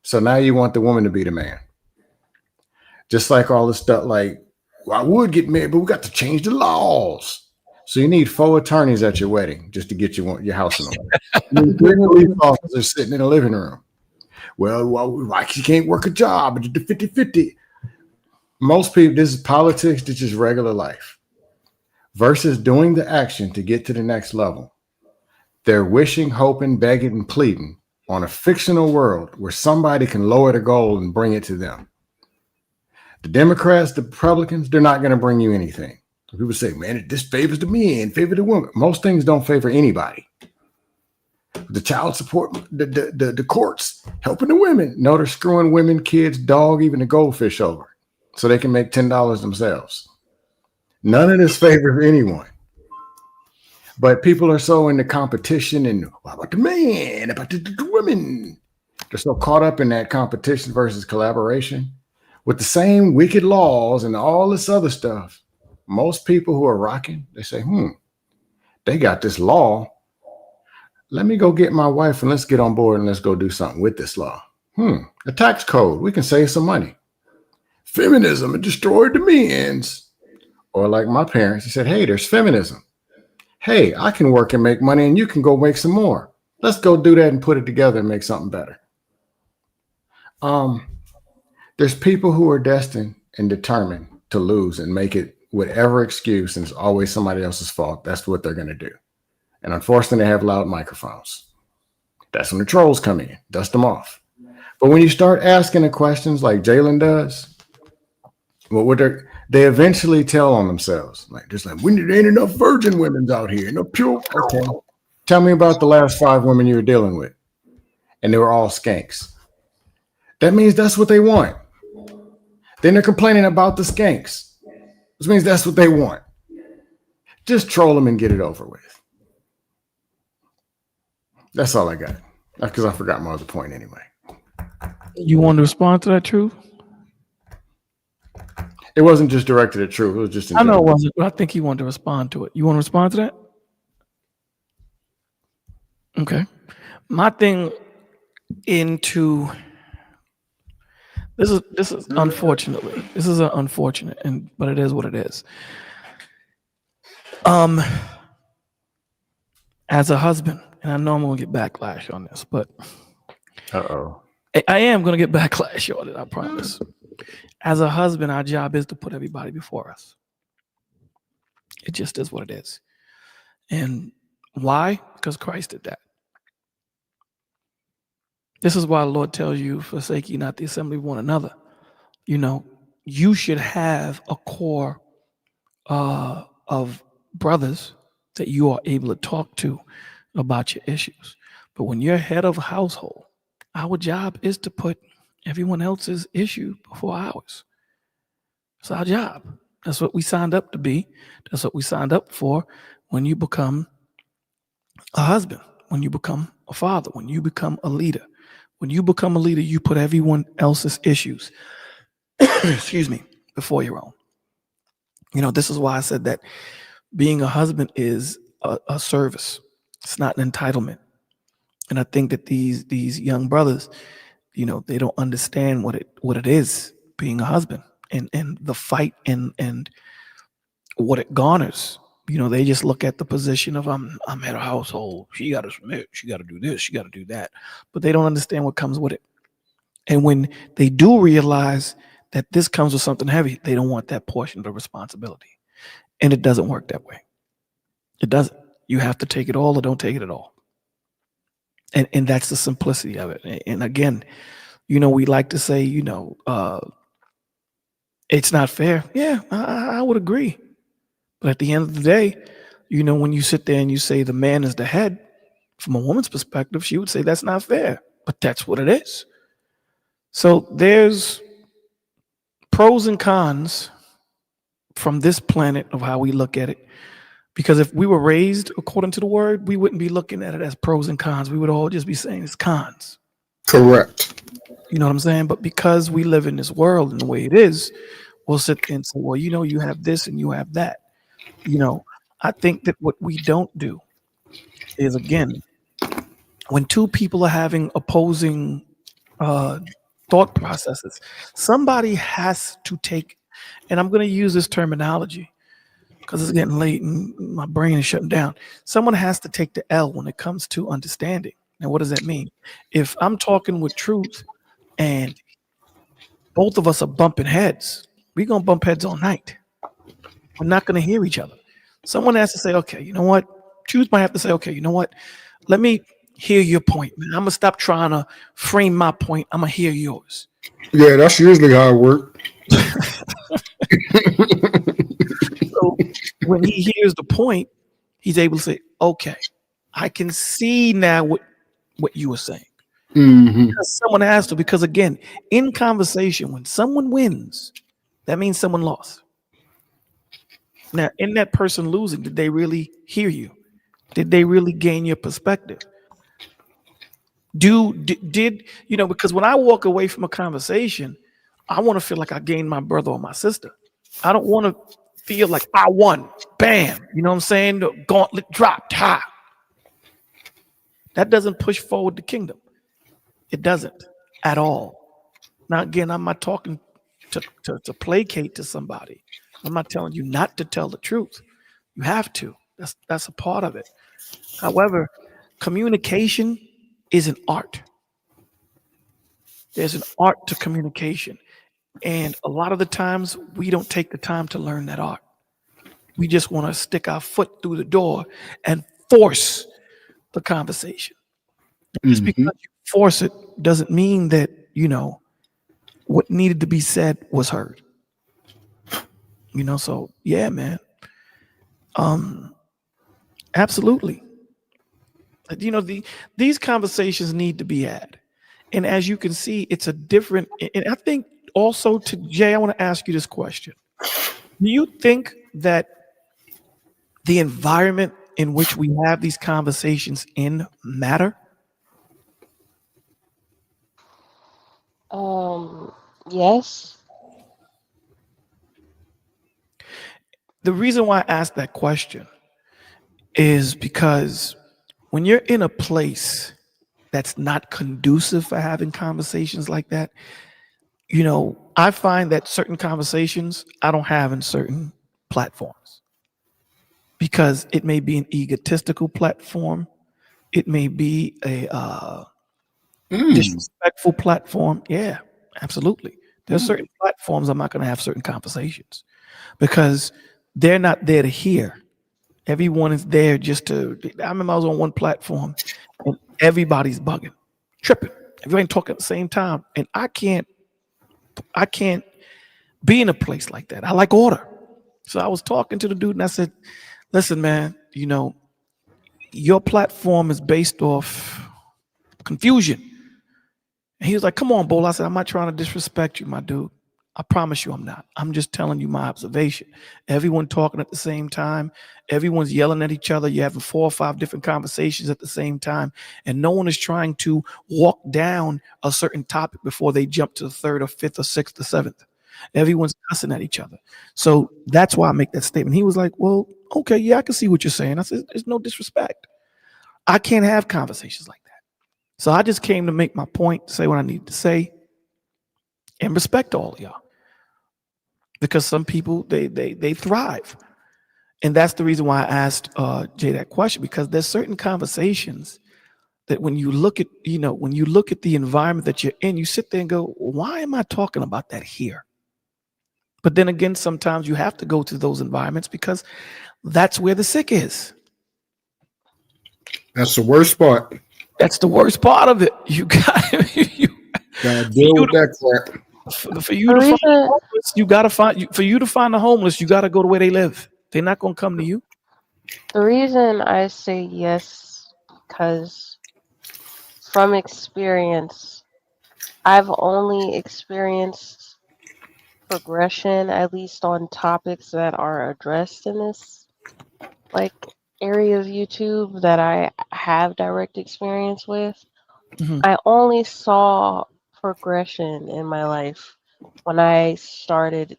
So now you want the woman to be the man. Just like all this stuff, like, well, I would get married, but we got to change the laws. So you need 4 attorneys at your wedding just to get your house in order. 3 police officers sitting in the living room. Well, why she can't work a job? It's the 50-50. Most people, this is politics, this is regular life. Versus doing the action to get to the next level. They're wishing, hoping, begging, and pleading on a fictional world where somebody can lower the goal and bring it to them. The Democrats, the Republicans, they're not going to bring you anything. People say, man, this favors the men, favor the women. Most things don't favor anybody. The child support, the courts helping the women. No, they're screwing women, kids, dog, even the goldfish over so they can make $10 themselves. None of this favors anyone. But people are so into competition and what about the man, about the women? They're so caught up in that competition versus collaboration with the same wicked laws and all this other stuff. Most people who are rocking, they say, they got this law. Let me go get my wife and let's get on board and let's go do something with this law. A tax code. We can save some money. Feminism, it destroyed the men's. Or like my parents, they said, hey, there's feminism. Hey, I can work and make money and you can go make some more. Let's go do that and put it together and make something better. There's people who are destined and determined to lose and make it whatever excuse, and it's always somebody else's fault. That's what they're going to do. And unfortunately, they have loud microphones. That's when the trolls come in, dust them off. But when you start asking the questions like Jalen does, they eventually tell on themselves. Like, just like, when there ain't enough virgin women out here, no pure. Okay. Tell me about the last 5 women you were dealing with. And they were all skanks. That means that's what they want. Then they're complaining about the skanks. Which means that's what they want. Just troll them and get it over with. That's all I got. Because I forgot my other point anyway. You want to respond to that, True? It wasn't just directed at True. It was just. I know it wasn't, but I think he wanted to respond to it. You want to respond to that? Okay. My thing into This is unfortunately, this is unfortunate, but it is what it is. As a husband, and I know I'm gonna get backlash on this, but Uh-oh. I am gonna get backlash on it, I promise. As a husband, our job is to put everybody before us. It just is what it is. And why? Because Christ did that. This is why the Lord tells you, forsake ye not the assembly of one another. You know, you should have a core of brothers that you are able to talk to about your issues. But when you're head of a household, our job is to put everyone else's issue before ours. It's our job. That's what we signed up to be. That's what we signed up for when you become a husband, when you become a father, when you become a leader. When you become a leader, you put everyone else's issues, excuse me, before your own. You know, this is why I said that being a husband is a service. It's not an entitlement. And I think that these young brothers, you know, they don't understand what it is being a husband and the fight and what it garners. You know, they just look at the position of I'm head of household. She got to submit. She got to do this. She got to do that. But they don't understand what comes with it. And when they do realize that this comes with something heavy, they don't want that portion of the responsibility. And it doesn't work that way. It doesn't. You have to take it all or don't take it at all. And that's the simplicity of it. And again, you know, we like to say, you know, it's not fair. Yeah, I would agree. But at the end of the day, you know, when you sit there and you say the man is the head, from a woman's perspective, she would say that's not fair. But that's what it is. So there's pros and cons from this planet of how we look at it. Because if we were raised according to the word, we wouldn't be looking at it as pros and cons. We would all just be saying it's cons. Correct. You know what I'm saying? But because we live in this world and the way it is, we'll sit there and say, well, you know, you have this and you have that. You know, I think that what we don't do is, again, when two people are having opposing thought processes, somebody has to take, and I'm going to use this terminology because it's getting late and my brain is shutting down. Someone has to take the L when it comes to understanding. Now, what does that mean? If I'm talking with truth and both of us are bumping heads, we're going to bump heads all night. We're not going to hear each other. Someone has to say, okay, you know what? Truth might have to say, okay, you know what? Let me hear your point, man. I'm going to stop trying to frame my point. I'm going to hear yours. Yeah, that's usually how it works. So when he hears the point, he's able to say, okay, I can see now what you were saying. Mm-hmm. Because someone has to, because again, in conversation, when someone wins, that means someone lost. Now, in that person losing, did they really hear you? Did they really gain your perspective? Did you know, because when I walk away from a conversation, I want to feel like I gained my brother or my sister. I don't want to feel like I won. Bam. You know what I'm saying? The gauntlet dropped. Ha. That doesn't push forward the kingdom. It doesn't at all. Now, again, I'm not talking to placate to somebody. I'm not telling you not to tell the truth. You have to. That's a part of it. However, communication is an art. There's an art to communication. And a lot of the times we don't take the time to learn that art. We just want to stick our foot through the door and force the conversation. Just because you force it doesn't mean that, you know, what needed to be said was heard. You know, so yeah, man. Absolutely. You know, these conversations need to be had. And as you can see, it's a different, and I think also to Jay, I want to ask you this question. Do you think that the environment in which we have these conversations in matter? Yes. The reason why I asked that question is because when you're in a place that's not conducive for having conversations like that, you know, I find that certain conversations I don't have in certain platforms because it may be an egotistical platform. It may be a disrespectful platform. Yeah, absolutely. There's certain platforms I'm not going to have certain conversations because they're not there to hear. Everyone is there just to. I remember I was on one platform and everybody's bugging, tripping. Everybody talking at the same time, and I can't be in a place like that. I like order. So I was talking to the dude and I said, "Listen, man, you know, your platform is based off confusion." And he was like, "Come on, Bull." I said, "I'm not trying to disrespect you, my dude. I promise you I'm not. I'm just telling you my observation. Everyone talking at the same time. Everyone's yelling at each other. You're having 4 or 5 different conversations at the same time. And no one is trying to walk down a certain topic before they jump to the 3rd or 5th or 6th or 7th. Everyone's cussing at each other. So that's why I make that statement." He was like, "Well, okay, yeah, I can see what you're saying." I said, "There's no disrespect. I can't have conversations like that." So I just came to make my point, say what I need to say, and respect all of y'all. Because some people they thrive. And that's the reason why I asked Jay that question, because there's certain conversations that when you look at, you know, when you look at the environment that you're in, you sit there and go, why am I talking about that here? But then again, sometimes you have to go to those environments because that's where the sick is. That's the worst part. That's the worst part of it. You got Gotta deal with that crap. for you to find the homeless, you gotta find for you to find the homeless, you gotta go to where they live. They're not gonna come to you. The reason I say yes, because from experience, I've only experienced progression, at least on topics that are addressed in this like area of YouTube that I have direct experience with. Mhm. I only saw progression in my life when I started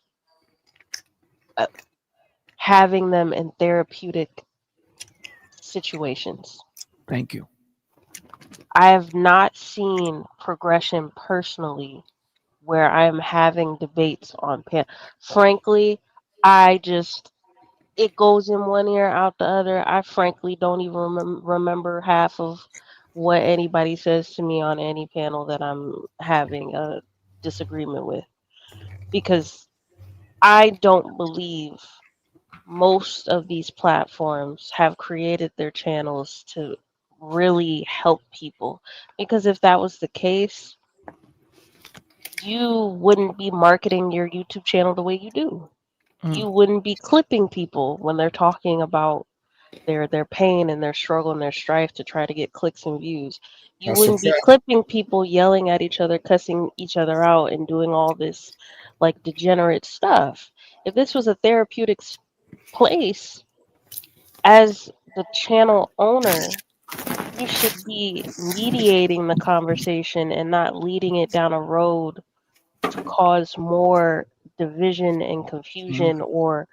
having them in therapeutic situations. Thank you. I have not seen progression personally where I'm having debates on pan. Frankly, it goes in one ear out the other. I frankly don't even remember half of what anybody says to me on any panel that I'm having a disagreement with, because I don't believe most of these platforms have created their channels to really help people. Because if that was the case, you wouldn't be marketing your YouTube channel the way you do. You wouldn't be clipping people when they're talking about their pain and their struggle and their strife to try to get clicks and views. You That's a wouldn't be fact. clipping people yelling at each other, cussing each other out, and doing all this like degenerate stuff. If this was a therapeutic place, as the channel owner, you should be mediating the conversation and not leading it down a road to cause more division and confusion or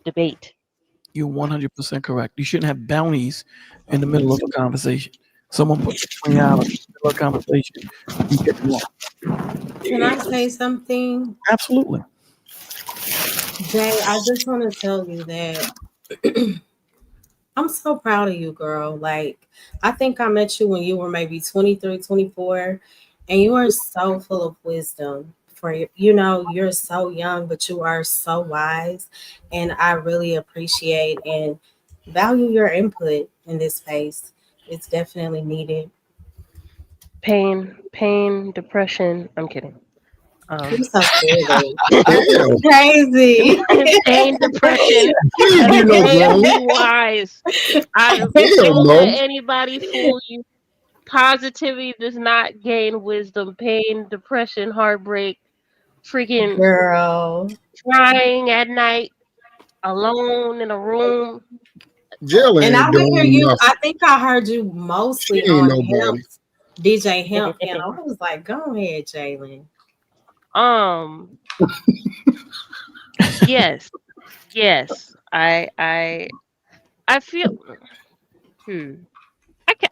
debate. You're 100% correct. You shouldn't have bounties in the middle of a conversation. Someone puts $20 in the middle of a conversation. You get them off. Can I say something? Absolutely. Jay, I just want to tell you that I'm so proud of you, girl. Like, I think I met you when you were maybe 23, 24, and you are so full of wisdom. You're so young, but you are so wise. And I really appreciate and value your input in this space. It's definitely needed. Pain, depression. I'm kidding. You're so silly. Damn. Crazy. Pain, depression. You ain't do no wrong. Be wise. Damn, Don't Mo. let anybody fool you. Positivity does not gain wisdom. Pain, depression, heartbreak, freaking Girl. crying at night, alone in a room. Jalen And I ain't would hear doing you. nothing. I think I heard you She mostly ain't on nobody. Hemp's DJ Hemp panel. I was like, go ahead, Jalen. Yes. I feel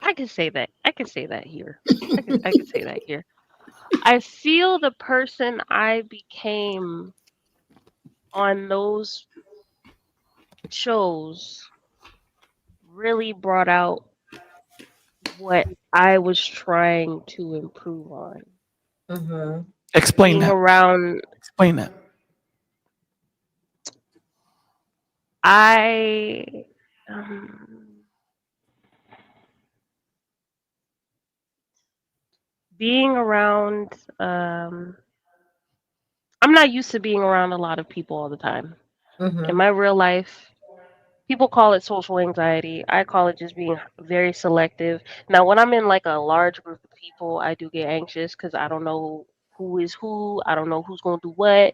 I can say that. I can say that here. I can say that here. I feel the person I became on those shows really brought out what I was trying to improve on. Mm-hmm. Explain Being that. around, Explain that. I um, being around. I'm not used to being around a lot of people all the time. Mm-hmm. In my real life, people call it social anxiety. I call it just being very selective. Now, when I'm in like a large group of people, I do get anxious because I don't know who is who. I don't know who's going to do what.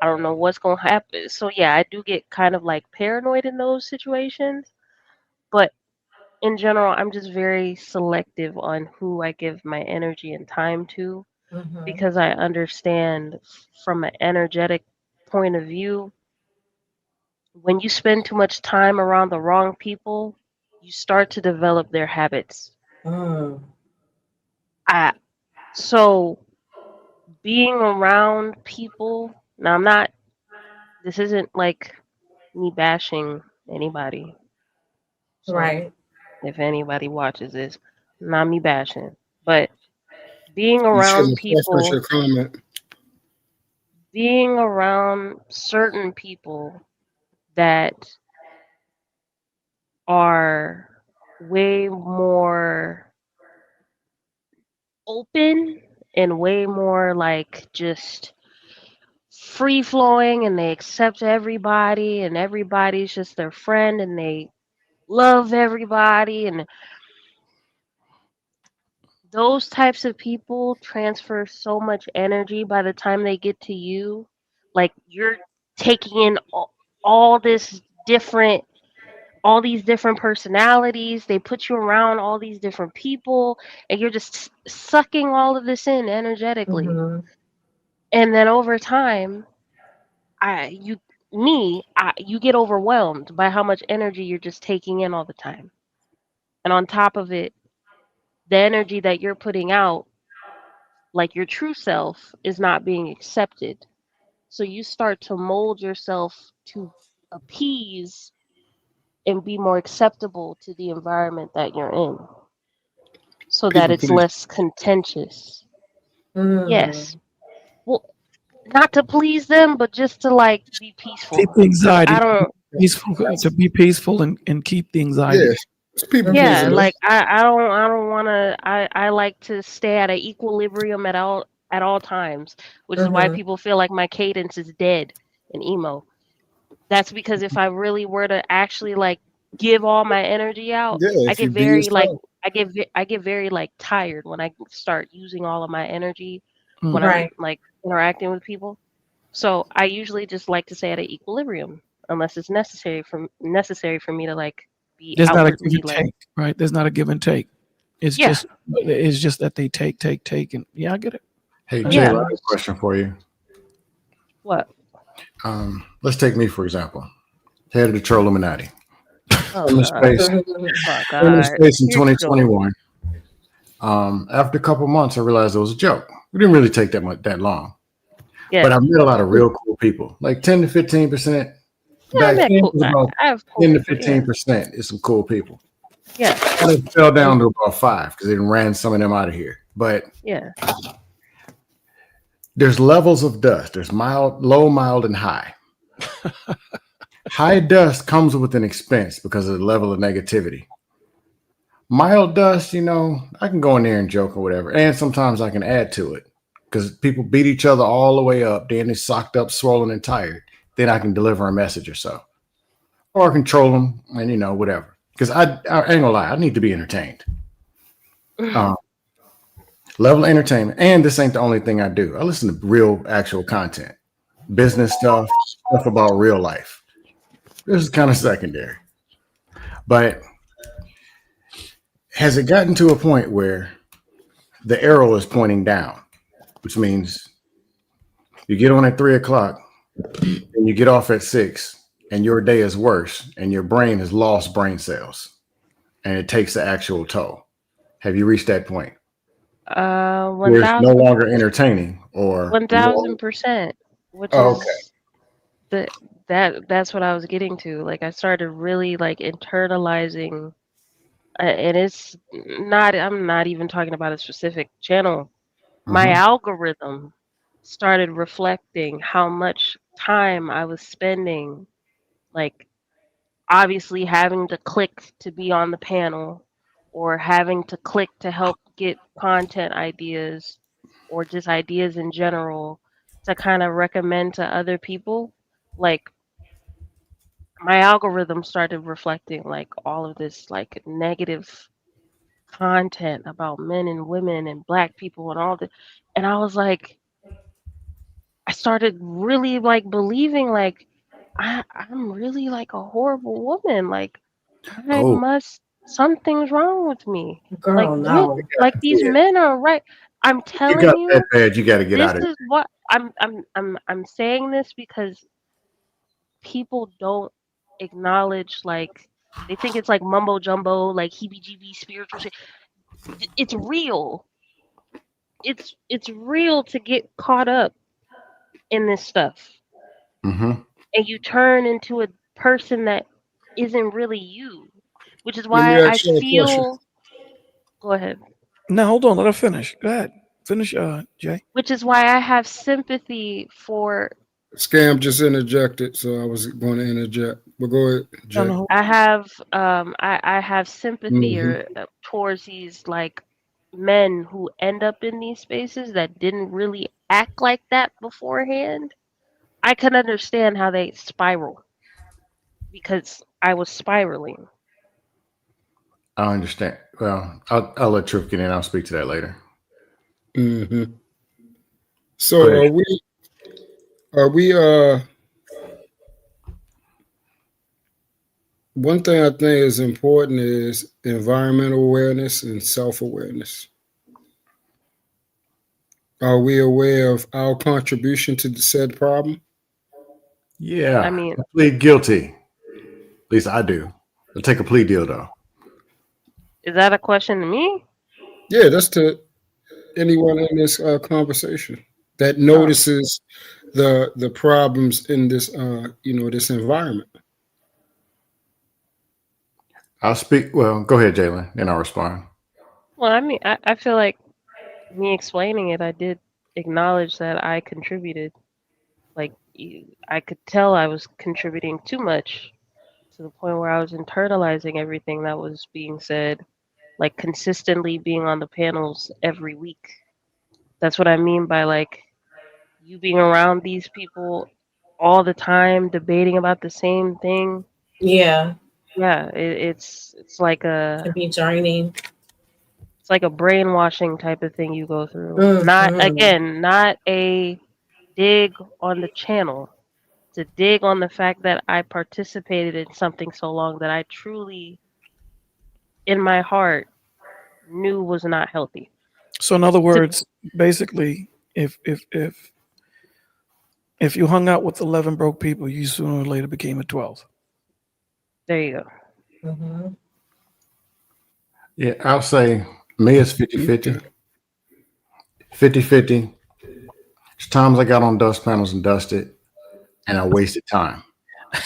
I don't know what's going to happen. So, yeah, I do get kind of like paranoid in those situations. But in general, I'm just very selective on who I give my energy and time to Mm-hmm. because I understand from an energetic point of view, when you spend too much time around the wrong people, you start to develop their habits. Mm. I, so being around people, now this isn't like me bashing anybody. So Right. if anybody watches this, not me bashing, but being You around shouldn't preference people, your comment. being around certain people that are way more open and way more like just free flowing and they accept everybody and everybody's just their friend and they love everybody and those types of people transfer so much energy by the time they get to you, like you're taking in all this different all these different personalities. They put you around all these different people, and you're just sucking all of this in energetically. Mm-hmm. And then over time, you get overwhelmed by how much energy you're just taking in all the time. And on top of it, the energy that you're putting out, like your true self, is not being accepted. So you start to mold yourself to appease and be more acceptable to the environment that you're in, so that People it's please. less contentious. Mm. Yes. Well, not to please them, but just to like be peaceful. Keep the 'Cause anxiety I don't. peaceful, to be peaceful and keep the anxiety. Yeah, it's people Yeah, pleasing. like I don't want to. I like to stay at an equilibrium at all times, which is why Mm-hmm. people feel like my cadence is dead and emo. That's because if I really were to actually like give all my energy out, Yeah, I if you get be very like yourself. I get very like tired when I start using all of my energy Mm. when I'm Right. like interacting with people. So I usually just like to stay at an equilibrium unless it's necessary for me to like be There's not a give outwardly and like take, right? There's not a give and take. It's yeah, just that they take, and yeah, I get it. Hey, I Jay, I get have yeah. a question for you. What? Let's take me, for example, head of the Troll Illuminati. Oh Came to god. space, Oh came to god. space in Here you go. 2021. After a couple months, I realized it was a joke. It didn't really take that long. Yeah. But I've met a lot of real cool people, like 10 to 15%. Yeah, I Back met then, it cool. was about I have cool 10 to people. Yeah. 15% is some cool people. Yeah. And it fell down to about 5 because they ran some of them out of here. But Yeah. there's levels of dust. There's mild, low, mild, and high. High dust comes with an expense because of the level of negativity. Mild dust, I can go in there and joke or whatever. And sometimes I can add to it because people beat each other all the way up. Then they're socked up, swollen, and tired. Then I can deliver a message or so. Or control them and, whatever. Because I ain't gonna lie, I need to be entertained. Level of entertainment. And this ain't the only thing I do. I listen to real, actual content. Business stuff about real life. This is kind of secondary. But has it gotten to a point where the arrow is pointing down, which means you get on at 3:00 and you get off at 6 and your day is worse and your brain has lost brain cells and it takes the actual toll? Have you reached that point? where it's no 1000, longer entertaining or more? 1000%, which Oh, okay. is that's what I was getting to. Like I started really like internalizing, and it's not. I'm not even talking about a specific channel. My Mhm. algorithm started reflecting how much time I was spending, like obviously having to click to be on the panel or having to click to help get content ideas or just ideas in general to kind of recommend to other people. Like my algorithm started reflecting like all of this like negative content about men and women and black people and all that, and I was like, I started really like believing like I'm really like a horrible woman. Like I Oh, must something's wrong with me. Like Girl, what? no. Like these yeah. men are right. I'm You telling got that you, bad, you got to get this out of it. is what I'm saying this because people don't acknowledge like they think it's like mumbo jumbo, like heebie jeebie spiritual shit. It's real. It's real to get caught up in this stuff. Hmm. And you turn into a person that isn't really you, which is Let me why I ask you a question. feel. Go ahead. Now hold on, let her finish. Go ahead, finish, Jay. Which is why I have sympathy for. Scam just interjected, so I was going to interject. But go ahead, No, Jay. no. I have sympathy Hmm. or towards these like men who end up in these spaces that didn't really act like that beforehand. I can understand how they spiral because I was spiraling. I understand. Well, I'll let Truth get in. I'll speak to that later. Hmm. Go So ahead. are we one thing I think is important is environmental awareness and self-awareness. Are we aware of our contribution to the said problem? Yeah, I mean, I plead guilty. At least I do. I'll take a plea deal though. is that a question to me? Yeah, that's to anyone in this conversation that Oh, notices the problems in this this environment. I'll speak. Well, go ahead, Jalen, and I'll respond. well, I mean, I feel like me explaining it, I did acknowledge that I contributed. Like, I could tell I was contributing too much to the point where I was internalizing everything that was being said, like consistently being on the panels every week. That's what I mean by like you being around these people all the time, debating about the same thing. Yeah, Yeah, it's like can a be draining. it's like a brainwashing type of thing you go through. Not Mm-hmm. again, not a dig on the channel. To dig on the fact that I participated in something so long that I truly, in my heart, knew was not healthy. So in other To, words, basically, if you hung out with 11 broke people, you sooner or later became a 12th. there you go. Mm-hmm. Yeah, I'll say me is 50-50. 50-50. There's times I got on dust panels and dusted, and I wasted time.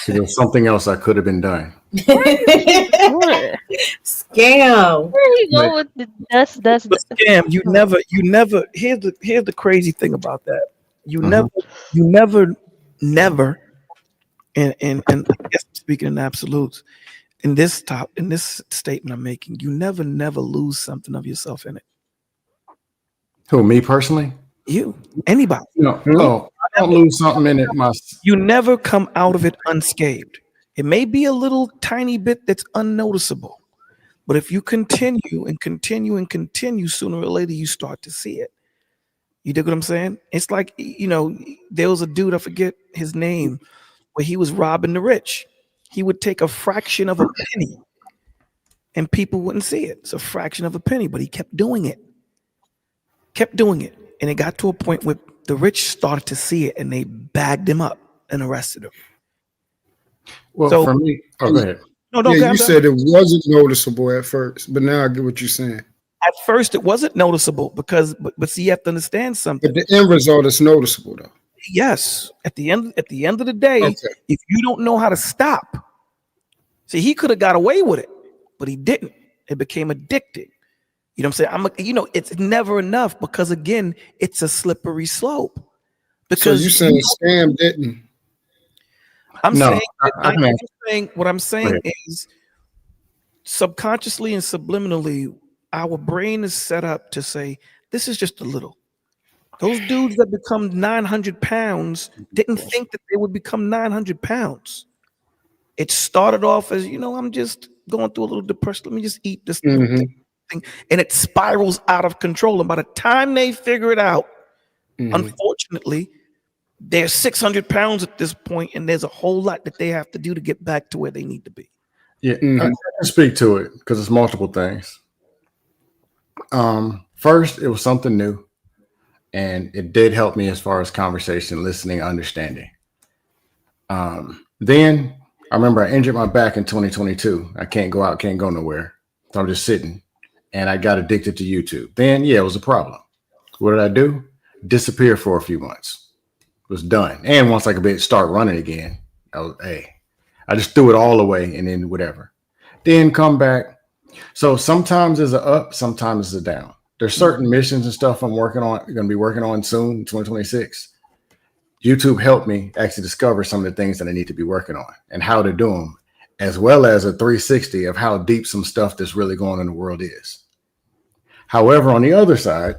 There was something else I could have been done. Where Scam. you But go with the dust? But scam, you never. Here's the crazy thing about that. You mhm. never. And I guess I'm speaking in absolutes. In this statement I'm making, you never lose something of yourself in it. Who, me personally? You, anybody. No. Hmm? Oh, I don't lose something in it. You never come out of it unscathed. It may be a little tiny bit that's unnoticeable, but if you continue and continue and continue, sooner or later you start to see it. You dig what I'm saying? It's like, there was a dude, I forget his name, where he was robbing the rich. He would take a fraction of a penny and people wouldn't see it. It's a fraction of a penny, but he kept doing it. And it got to a point where the rich started to see it and they bagged him up and arrested him. Well, So, for me, oh, go ahead. no, Yeah, okay, I'm you done. said it wasn't noticeable at first, but now I get what you're saying. At first, it wasn't noticeable because, but see, you have to understand something. But the end result is noticeable, though. Yes, at the end of the day, Okay. if you don't know how to stop, see, he could have got away with it, but he didn't. It became addicted. You know what I'm saying? It's never enough because again, it's a slippery slope. Because So you saying scam didn't? I'm No, saying what I'm saying is subconsciously and subliminally, our brain is set up to say, this is just a little. Those dudes that become 900 pounds didn't think that they would become 900 pounds. It started off as, I'm just going through a little depression. Let me just eat this thing. And it spirals out of control. And by the time they figure it out, unfortunately, they're 600 pounds at this point, and there's a whole lot that they have to do to get back to where they need to be. Yeah, I can speak to it because it's multiple things. First, it was something new, and it did help me as far as conversation, listening, understanding. Then I remember I injured my back in 2022. I can't go out, can't go nowhere. So I'm just sitting, and I got addicted to YouTube. Then, it was a problem. What did I do? Disappear for a few months. It was done. And once I could start running again, I just threw it all away and then whatever. Then come back. So sometimes it's a up, sometimes it's a down. There's certain missions and stuff I'm going to be working on soon, 2026. YouTube helped me actually discover some of the things that I need to be working on and how to do them, as well as a 360 of how deep some stuff that's really going on in the world is. However, on the other side,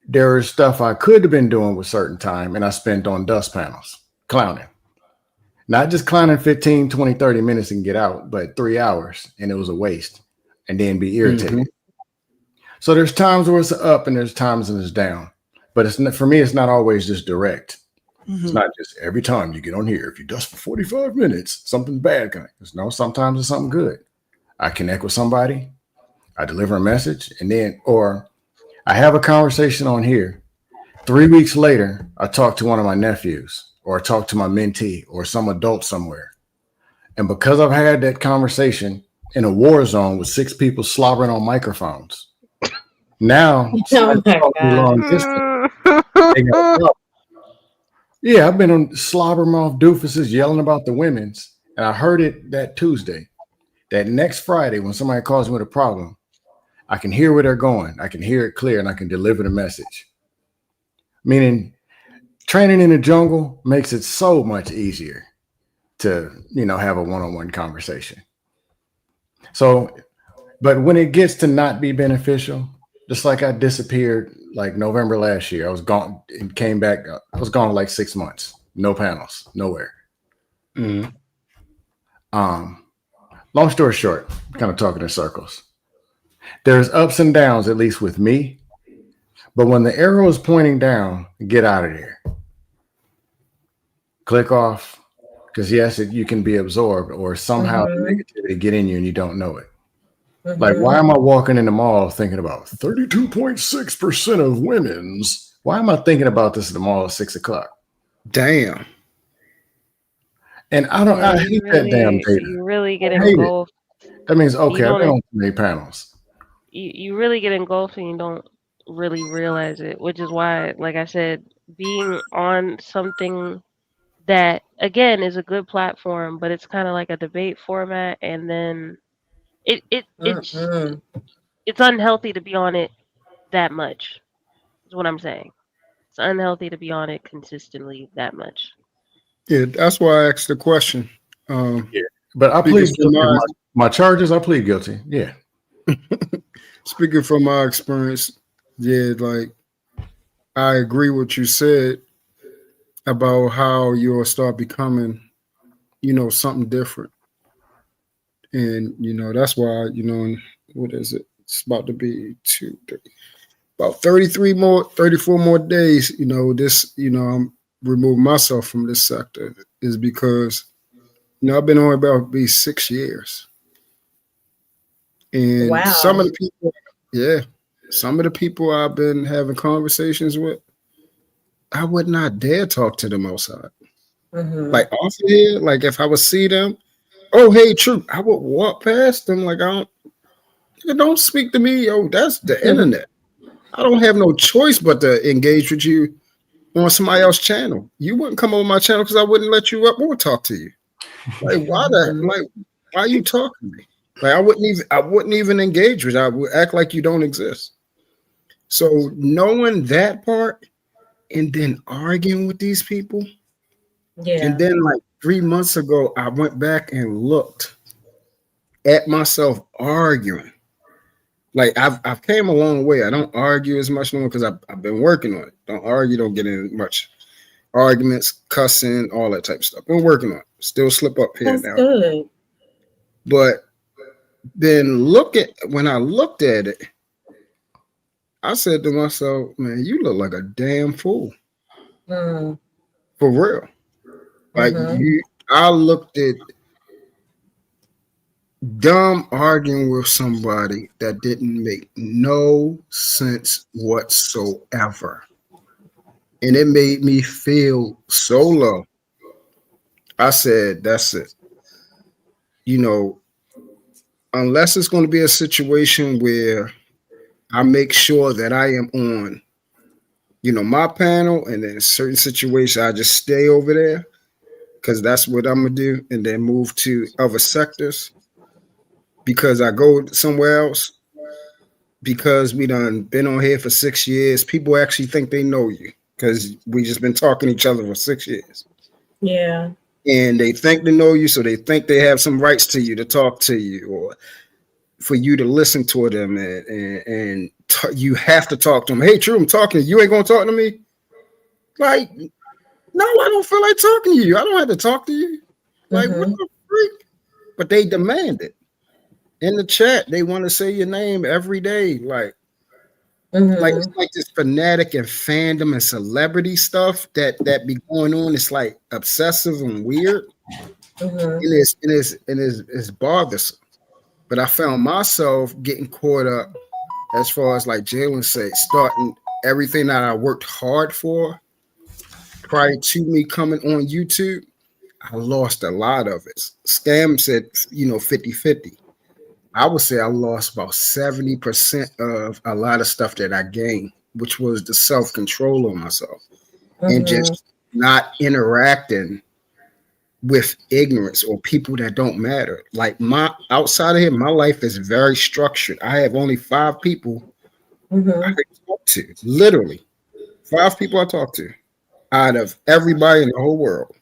there is stuff I could have been doing with certain time, and I spent on dust panels, clowning. Not just clowning 15, 20, 30 minutes and get out, but 3 hours, and it was a waste, and then be irritated. So there's times where it's up and there's times when it's down. But for me, it's not always just direct. It's not just every time you get on here, if you dust for 45 minutes, something bad coming. No, sometimes it's something good. I connect with somebody, I deliver a message, or I have a conversation on here. 3 weeks later, I talk to one of my nephews or I talk to my mentee or some adult somewhere. And because I've had that conversation in a war zone with 6 people slobbering on microphones, now I've been on slobbermouth doofuses yelling about the women's, and I heard it that Tuesday. That next Friday, when somebody calls me with a problem, I can hear where they're going. I can hear it clear, and I can deliver the message. Meaning, training in the jungle makes it so much easier to, have a one-on-one conversation. So, but when it gets to not be beneficial, just like I disappeared like November last year, I was gone and came back. I was gone like 6 months, no panels, nowhere. Long story short, kind of talking in circles. There's ups and downs, at least with me. But when the arrow is pointing down, get out of there. Click off. Because yes, you can be absorbed or somehow the negativity get in you and you don't know it. Like, why am I walking in the mall thinking about 32.6% of women's? Why am I thinking about this at the mall at 6 o'clock? Damn. And I hate that damn data. You really get engulfed. That means, okay, I've been on too many panels. You really get engulfed and you don't really realize it, which is why, like I said, being on something that, again, is a good platform, but it's kind of like a debate format, and then it's unhealthy to be on it that much, is what I'm saying. It's unhealthy to be on it consistently that much. Yeah, that's why I asked the question. But I plead guilty. My charges, I plead guilty. Yeah. Speaking from my experience, like I agree with what you said about how you'll start becoming, something different. And, that's why, what is it? It's about to be about 34 more days, I'm removing myself from this sector is because, I've been on about 6 years. And some of the people I've been having conversations with, I would not dare talk to them outside. Like off here, like if I would see them, oh hey, true, I would walk past them like I You don't speak to me, yo. That's the internet. I don't have no choice but to engage with you on somebody else's channel. You wouldn't come on my channel because I wouldn't let you up or talk to you. Like, why are you talking to me? Like, I wouldn't even engage with you. I would act like you don't exist. So knowing that part and then arguing with these people, and then like 3 months ago, I went back and looked at myself arguing. Like I've came a long way. I don't argue as much no more because I've been working on it. Don't argue, don't get in much arguments, cussing, all that type of stuff. Been working on it. Still slip up here That's now. good. But then when I looked at it, I said to myself, man, you look like a damn fool. For real. Like I looked at dumb arguing with somebody that didn't make no sense whatsoever. And it made me feel so low. I said, that's it. You know, unless it's going to be a situation where I make sure that I am on, you know, my panel, and then in certain situations I just stay over there because that's what I'm going to do, and then move to other sectors. Because I go somewhere else, because we done been on here for 6 years, people actually think they know you because we just been talking to each other for 6 years. Yeah. And they think they know you, so they think they have some rights to you, to talk to you, or for you to listen to them, and you have to talk to them. Hey, True, I'm talking to you. You ain't gonna talk to me? Like, no, I don't feel like talking to you. I don't have to talk to you. Like, what the freak? But they demand it. In the chat, they want to say your name every day. Like it's like this fanatic and fandom and celebrity stuff that be going on. It's like obsessive and weird. It's bothersome. But I found myself getting caught up, as far as like Jalen said, starting everything that I worked hard for prior to me coming on YouTube. I lost a lot of it. Scam said, 50-50. I would say I lost about 70% of a lot of stuff that I gained, which was the self-control of myself and just not interacting with ignorance or people that don't matter. Like outside of here, my life is very structured. I have only 5 people I can talk to, literally 5 people I talk to out of everybody in the whole world.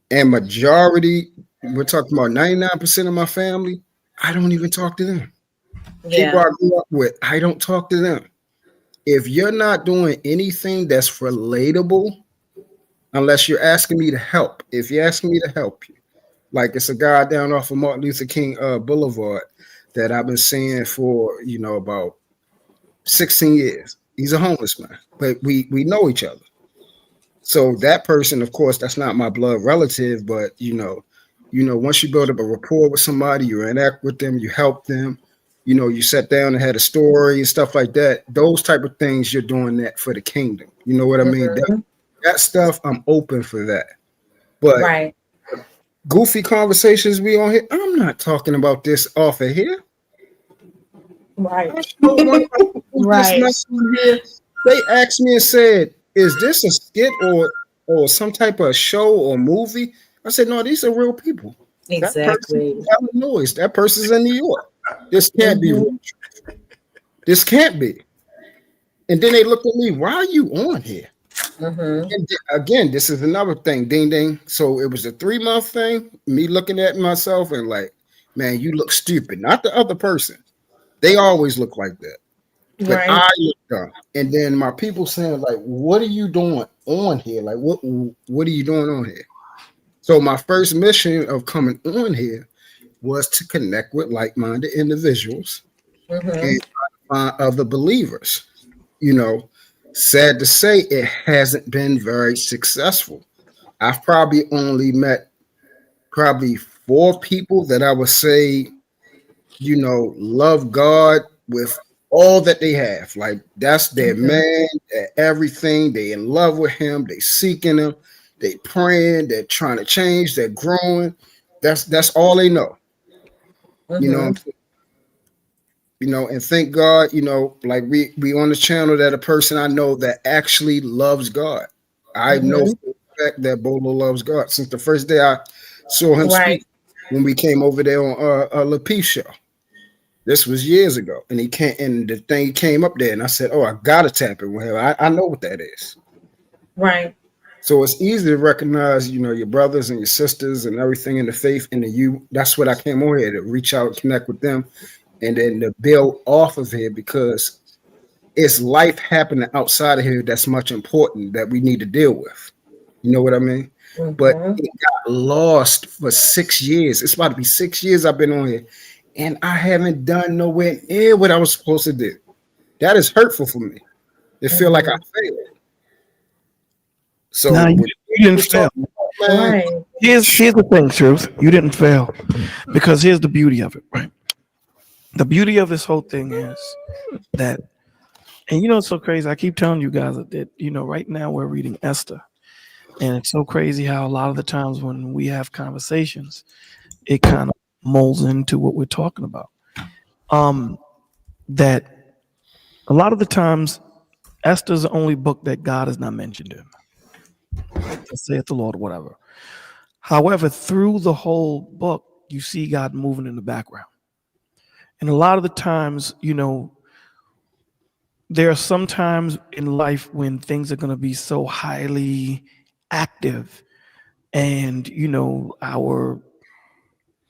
And majority, we're talking about 99% of my family, I don't even talk to them. People I grew up with, I don't talk to them. If you're not doing anything that's relatable, unless you're asking me to help, if you're asking me to help you, like it's a guy down off of Martin Luther King Boulevard that I've been seeing for, about 16 years. He's a homeless man, but we know each other. So that person, of course, that's not my blood relative, but once you build up a rapport with somebody, you interact with them, you help them, you sat down and had a story and stuff like that. Those type of things, you're doing that for the kingdom. You know what I mean? That stuff, I'm open for that. But goofy conversations we on here, I'm not talking about this off of here. Right. They asked me and said, is this a skit or some type of show or movie? I said, no, these are real people. Exactly. That person's in Illinois. That person's in New York. This can't be real. This can't be. And then they looked at me, why are you on here? And again, this is another thing. Ding, ding. So it was a 3-month thing, me looking at myself and like, man, you look stupid. Not the other person. They always look like that. But I look dumb. And then my people saying, like, what are you doing on here? Like, what are you doing on here? So my first mission of coming on here was to connect with like-minded individuals and find other believers. Sad to say, it hasn't been very successful. I've probably only met 4 people that I would say, love God with all that they have. Like, that's their man, everything. They in love with him. They seeking him. They praying. They're trying to change. They're growing. That's all they know. and thank God, like we on the channel that a person I know that actually loves God. I know for the fact that Bolo loves God since the first day I saw him speak when we came over there on LaPeace show. This was years ago, and the thing came up there, and I said, "Oh, I gotta tap it with him. I know what that is." Right. So it's easy to recognize, your brothers and your sisters and everything in the faith, and that's what I came over here to reach out and connect with them, and then to build off of here because it's life happening outside of here that's much important that we need to deal with. You know what I mean? Mm-hmm. But it got lost for 6 years. It's about to be 6 years I've been on here, and I haven't done nowhere near what I was supposed to do. That is hurtful for me. It feel like I failed. So nah, you didn't fail. Right. Here's the thing, Truth. You didn't fail. Because here's the beauty of it, right? The beauty of this whole thing is that, and it's so crazy. I keep telling you guys that, right now we're reading Esther. And it's so crazy how a lot of the times when we have conversations, it kind of molds into what we're talking about. That a lot of the times, Esther's the only book that God is not mentioned in. Saith the Lord, whatever. However, through the whole book, you see God moving in the background. And a lot of the times, there are some times in life when things are going to be so highly active and, our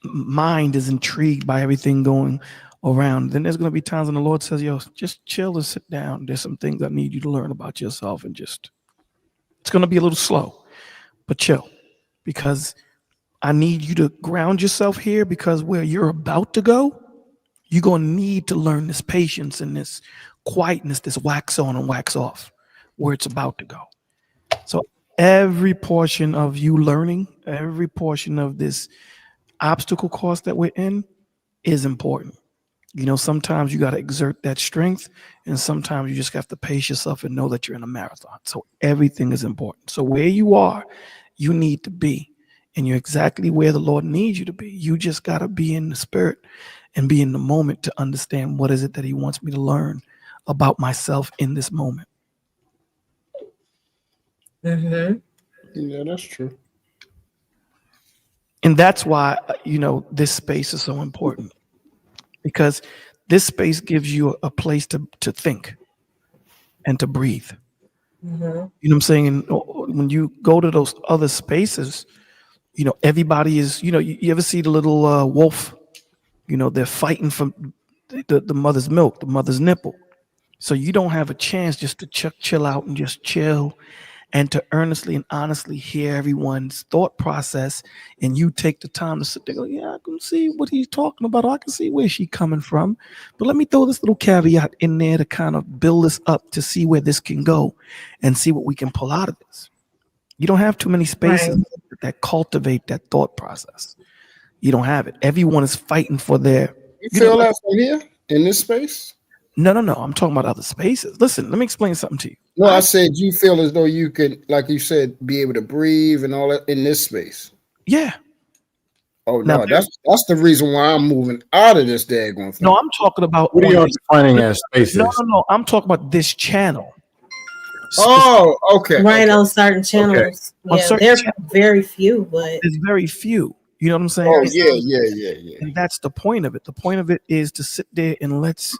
mind is intrigued by everything going around. Then there's going to be times when the Lord says, yo, just chill and sit down. There's some things I need you to learn about yourself and it's going to be a little slow, but chill, because I need you to ground yourself here, because where you're about to go, you're going to need to learn this patience and this quietness, this wax on and wax off, where it's about to go. So every portion of you learning, every portion of this obstacle course that we're in is important. Sometimes you got to exert that strength, and sometimes you just have to pace yourself and know that you're in a marathon. So everything is important. So where you are, you need to be, and you're exactly where the Lord needs you to be. You just got to be in the spirit and be in the moment to understand what is it that he wants me to learn about myself in this moment. Yeah, that's true. And that's why, this space is so important. Because this space gives you a place to think and to breathe. Mm-hmm. You know what I'm saying? And when you go to those other spaces, everybody is, you ever see the little wolf? They're fighting for the mother's milk, the mother's nipple. So you don't have a chance just to chill out and just chill and to earnestly and honestly hear everyone's thought process, and you take the time to sit there and go, yeah, I can see what he's talking about. I can see where she's coming from. But let me throw this little caveat in there to kind of build this up to see where this can go and see what we can pull out of this. You don't have too many spaces that cultivate that thought process. You don't have it. Everyone is fighting for their... You feel that from here in this space? No. I'm talking about other spaces. Listen, let me explain something to you. No, I said you feel as though you could, like you said, be able to breathe and all that in this space. Yeah. Oh, no, that's the reason why I'm moving out of this daggone thing. No, I'm talking about... What are you defining as spaces? No. I'm talking about this channel. Oh, okay. Right, on certain channels. Okay. Yeah, there's very few, but... There's very few. You know what I'm saying? Oh, yeah. And that's the point of it. The point of it is to sit there and let's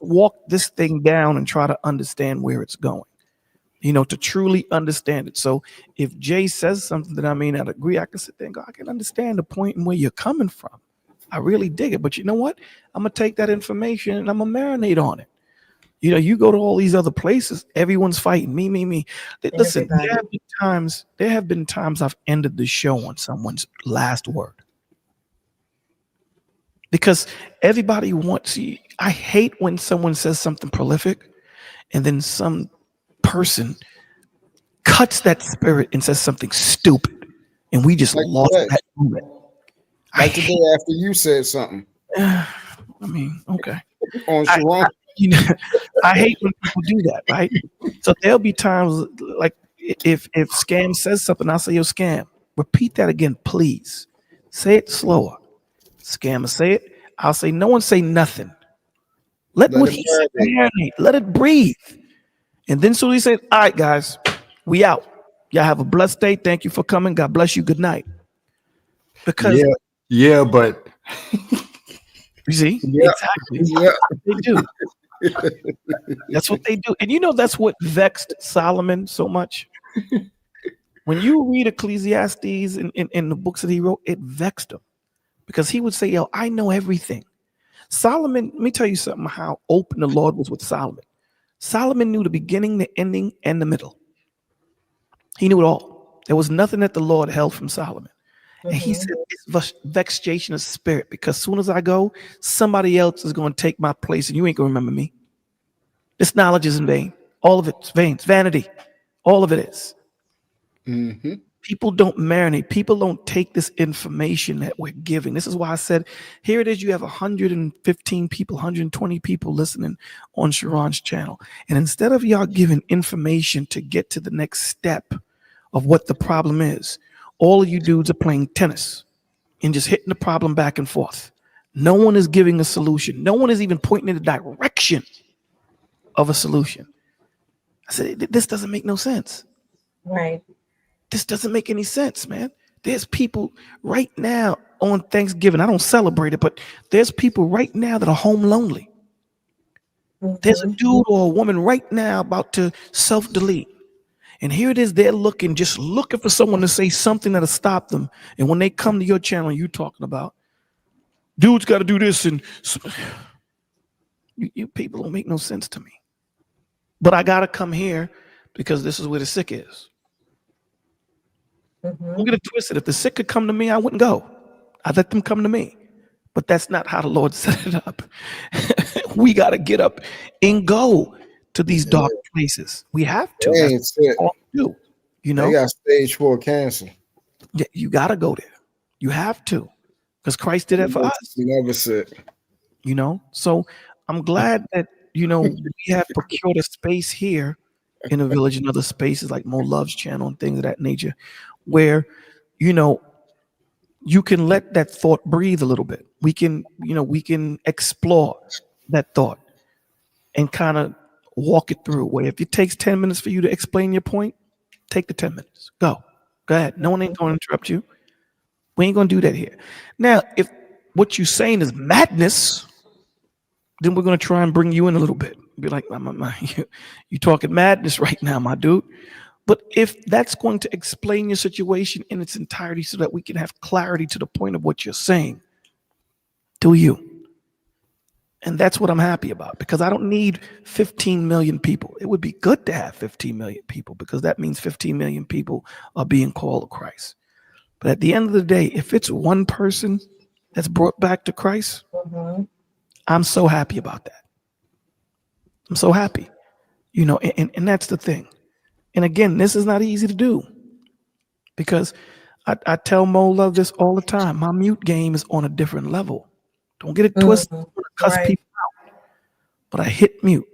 walk this thing down and try to understand where it's going, to truly understand it. So if Jay says something that I may not agree, I can sit there and go, I can understand the point and where you're coming from. I really dig it. But you know what? I'm going to take that information and I'm going to marinate on it. You go to all these other places, everyone's fighting me. Listen, there have been times I've ended the show on someone's last word. Because everybody wants you. I hate when someone says something prolific and then some person cuts that spirit and says something stupid. And we just lost that moment. Like the day after you said something. I mean, okay. On Sharon. I hate when people do that, right? So there'll be times like if Scam says something, I'll say, yo, Scam, repeat that again, please. Say it slower. Scam will say it. I'll say, no one say nothing. Let Let what it he said marinate. marinate. Let it breathe. And then so he said, all right, guys, we out. Y'all have a blessed day. Thank you for coming. God bless you. Good night. Because Yeah, but you see, Yeah, exactly. yeah. They do. That's what they do. And you know, that's what vexed Solomon so much. When you read Ecclesiastes in the books that he wrote, it vexed him because he would say, yo, I know everything. Solomon, let me tell you something, how open the Lord was with Solomon. Solomon knew the beginning, the ending, and the middle. He knew it all. There was nothing that the Lord held from Solomon. And he said, it's vexation of spirit because as soon as I go, somebody else is going to take my place and you ain't going to remember me. This knowledge is in vain. All of it's vain. It's vanity. All of it is. Mm-hmm. People don't marinate. People don't take this information that we're giving. This is why I said, here it is. You have 115 people, 120 people listening on Sharon's channel. And instead of y'all giving information to get to the next step of what the problem is, all of you dudes are playing tennis and just hitting the problem back and forth. No one is giving a solution. No one is even pointing in the direction of a solution. I said, this doesn't make no sense. Right. This doesn't make any sense, man. There's people right now on Thanksgiving. I don't celebrate it, but there's people right now that are home lonely. There's a dude or a woman right now about to self-delete. And here it is, they're just looking for someone to say something that'll stop them. And when they come to your channel, you're talking about, dude's got to do this. And you people don't make no sense to me. But I got to come here because this is where the sick is. Don't get it twisted. If the sick could come to me, I wouldn't go. I'd let them come to me. But that's not how the Lord set it up. We got to get up and go to these dark places. We have to. They That's ain't sick. all we do. You They know, got stage 4 cancer. yeah, you got to go there. You have to, because Christ did that for us. Never sick. You know, so I'm glad that we have procured a space here in the village and other spaces like Mo Love's channel and things of that nature, where you can let that thought breathe a little bit. We can explore that thought and kind of walk it through. Where if it takes 10 minutes for you to explain your point, take the 10 minutes. Go ahead. No one ain't going to interrupt you. We ain't going to do that here. Now, if what you're saying is madness, then we're going to try and bring you in a little bit. Be like, you talking madness right now, my dude. But if that's going to explain your situation in its entirety so that we can have clarity to the point of what you're saying, do you? And that's what I'm happy about, because I don't need 15 million people. It would be good to have 15 million people, because that means 15 million people are being called to Christ. But at the end of the day, if it's one person that's brought back to Christ, I'm so happy about that. I'm so happy, and that's the thing. And again, this is not easy to do, because I tell Mo Love this all the time. My mute game is on a different level. Don't get it twisted. I'm gonna cuss people out, but I hit mute.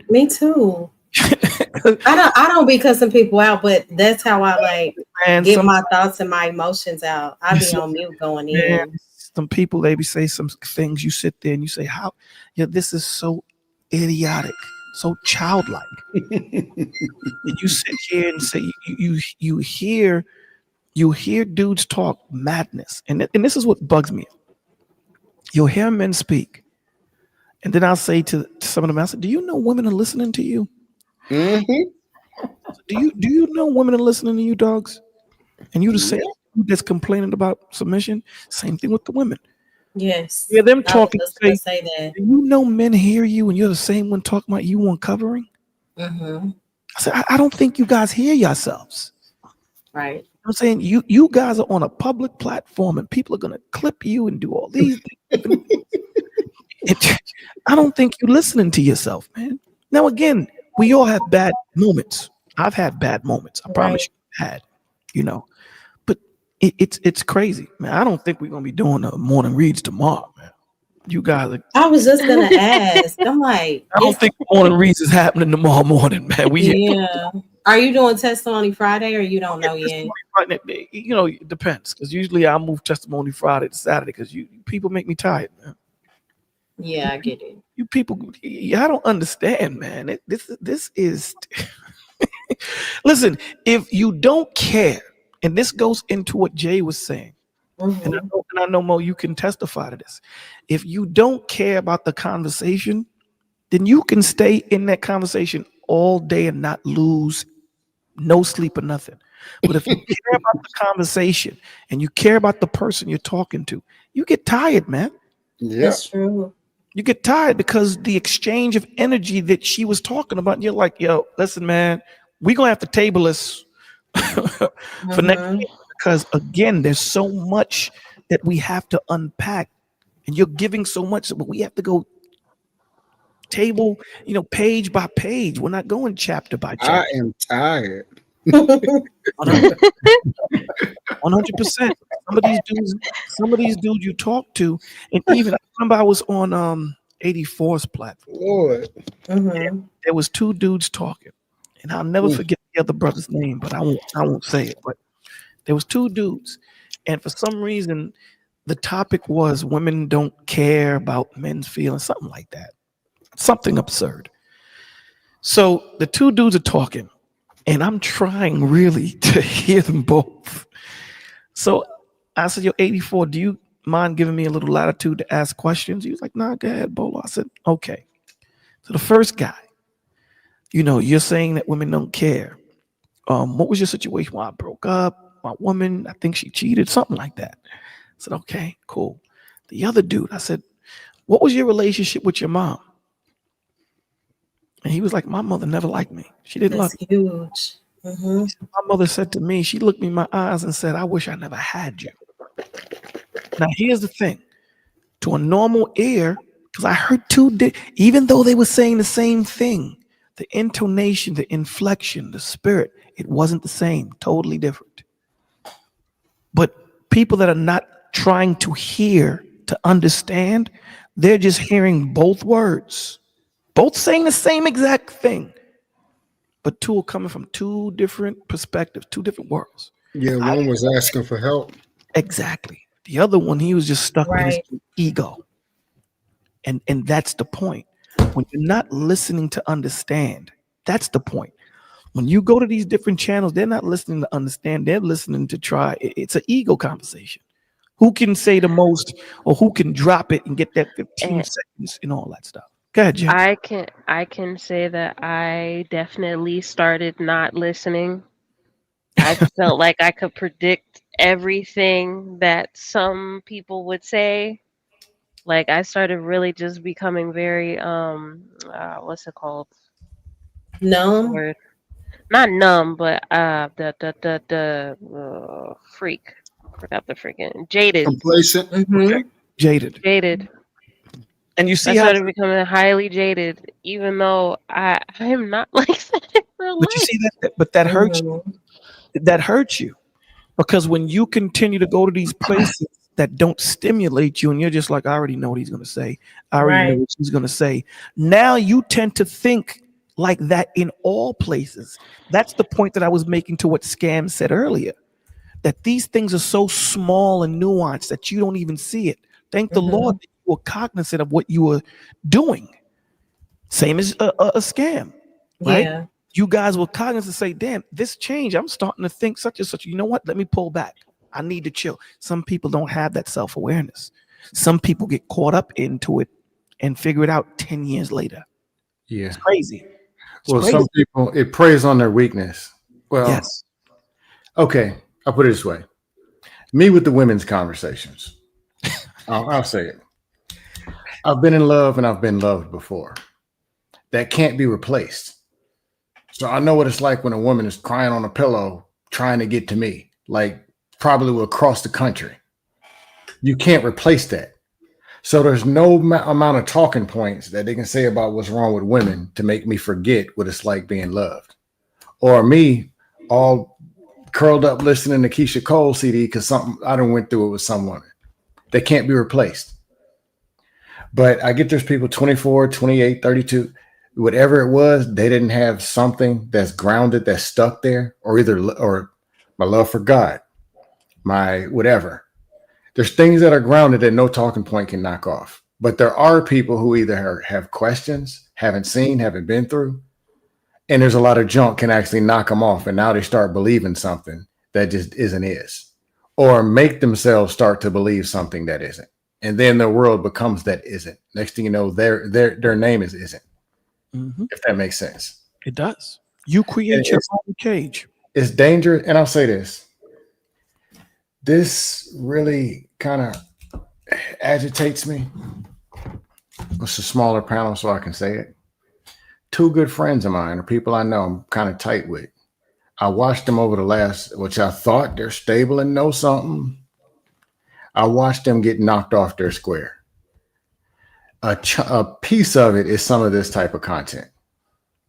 Me too. I don't be cussing people out, but that's how I get my thoughts and my emotions out. I be on mute going in. Some people, they be say some things, you sit there and you say, how, this is so idiotic, so childlike. And you sit here and say, you hear dudes talk madness. And this is what bugs me. You'll hear men speak. And then I'll say to some of them, I said, do you know women are listening to you? Mm-hmm. Do you know women are listening to you, dogs? And you just say that's complaining about submission. Same thing with the women. Yes. Yeah, them talking. Say that. Do you know men hear you and you're the same one talking about you want covering? Mm-hmm. I said, I don't think you guys hear yourselves. Right. I'm saying you guys are on a public platform and people are gonna clip you and do all these things. I don't think you're listening to yourself, man. Now again, we all have bad moments. I've had bad moments. I promise you I had, but it's crazy, man. I don't think we're gonna be doing the morning reads tomorrow, man. You guys are, I was just gonna ask. I'm like, I don't think morning reads is happening tomorrow morning, man. Are you doing Testimony Friday or you don't know yet? It depends, because usually I move Testimony Friday to Saturday because people make me tired, man. Yeah, I get it. You people, y'all don't understand, man. This is. Listen, if you don't care, and this goes into what Jay was saying, and I know Mo, you can testify to this. If you don't care about the conversation, then you can stay in that conversation all day and not lose no sleep or nothing. But if you care about the conversation and you care about the person you're talking to, you get tired, man. Yeah. That's true. You get tired because the exchange of energy that she was talking about, you're like, yo, listen, man, we're going to have to table this for next week because, again, there's so much that we have to unpack. And you're giving so much, but we have to go table, page by page. We're not going chapter by chapter. I am tired. 100%. Some of these dudes you talk to, and even I remember I was on 84's platform. Lord. There was two dudes talking, and I'll never forget the other brother's name, but I won't say it. But there was two dudes, and for some reason, the topic was women don't care about men's feelings, something like that, something absurd. So the two dudes are talking. And I'm trying really to hear them both. So I said, yo, 84, do you mind giving me a little latitude to ask questions? He was like, nah, go ahead, Bolo. I said, okay. So the first guy, you're saying that women don't care. What was your situation? Well, I broke up. My woman, I think she cheated, something like that. I said, okay, cool. The other dude, I said, what was your relationship with your mom? And he was like, my mother never liked me. She didn't love me. Huge. My mother said to me, she looked me in my eyes and said, I wish I never had you. Now, here's the thing. To a normal ear, because I heard even though they were saying the same thing, the intonation, the inflection, the spirit, it wasn't the same, totally different. But people that are not trying to hear, to understand, they're just hearing both words. Both saying the same exact thing, but two are coming from two different perspectives, two different worlds. Yeah, one was asking for help. Exactly. The other one, he was just stuck in his ego. And that's the point. When you're not listening to understand, that's the point. When you go to these different channels, they're not listening to understand. They're listening to try. It's an ego conversation. Who can say the most or who can drop it and get that 15 seconds and all that stuff? Go ahead, Jim. I can say that I definitely started not listening. I felt like I could predict everything that some people would say. Like I started really just becoming very what's it called? Numb. Word. Not numb, but the freak. Forgot the freaking jaded. Complacent. Okay. Jaded. And you see I how started becoming highly jaded, even though I am not like that in real life. But you see that, but that hurts you. That hurts you because when you continue to go to these places that don't stimulate you, and you're just like, I already know what he's going to say. I already know what he's going to say. Now you tend to think like that in all places. That's the point that I was making to what Scam said earlier, that these things are so small and nuanced that you don't even see it. Thank the Lord that you were cognizant of what you were doing. Same as a scam, right? Yeah. You guys were cognizant to say, damn, this change, I'm starting to think such and such. You know what? Let me pull back. I need to chill. Some people don't have that self-awareness. Some people get caught up into it and figure it out 10 years later. Yeah. It's crazy. Well, some people, it preys on their weakness. Well, yes. Okay. I'll put it this way. Me with the women's conversations. I'll say it. I've been in love and I've been loved before. That can't be replaced. So I know what it's like when a woman is crying on a pillow trying to get to me, like probably will across the country. You can't replace that. So there's no amount of talking points that they can say about what's wrong with women to make me forget what it's like being loved. Or me all curled up listening to Keisha Cole CD because something I done went through it with some woman. They can't be replaced. But I get there's people 24, 28, 32, whatever it was, they didn't have something that's grounded, that's stuck there, or my love for God, my whatever. There's things that are grounded that no talking point can knock off. But there are people who either have questions, haven't seen, haven't been through, and there's a lot of junk can actually knock them off. And now they start believing something that just is, or make themselves start to believe something that isn't. And then the world becomes that isn't. Next thing you know, their name is isn't. Mm-hmm. If that makes sense. It does. You create your own cage. It's dangerous. And I'll say this. This really kind of agitates me. It's a smaller panel, so I can say it. 2 good friends of mine, or people I know I'm kind of tight with. I watched them over the last, which I thought they're stable and know something. I watched them get knocked off their square. A piece of it is some of this type of content,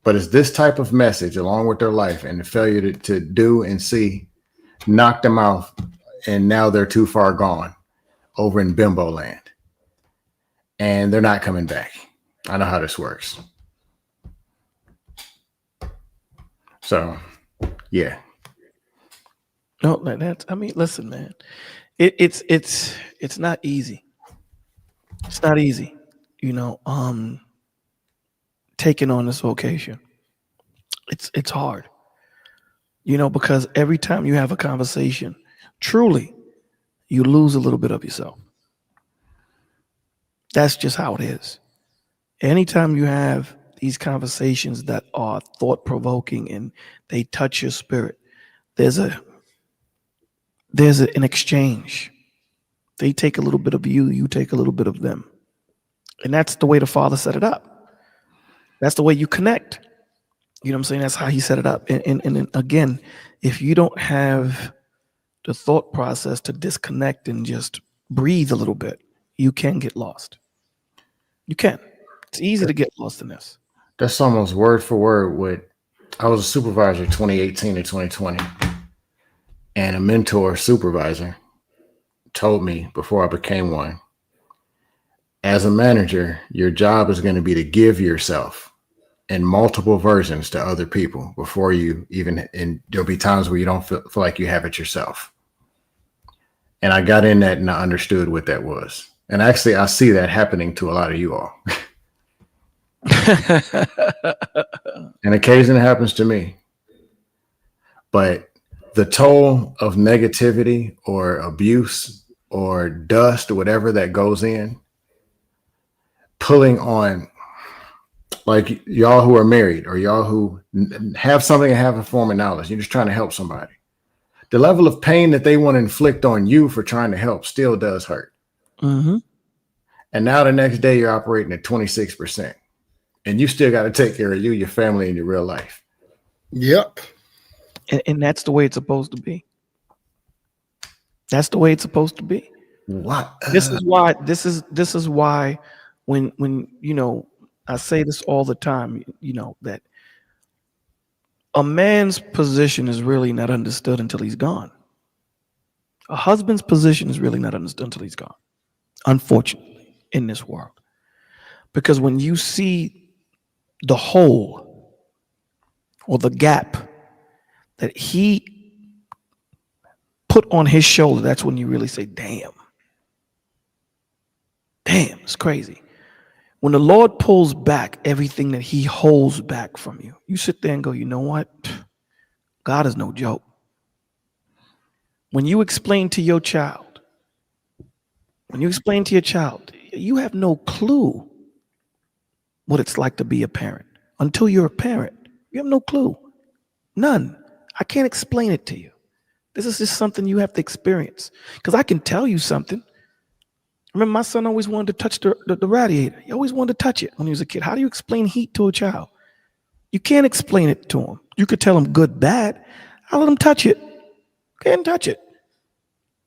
but it's this type of message along with their life and the failure to do and see knocked them out. And now they're too far gone over in bimbo land and they're not coming back. I know how this works. So, yeah. No, that's, I mean, listen, man, it's not easy. It's not easy, you know, taking on this vocation. It's hard, you know, because every time you have a conversation, truly, you lose a little bit of yourself. That's just how it is. Anytime you have these conversations that are thought-provoking and they touch your spirit, there's an exchange. They take a little bit of you, you take a little bit of them. And that's the way the Father set it up. That's the way you connect. You know what I'm saying? That's how he set it up. And again, if you don't have the thought process to disconnect and just breathe a little bit, you can get lost. You can. It's easy to get lost in this. That's almost word for word what I was a supervisor 2018 to 2020, and a mentor supervisor told me before I became one, as a manager, your job is going to be to give yourself in multiple versions to other people before you even, and there'll be times where you don't feel like you have it yourself. And I got in that and I understood what that was. And actually, I see that happening to a lot of you all. And occasionally it happens to me. But the toll of negativity or abuse or dust or whatever that goes in, pulling on, like y'all who are married or y'all who have something and have a form of knowledge, you're just trying to help somebody. The level of pain that they want to inflict on you for trying to help still does hurt. Mm-hmm. And now the next day you're operating at 26%. And you still got to take care of you, your family, and your real life. Yep. And that's the way it's supposed to be. That's the way it's supposed to be. What? This is why when you know, I say this all the time, you know, that a man's position is really not understood until he's gone. A husband's position is really not understood until he's gone, unfortunately, in this world. Because when you see the hole or the gap that he put on his shoulder, that's when you really say, damn, it's crazy. When the Lord pulls back everything that he holds back from you, you sit there and go, you know what? God is no joke. When you explain to your child, you have no clue what it's like to be a parent. Until you're a parent, you have no clue. None. I can't explain it to you. This is just something you have to experience. Because I can tell you something. Remember, my son always wanted to touch the radiator. He always wanted to touch it when he was a kid. How do you explain heat to a child? You can't explain it to him. You could tell him good, bad. I'll let him touch it. Can't touch it.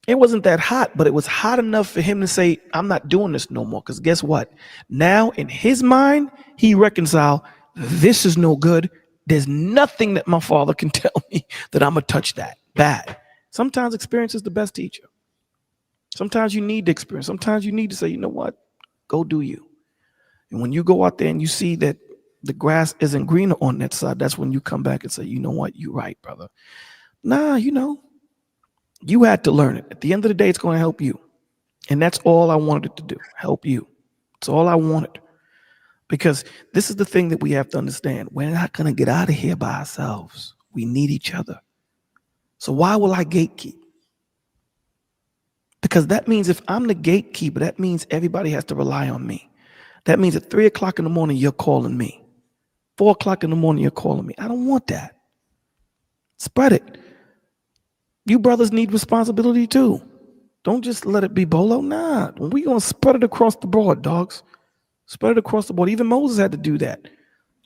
It wasn't that hot, but it was hot enough for him to say, I'm not doing this no more. Because guess what? Now in his mind, he reconciled, this is no good. There's nothing that my father can tell me that I'm going to touch that. Bad. Sometimes experience is the best teacher. Sometimes you need to experience. Sometimes you need to say, you know what? Go do you. And when you go out there and you see that the grass isn't greener on that side, that's when you come back and say, you know what? You're right, brother. Nah, you know, you had to learn it. At the end of the day, it's going to help you. And that's all I wanted it to do. Help you. That's all I wanted. Because this is the thing that we have to understand. We're not going to get out of here by ourselves. We need each other. So why will I gatekeep? Because that means if I'm the gatekeeper, that means everybody has to rely on me. That means at 3 o'clock in the morning, you're calling me. 4 o'clock in the morning, you're calling me. I don't want that. Spread it. You brothers need responsibility too. Don't just let it be Bolo. Nah, we're going to spread it across the board, dogs. Spread it across the board. Even Moses had to do that.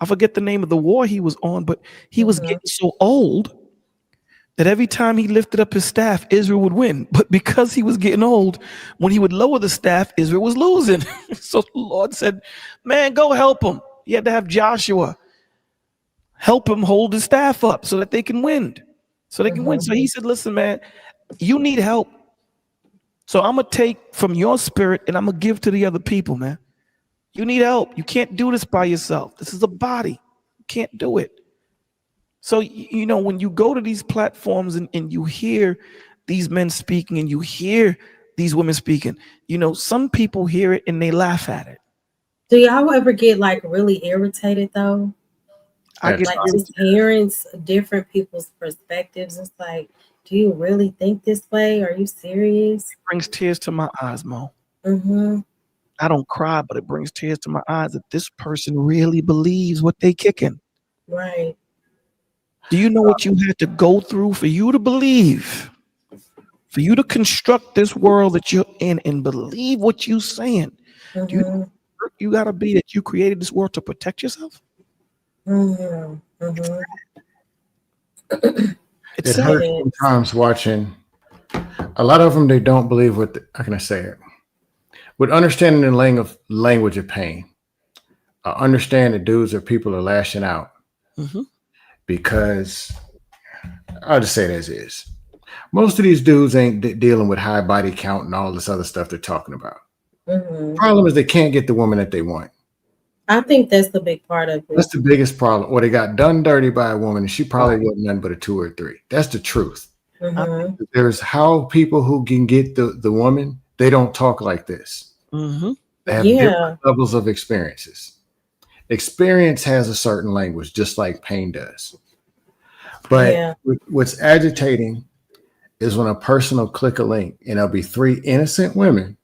I forget the name of the war he was on, but he was getting so old that every time he lifted up his staff, Israel would win. But because he was getting old, when he would lower the staff, Israel was losing. So the Lord said, man, go help him. He had to have Joshua help him hold his staff up so that they can win. So they can win. So he said, listen, man, you need help. So I'm going to take from your spirit and I'm going to give to the other people, man. You need help. You can't do this by yourself. This is a body. You can't do it. So, you know, when you go to these platforms and you hear these men speaking and you hear these women speaking, you know, some people hear it and they laugh at it. Do y'all ever get like really irritated though? I get like just hearing different people's perspectives. It's like, do you really think this way? Are you serious? It brings tears to my eyes, Mo. Mm-hmm. I don't cry, but it brings tears to my eyes that this person really believes what they kicking. Right. Do you know what you had to go through for you to believe, for you to construct this world that you're in and believe what you're saying? Do you know what you got to be that you created this world to protect yourself? It hurts sometimes watching. A lot of them, they don't believe what, how can I say it? With understanding the language of pain, I understand that dudes or people are lashing out because I'll just say it as is. Most of these dudes ain't dealing with high body count and all this other stuff they're talking about. The problem is they can't get the woman that they want. I think that's the big part of it. That's the biggest problem. Or they got done dirty by a woman and she probably wasn't nothing but a 2 or 3. That's the truth. There's how people who can get the woman, they don't talk like this. They have different levels of experiences. Experience has a certain language, just like pain does. But what's agitating is when a person will click a link and there'll be 3 innocent women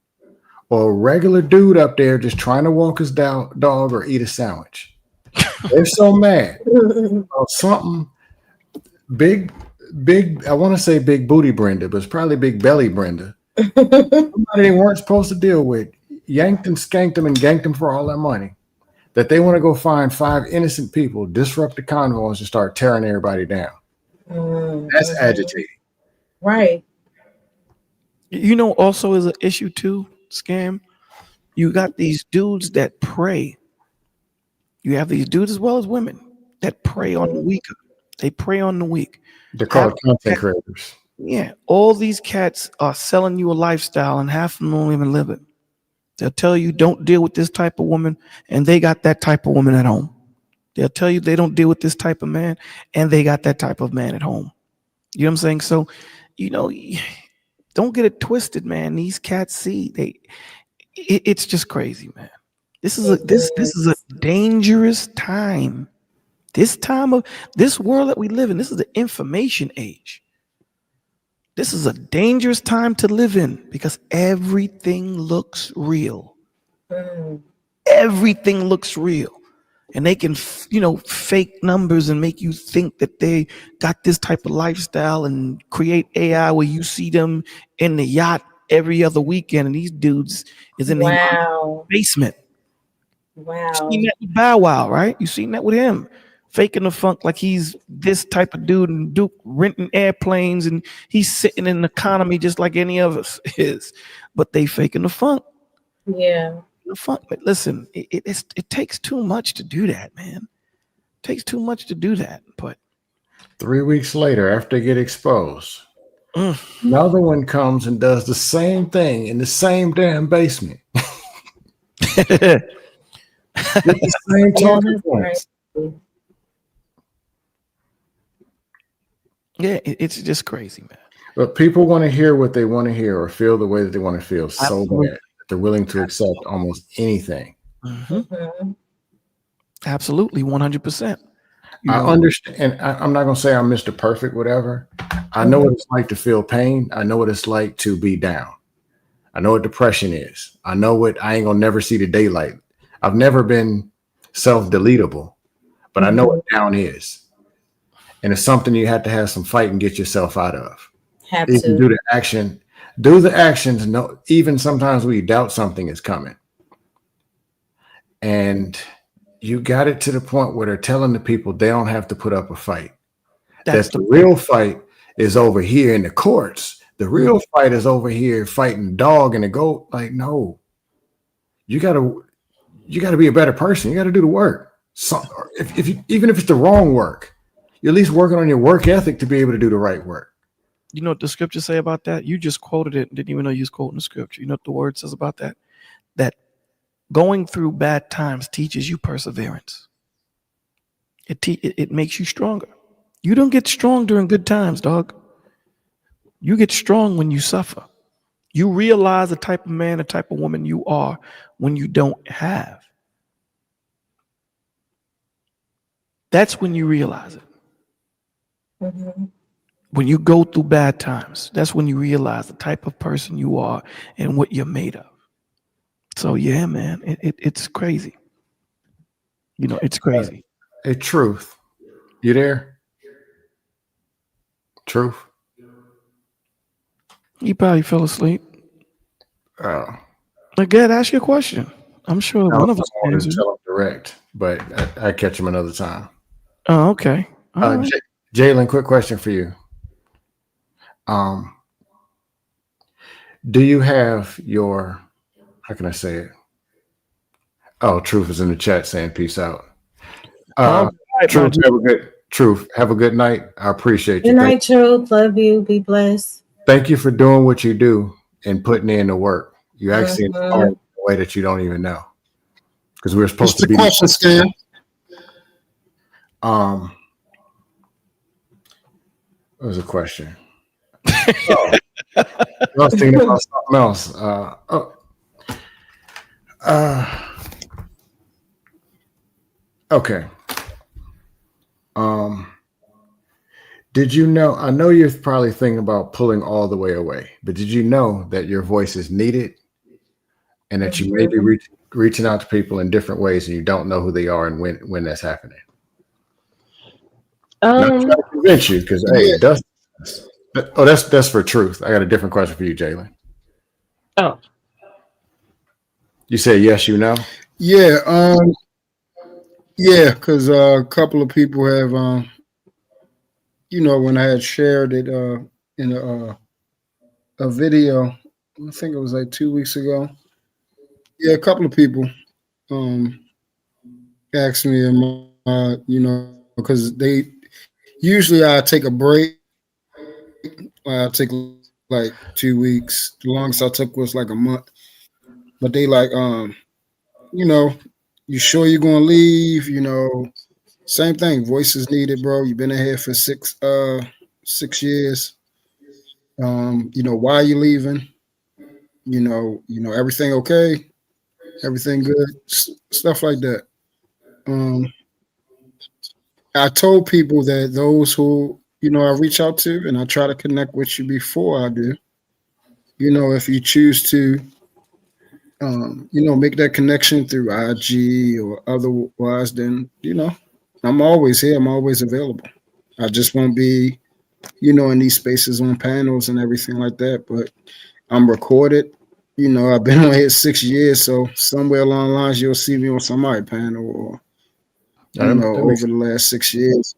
or a regular dude up there just trying to walk his dog or eat a sandwich. They're so mad about something big, I want to say big booty Brenda, but it's probably big belly Brenda. Somebody they weren't supposed to deal with, yanked and skanked them and ganked them for all their money, that they want to go find 5 innocent people, disrupt the convoys and start tearing everybody down. That's agitating. Right. You know, also is an issue too, Scam. You got these dudes that prey. You have these dudes as well as women that prey on the weaker. They prey on the weak. They're called content creators. Yeah, all these cats are selling you a lifestyle and half of them don't even live it. They'll tell you don't deal with this type of woman and they got that type of woman at home. They'll tell you they don't deal with this type of man and they got that type of man at home. You know what I'm saying? So, you know, don't get it twisted, man. These cats see it's just crazy, man. This is a dangerous time. This time of this world that we live in, this is the information age. This is a dangerous time to live in because everything looks real. Everything looks real. And they can, you know, fake numbers and make you think that they got this type of lifestyle and create AI where you see them in the yacht every other weekend and these dudes is in the basement. Wow. You seen that with Bow Wow, right? You seen that with him. Faking the funk like he's this type of dude and Duke renting airplanes and he's sitting in the economy just like any of us is. But they faking the funk. Yeah. The funk. But listen, it takes too much to do that, man. It takes too much to do that. But 3 weeks later, after they get exposed, another one comes and does the same thing in the same damn basement. With the same talking points. Yeah, it's just crazy, man. But people want to hear what they want to hear or feel the way that they want to feel so bad. They're willing to accept almost anything. Mhm. Absolutely, 100%. I understand, and I'm not gonna say I'm Mr. Perfect, whatever. I know what it's like to feel pain. I know what it's like to be down. I know what depression is. I know what I ain't gonna never see the daylight. I've never been self-deletable, but I know what down is. And it's something you have to have some fight and get yourself out of. Have You can to. do the action, do the actions. No, even sometimes when you doubt something is coming. And you got it to the point where they're telling the people they don't have to put up a fight. That's The real fight is over here in the courts. The real fight is over here fighting the dog and the goat. Like, no, you gotta be a better person. You gotta do the work. So if you, even if it's the wrong work, you're at least working on your work ethic to be able to do the right work. You know what the scripture say about that? You just quoted it and didn't even know you was quoting the scripture. You know what the word says about that? That going through bad times teaches you perseverance. It makes you stronger. You don't get strong during good times, dog. You get strong when you suffer. You realize the type of man, the type of woman you are when you don't have. That's when you realize it. Mhm. When you go through bad times, that's when you realize the type of person you are and what you're made of. So yeah, man, it's crazy. You know, it's crazy. Hey, Truth, you there? Truth. He probably fell asleep. Oh, Again, ask your question. I'm sure I one of us wanted can to answer. tell him direct, but I catch him another time. Oh, okay. All right. Jalen, quick question for you. Do you have your, how can I say it? Oh, Truth is in the chat saying peace out. All right, Truth, have a good night. I appreciate you. Good night, Truth. Love you. Be blessed. Thank you for doing what you do and putting in the work. You actually Mhm. inspire in a way that you don't even know. Because we're supposed It's to the be question scam. What was the question? Oh, I was thinking about something else. Okay. Did you know? I know you're probably thinking about pulling all the way away, but did you know that your voice is needed and that you may be reaching out to people in different ways and you don't know who they are and when that's happening? Not trying to convince you, because hey, that's for Truth. I got a different question for you, Jalen. Oh, You say yes, you know. Yeah, because a couple of people have, when I had shared it in a video, I think it was like 2 weeks ago. Yeah, a couple of people asked me, because they usually I take a break. I take like 2 weeks. The longest I took was like a month. But they like, you sure you're gonna leave? Same thing. Voice is needed, bro. You've been in here for 6 years. Why are you leaving? Everything okay? Everything good? Stuff like that. I told people that those who, I reach out to and I try to connect with you before I do. If you choose to, make that connection through IG or otherwise, then, I'm always here. I'm always available. I just won't be, in these spaces on panels and everything like that. But I'm recorded. I've been on here 6 years, so somewhere along the lines you'll see me on somebody's panel or over the last 6 years.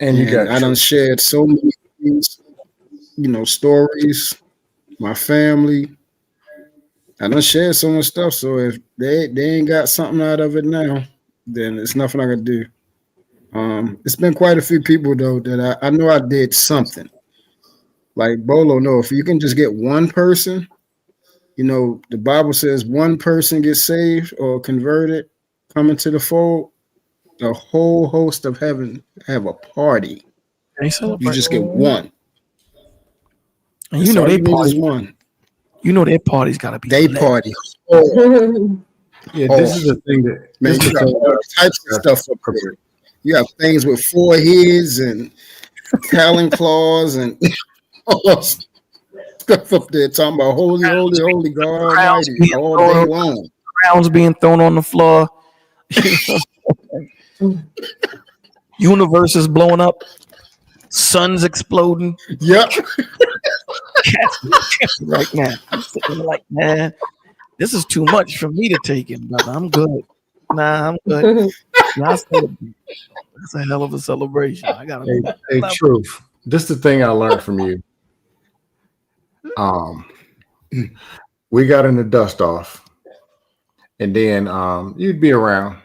And you got I done shared so many things, stories, my family. I done shared so much stuff. So if they ain't got something out of it now, then it's nothing I can do. It's been quite a few people though that I know I did something. Like Bolo, no, if you can just get one person, the Bible says one person gets saved or converted, come into the fold, the whole host of heaven have a party. They celebrate. You just get one. And you know all they you need is party. one. You know their party's gotta be They lit. party. Oh, Yeah, this is the thing that man, this is you the got thing all types of stuff up there. You have things with foreheads and talon claws and all that stuff up there talking about holy, holy, holy God Crowns Almighty being all thrown day on- long. Crowns being thrown on the floor. Universes blowing up. Suns exploding. Yep. Cats right now. I'm sitting there like, man, this is too much for me to take in, brother. I'm good. Nah, I'm good. Y'all celebrate. That's a hell of a celebration. I gotta Hey, move. hey, truth. This is the thing I learned from you. We got in the dust off, and then you'd be around,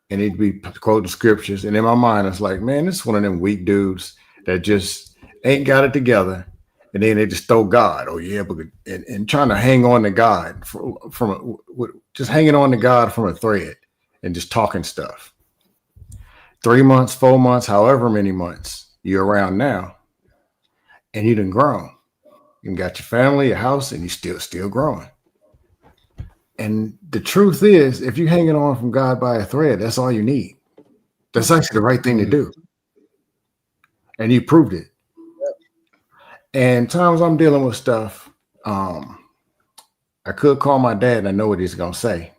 and he'd be quoting scriptures, and in my mind, it's like, man, this is one of them weak dudes that just ain't got it together, and then they just throw God. Oh yeah, but and trying to hang on to God just hanging on to God from a thread and just talking stuff. 3 months, 4 months, however many months you're around now, and you done grown. You got your family, your house, and you still growing. And the truth is, if you're hanging on from God by a thread, that's all you need. That's actually the right thing to do. And you proved it. And times I'm dealing with stuff, I could call my dad and I know what he's gonna say.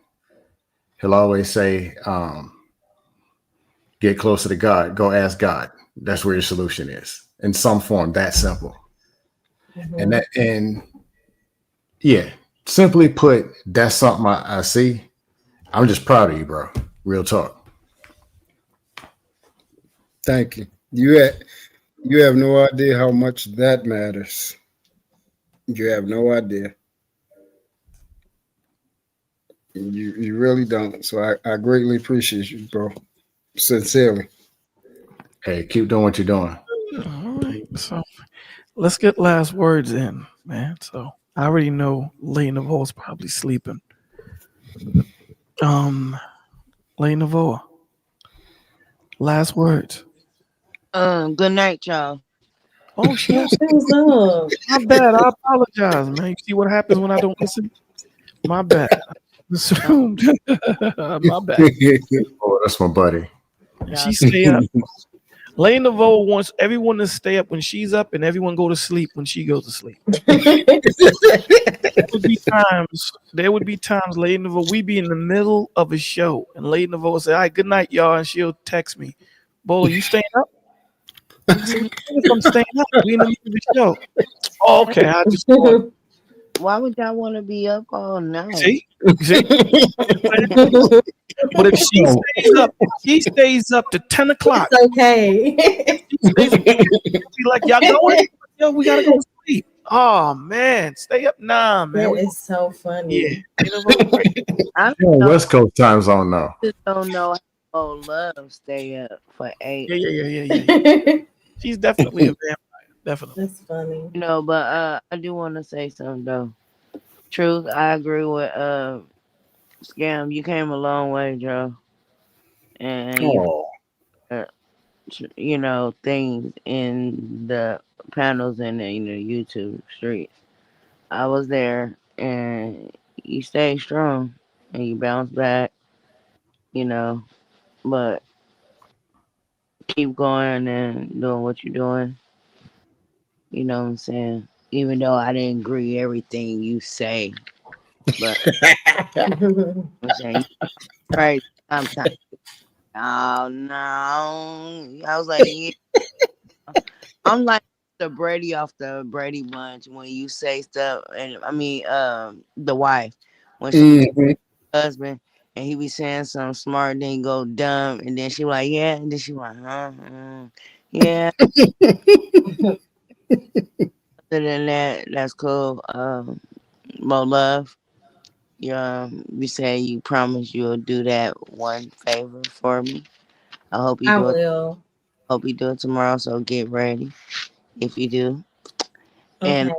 He'll always say, get closer to God, go ask God. That's where your solution is. In some form, that simple. And yeah, simply put, that's something I see. I'm just proud of you, bro. Real talk. Thank you. You have no idea how much that matters. You have no idea. You really don't. So I greatly appreciate you, bro. Sincerely. Hey, keep doing what you're doing. All right. So let's get last words in, man. So I already know Lay Navo's probably sleeping. Lay Navo, last words. Good night, y'all. Oh shit. What's up? My bad. I apologize, man. You see what happens when I don't listen? My bad. Assumed. My bad. Oh, that's my buddy. She stay up. Lay Navo wants everyone to stay up when she's up and everyone go to sleep when she goes to sleep. There would be times Lady Navo, we be in the middle of a show and Lady Navo will say, all right, good night, y'all, and she'll text me, Bolo, you staying up? I said, if I'm staying up, we in the middle of the show. Oh, okay, I just thought, Why would y'all want to be up all night? see? But if she stays up to 10 o'clock. It's okay. Be like, y'all going? Yo, we gotta go to sleep. Oh man, stay up. Nah, man. That is so funny. Yeah. I You're on don't, West Coast time zone now. just don't know how love stay up for 8. Yeah. She's definitely a vampire. Definitely. That's funny. You know, but I do want to say something though. Truth, I agree with Scam. You came a long way, Joe, and you know things in the panels and the YouTube streets. I was there, and you stayed strong, and you bounced back. You know, but keep going and doing what you're doing. You know what I'm saying? Even though I didn't agree everything you say, but I'm saying right sometimes. Oh no! I was like, yeah. I'm like the Brady off the Brady Bunch when you say stuff, and I mean, the wife when she husband, and he be saying something smart, then he go dumb, and then she like, yeah, and then she like, yeah. Other than that, that's cool. More love. You say you promise you'll do that one favor for me. I hope you I do it. will. Hope you do it tomorrow. So get ready if you do. Okay.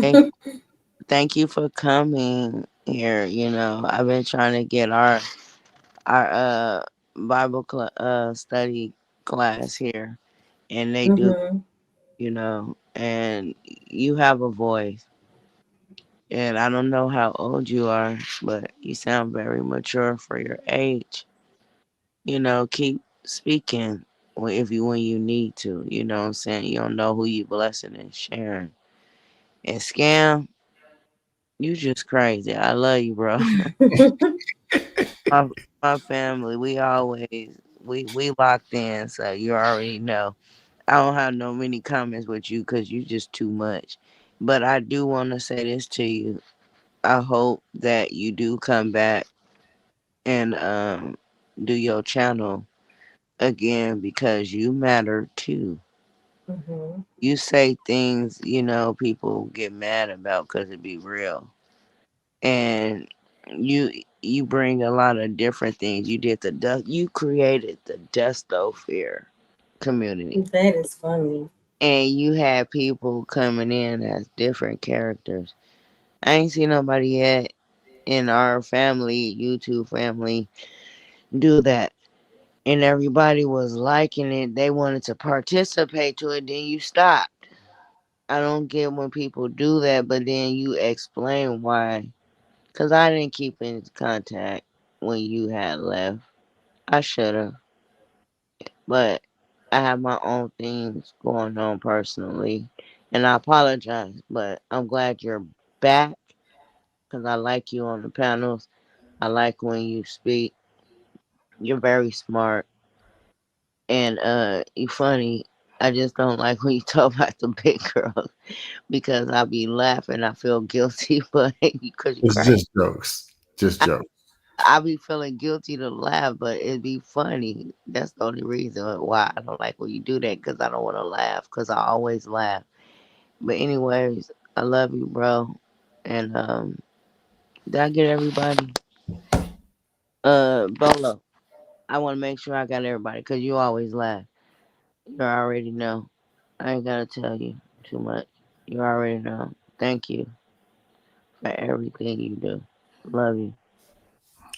And thank you for coming here. You know, I've been trying to get our Bible study class here, and they do. Mhm. You know, and you have a voice. And I don't know how old you are, but you sound very mature for your age. Keep speaking when you need to. You know what I'm saying? You don't know who you blessing and sharing. And Scam, you just crazy. I love you, bro. my, my family, we locked in, so you already know. I don't have no many comments with you because you just too much. But I do want to say this to you. I hope that you do come back and do your channel again because you matter too. Mhm. You say things, people get mad about because it be real. And you bring a lot of different things. You created the Desto Fear community. That is funny. And you had people coming in as different characters. I ain't seen nobody yet in our family, YouTube family, do that. And everybody was liking it. They wanted to participate to it. Then you stopped. I don't get when people do that, but then you explain why. Because I didn't keep in contact when you had left. I should have. But I have my own things going on personally. And I apologize. But I'm glad you're back. Because I like you on the panels. I like when you speak. You're very smart. And you funny. I just don't like when you talk about the big girls because I be laughing. I feel guilty, but because you It's cry, just jokes. Just jokes. I be feeling guilty to laugh, but it'd be funny. That's the only reason why I don't like when you do that because I don't want to laugh because I always laugh. But anyways, I love you, bro. And did I get everybody? Bolo, I want to make sure I got everybody because you always laugh. You already know. I ain't gotta tell you too much. You already know. Thank you for everything you do. Love you.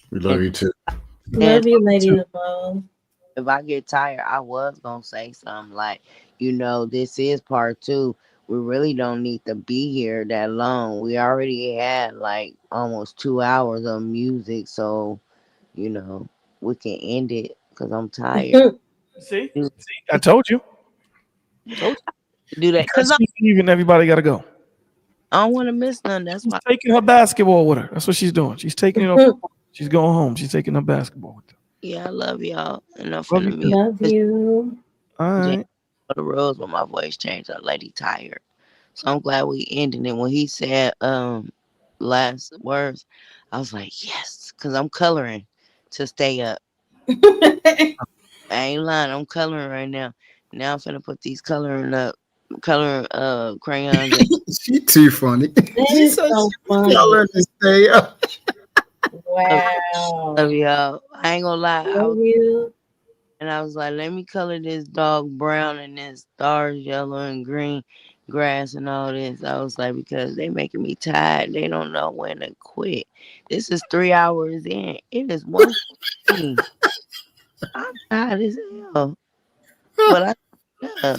We And, love you too. and Love you, Lady Nicole. if I get tired, I was gonna say something like, this is part two. We really don't need to be here that long. We already had like almost 2 hours of music, so you know we can end it because I'm tired. See, Do, I told you. Told you. do that because Because she's leaving, everybody got to go. I don't want to miss none. That's She's why. taking her basketball with her. That's what she's doing. She's taking it off. She's going home. She's taking her basketball with her. Yeah, I love y'all. Enough Love in the you too. music. Love you. All right. The rules, but my voice changed. A lady tired. So I'm glad we ended it. When he said last words, I was like, yes, because I'm coloring to stay up. I ain't lying, I'm coloring right now. Now I'm finna put these coloring crayons in. She too funny. That She is said so she was funny. coloring to stay up. Wow. Love y'all. I ain't gonna lie. Love you. I was like, let me color this dog brown and this stars yellow and green grass and all this. I was like, because they making me tired. They don't know when to quit. This is 3 hours in. It is 1:15. I'm tired as hell. But I yeah,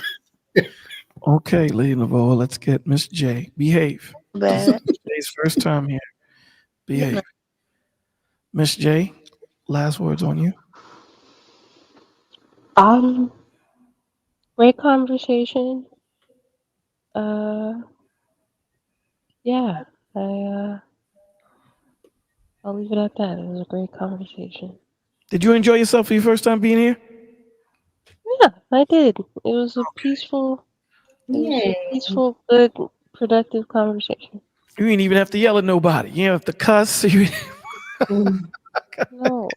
Okay, Lady Laveau, let's get Miss J. Behave. This is bad. Miss J's first time here. You Behave. know, Miss J, last words on you. Um, great conversation. Uh, yeah, I'll leave it at that. It was a great conversation. Did you enjoy yourself for your first time being here? Yeah, I did. Yay. Good, productive conversation. You didn't even have to yell at nobody. You didn't have to cuss. Mm. No.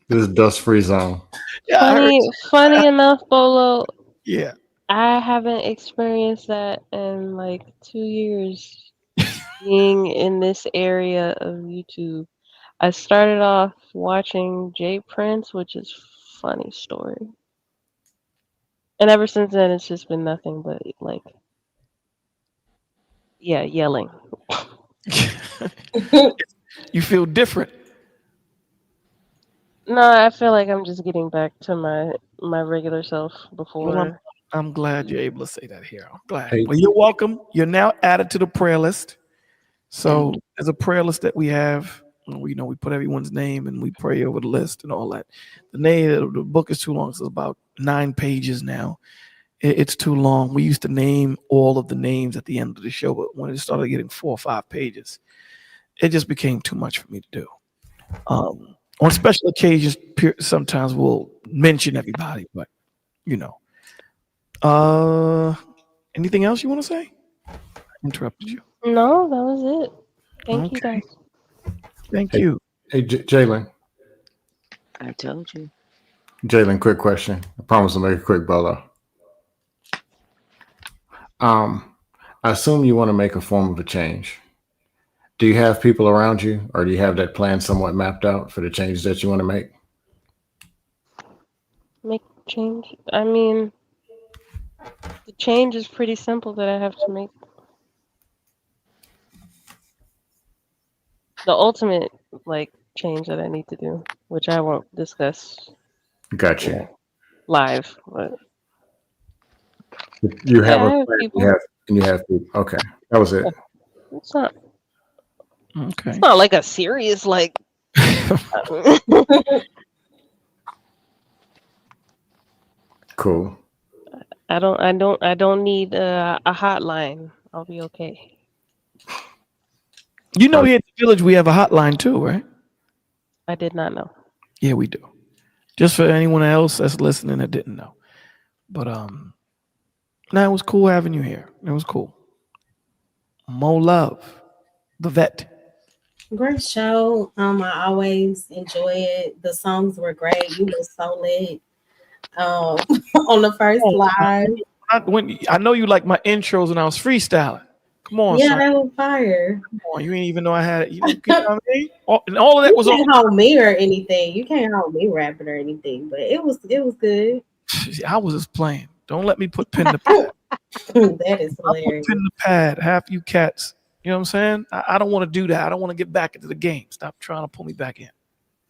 This is dust free zone. Yeah, I heard. Funny enough, Bolo, Yeah. I haven't experienced that in like 2 years being in this area of YouTube. I started off watching Jay Prince, which is funny story. And ever since then it's just been nothing but like yelling. You feel different. No, I feel like I'm just getting back to my regular self Well, before. I'm glad you're able to say that here. I'm glad. Hey, Well, you're welcome. You're now added to the prayer list. So there's a prayer list that we have. We put everyone's name and we pray over the list and all that. The name of the book is too long. It's about 9 pages now. It's too long. We used to name all of the names at the end of the show, but when it started getting 4 or 5 pages, it just became too much for me to do. On special occasions, sometimes we'll mention everybody, but anything else you want to say? I interrupted you. No, that was it. Thank you guys. Thank you. Hey, Jalen. I told you. Jalen, quick question. I promise to make it quick, Bolo. I assume you want to make a form of a change. Do you have people around you, or do you have that plan somewhat mapped out for the changes that you want to make? Make change. I mean, the change is pretty simple that I have to make. The ultimate change that I need to do, which I won't discuss. Got you. Live, but you have I a have plan. people. You have people. Okay, that was it. It's not. Okay. It's not like a serious Cool. I don't need a hotline. I'll be okay. Here at the village we have a hotline too, right? I did not know. Yeah, we do. Just for anyone else that's listening that didn't know. But it was cool having you here. It was cool. Mo Love, the vet. Great show. I always enjoy it. The songs were great. You were so lit. On the first live. I know you like my intros when I was freestyling. Come on, yeah, son. they were fire. Come on, you ain't even know I had it. You know what I mean? And all of that was you can't hold me or anything. You can't hold me rapping or anything, but it was good. I was just playing. Don't let me put pen to pad. That is hilarious. Pen to pad. Half you cats. You know what I'm saying? I don't want to do that. I don't want to get back into the game. Stop trying to pull me back in.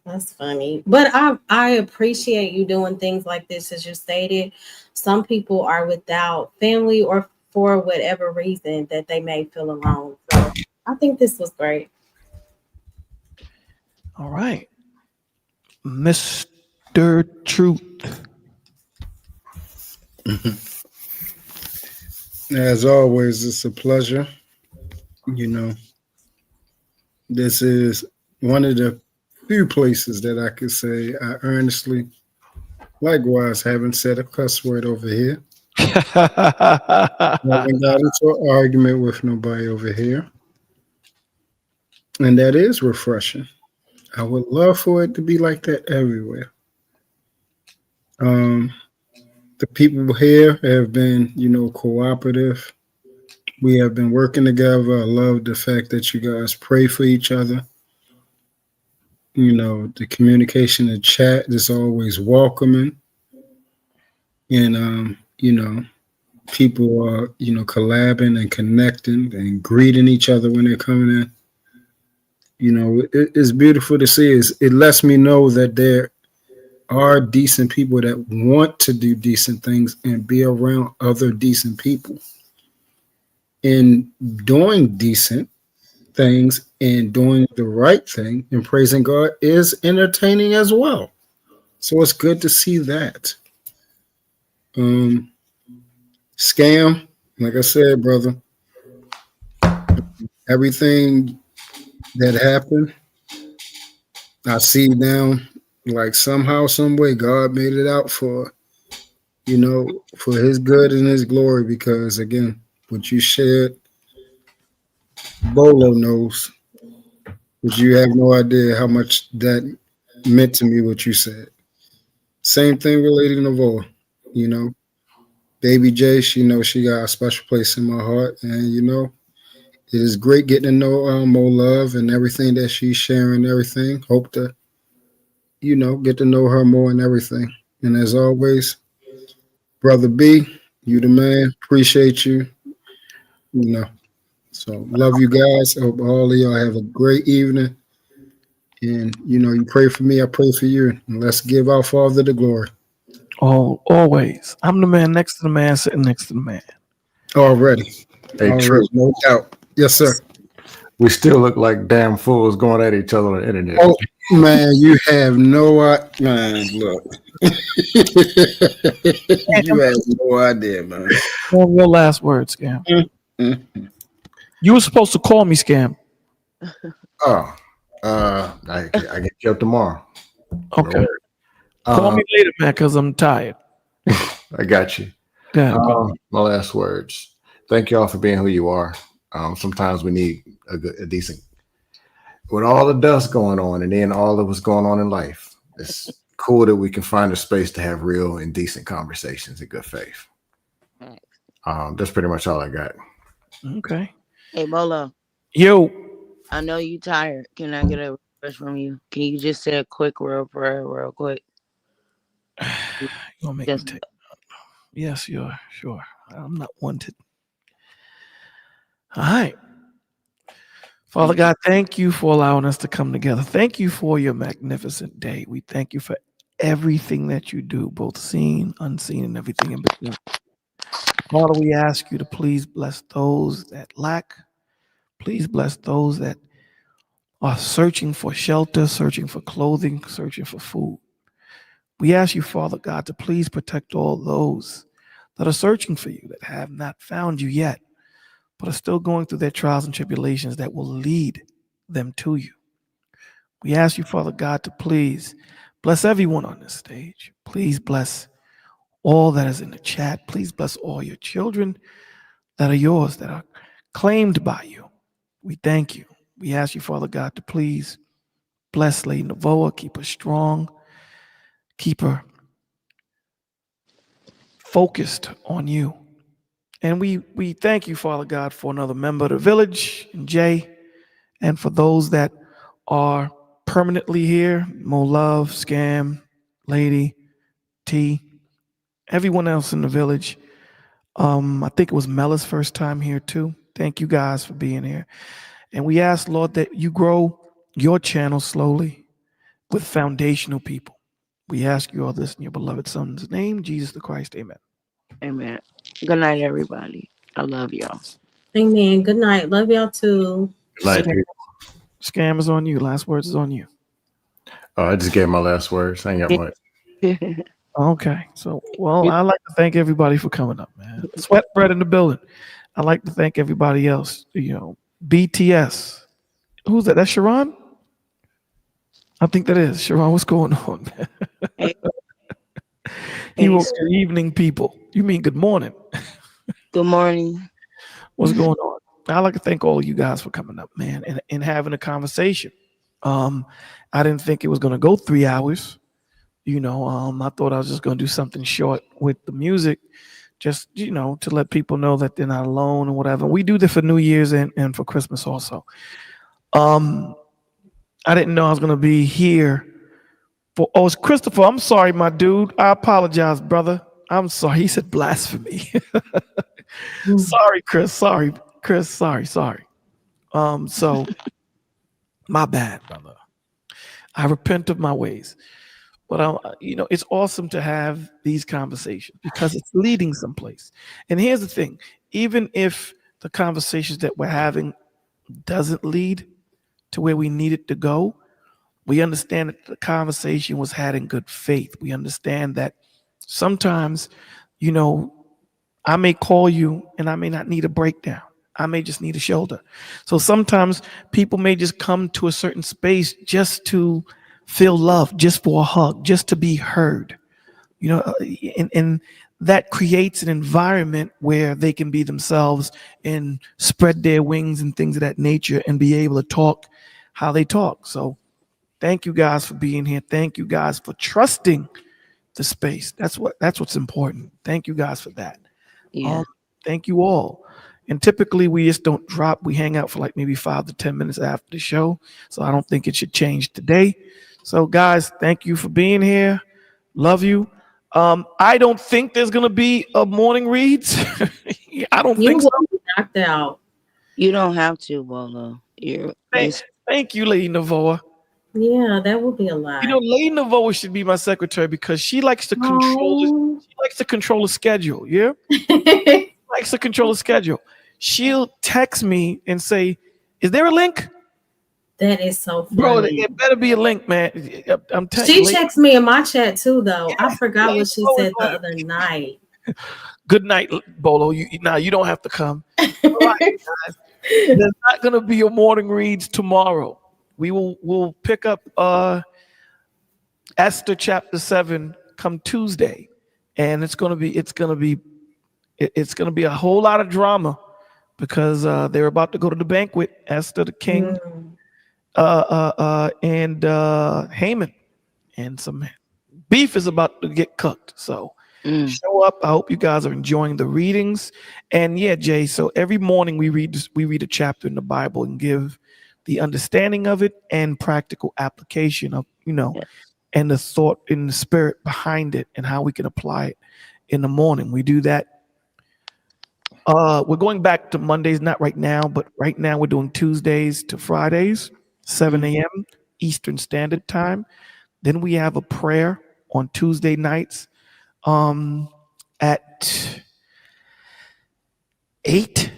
That's funny. But I appreciate you doing things like this, as you stated. Some people are without family or for whatever reason that they may feel alone. So I think this was great. All right. Mr. Truth. As always, it's a pleasure. This is one of the few places that I could say I earnestly, likewise, haven't said a cuss word over here. I haven't got into an argument with nobody over here. And that is refreshing. I would love for it to be like that everywhere. The people here have been, cooperative. We have been working together. I love the fact that you guys pray for each other. The communication in chat is always welcoming. And, people are, collabing and connecting and greeting each other when they're coming in. It's beautiful to see. It lets me know that there are decent people that want to do decent things and be around other decent people. In doing decent things and doing the right thing and praising God is entertaining as well. So it's good to see that. Scam, like I said, brother, everything that happened, I see now, like somehow, some way, God made it out for his good and his glory, because again, what you shared, Bolo knows, but you have no idea how much that meant to me, what you said. Same thing relating to Vola, Baby J, she knows she got a special place in my heart, and it is great getting to know Mo Love and everything that she's sharing, everything. Hope to, get to know her more and everything. And as always, Brother B, you the man. Appreciate you. So love you guys. I hope all of y'all have a great evening. And you pray for me, I pray for you. And let's give our Father the glory. Oh, always. I'm the man next to the man, sitting next to the man. Already. Hey, true. No doubt. Yes, sir. We still look like damn fools going at each other on the internet. Oh man, you have no man. Look, you have no idea, man. Well, your last words, Scam. Mm-hmm. You were supposed to call me, Scam. Oh, I get you up tomorrow. Okay. Call me later, man, because I'm tired. I got you. Yeah. My last words. Thank you all for being who you are. Sometimes we need a decent, with all the dust going on and then all of what's going on in life. It's cool that we can find a space to have real and decent conversations in good faith. That's pretty much all I got. Okay. Hey, Bolo. Yo. I know you tired. Can I get a request from you? Can you just say a quick real prayer real quick? You want me to take? Yes, sure. I'm not wanted. All right. Father God, thank you for allowing us to come together. Thank you for your magnificent day. We thank you for everything that you do, both seen, unseen, and everything in between. Father, we ask you to please bless those that lack. Please bless those that are searching for shelter, searching for clothing, searching for food. We ask you, Father God, to please protect all those that are searching for you, that have not found you yet, but are still going through their trials and tribulations that will lead them to you. We ask you, Father God, to please bless everyone on this stage. Please bless all that is in the chat. Please bless all your children that are yours, that are claimed by you. We thank you. We ask you, Father God, to please bless Lady Navoa, keep her strong, keep her focused on you. And we thank you, Father God, for another member of the village, and Jay, and for those that are permanently here, Mo Love, Scam, Lady, T, everyone else in the village. I think it was Mella's first time here too. Thank you guys for being here. And we ask, Lord, that you grow your channel slowly with foundational people. We ask you all this in your beloved Son's name, Jesus the Christ. Amen. Amen. Good night, everybody. I love y'all. Amen. Good night. Love y'all too. Like, Scam is on you. Last words is on you. I just gave my last words. I ain't got much. Okay. So, well, I'd like to thank everybody for coming up, man. Sweat bread in the building. I'd like to thank everybody else. BTS. Who's that? That's Sharon? I think that is. Sharon, what's going on, man? Hey. He wrote good evening, people. You mean good morning? Good morning. What's going on? I'd like to thank all of you guys for coming up, man, and having a conversation. I didn't think it was going to go 3 hours. I thought I was just going to do something short with the music, just, to let people know that they're not alone and whatever. We do this for New Year's and for Christmas also. I didn't know I was going to be here. It's Christopher. I'm sorry, my dude. I apologize, brother. I'm sorry. He said blasphemy. Sorry, Chris. Sorry, Chris. Sorry. So my bad, brother. I repent of my ways. But it's awesome to have these conversations because it's leading someplace. And here's the thing: even if the conversations that we're having doesn't lead to where we need it to go, we understand that the conversation was had in good faith. We understand that sometimes, I may call you and I may not need a breakdown. I may just need a shoulder. So sometimes people may just come to a certain space just to feel love, just for a hug, just to be heard. And that creates an environment where they can be themselves and spread their wings and things of that nature and be able to talk how they talk. So thank you guys for being here. Thank you guys for trusting the space. That's what's important. Thank you guys for that. Yeah. Thank you all. And typically we just don't drop. We hang out for like maybe 5 to 10 minutes after the show. So I don't think it should change today. So guys, thank you for being here. Love you. I don't think there's gonna be a morning reads. I don't think so. You will be knocked out. You don't have to, Bolo. Thank you, Lady Navoa. Yeah, that would be a lot. Lady Navoa should be my secretary because she likes to control. She likes to control the schedule. Yeah, likes to control the schedule. She'll text me and say, Is there a link? That is so funny. Bro, there better be a link, man. I'm telling She you. checks me in my chat too, though. I forgot yeah, what she it's said the always other night. Good night, Bolo. You don't have to come. All right, guys. There's not gonna be a morning reads tomorrow. We'll pick up Esther chapter 7 come Tuesday, and it's gonna be a whole lot of drama because they're about to go to the banquet. Esther the king, and Haman, and some beef is about to get cooked. So show up. I hope you guys are enjoying the readings. And yeah, Jay. So every morning we read a chapter in the Bible and give the understanding of it and practical application of and the thought in the spirit behind it and how we can apply it in the morning. We do that. We're going back to Mondays, not right now, but right now we're doing Tuesdays to Fridays, 7 a.m. Eastern Standard Time. Then we have a prayer on Tuesday nights at 8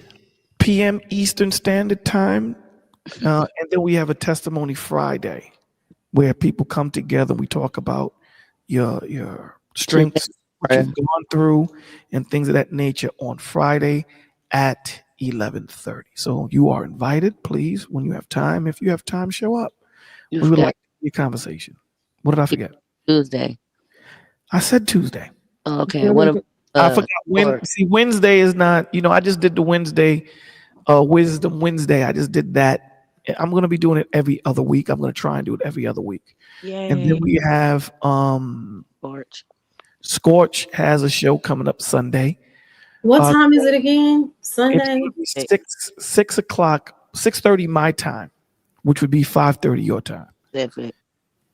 p.m. Eastern Standard Time. And then we have a testimony Friday where people come together. We talk about your strengths, what you've gone through, and things of that nature on Friday at 11:30. So you are invited. Please, when you have time, if you have time, show up. We would like a conversation. What did I forget? Tuesday. I said Tuesday. Okay. What? I forgot when. See, Wednesday is not. I just did the Wednesday, Wisdom Wednesday. I just did that. I'm going to be doing it every other week. I'm going to try and do it every other week. Yay. And then we have Scorch has a show coming up Sunday. What time is it again? Sunday? It's 6 o'clock, 6:30 my time, which would be 5:30 your time. Definitely.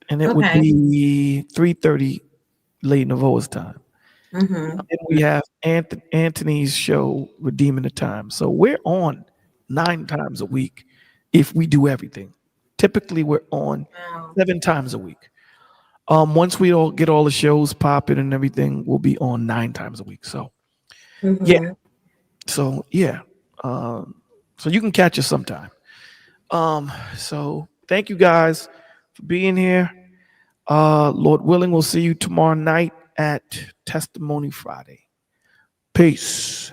And it would be 3:30 Lady Navoa's time. And we have Anthony's show, Redeeming the Time. So we're on 9 times a week if we do everything. Typically, we're on 7 times a week. Once we all get all the shows popping and everything, we'll be on 9 times a week. So, yeah. So, yeah. So you can catch us sometime. So thank you guys for being here. Lord willing, we'll see you tomorrow night at Testimony Friday. Peace.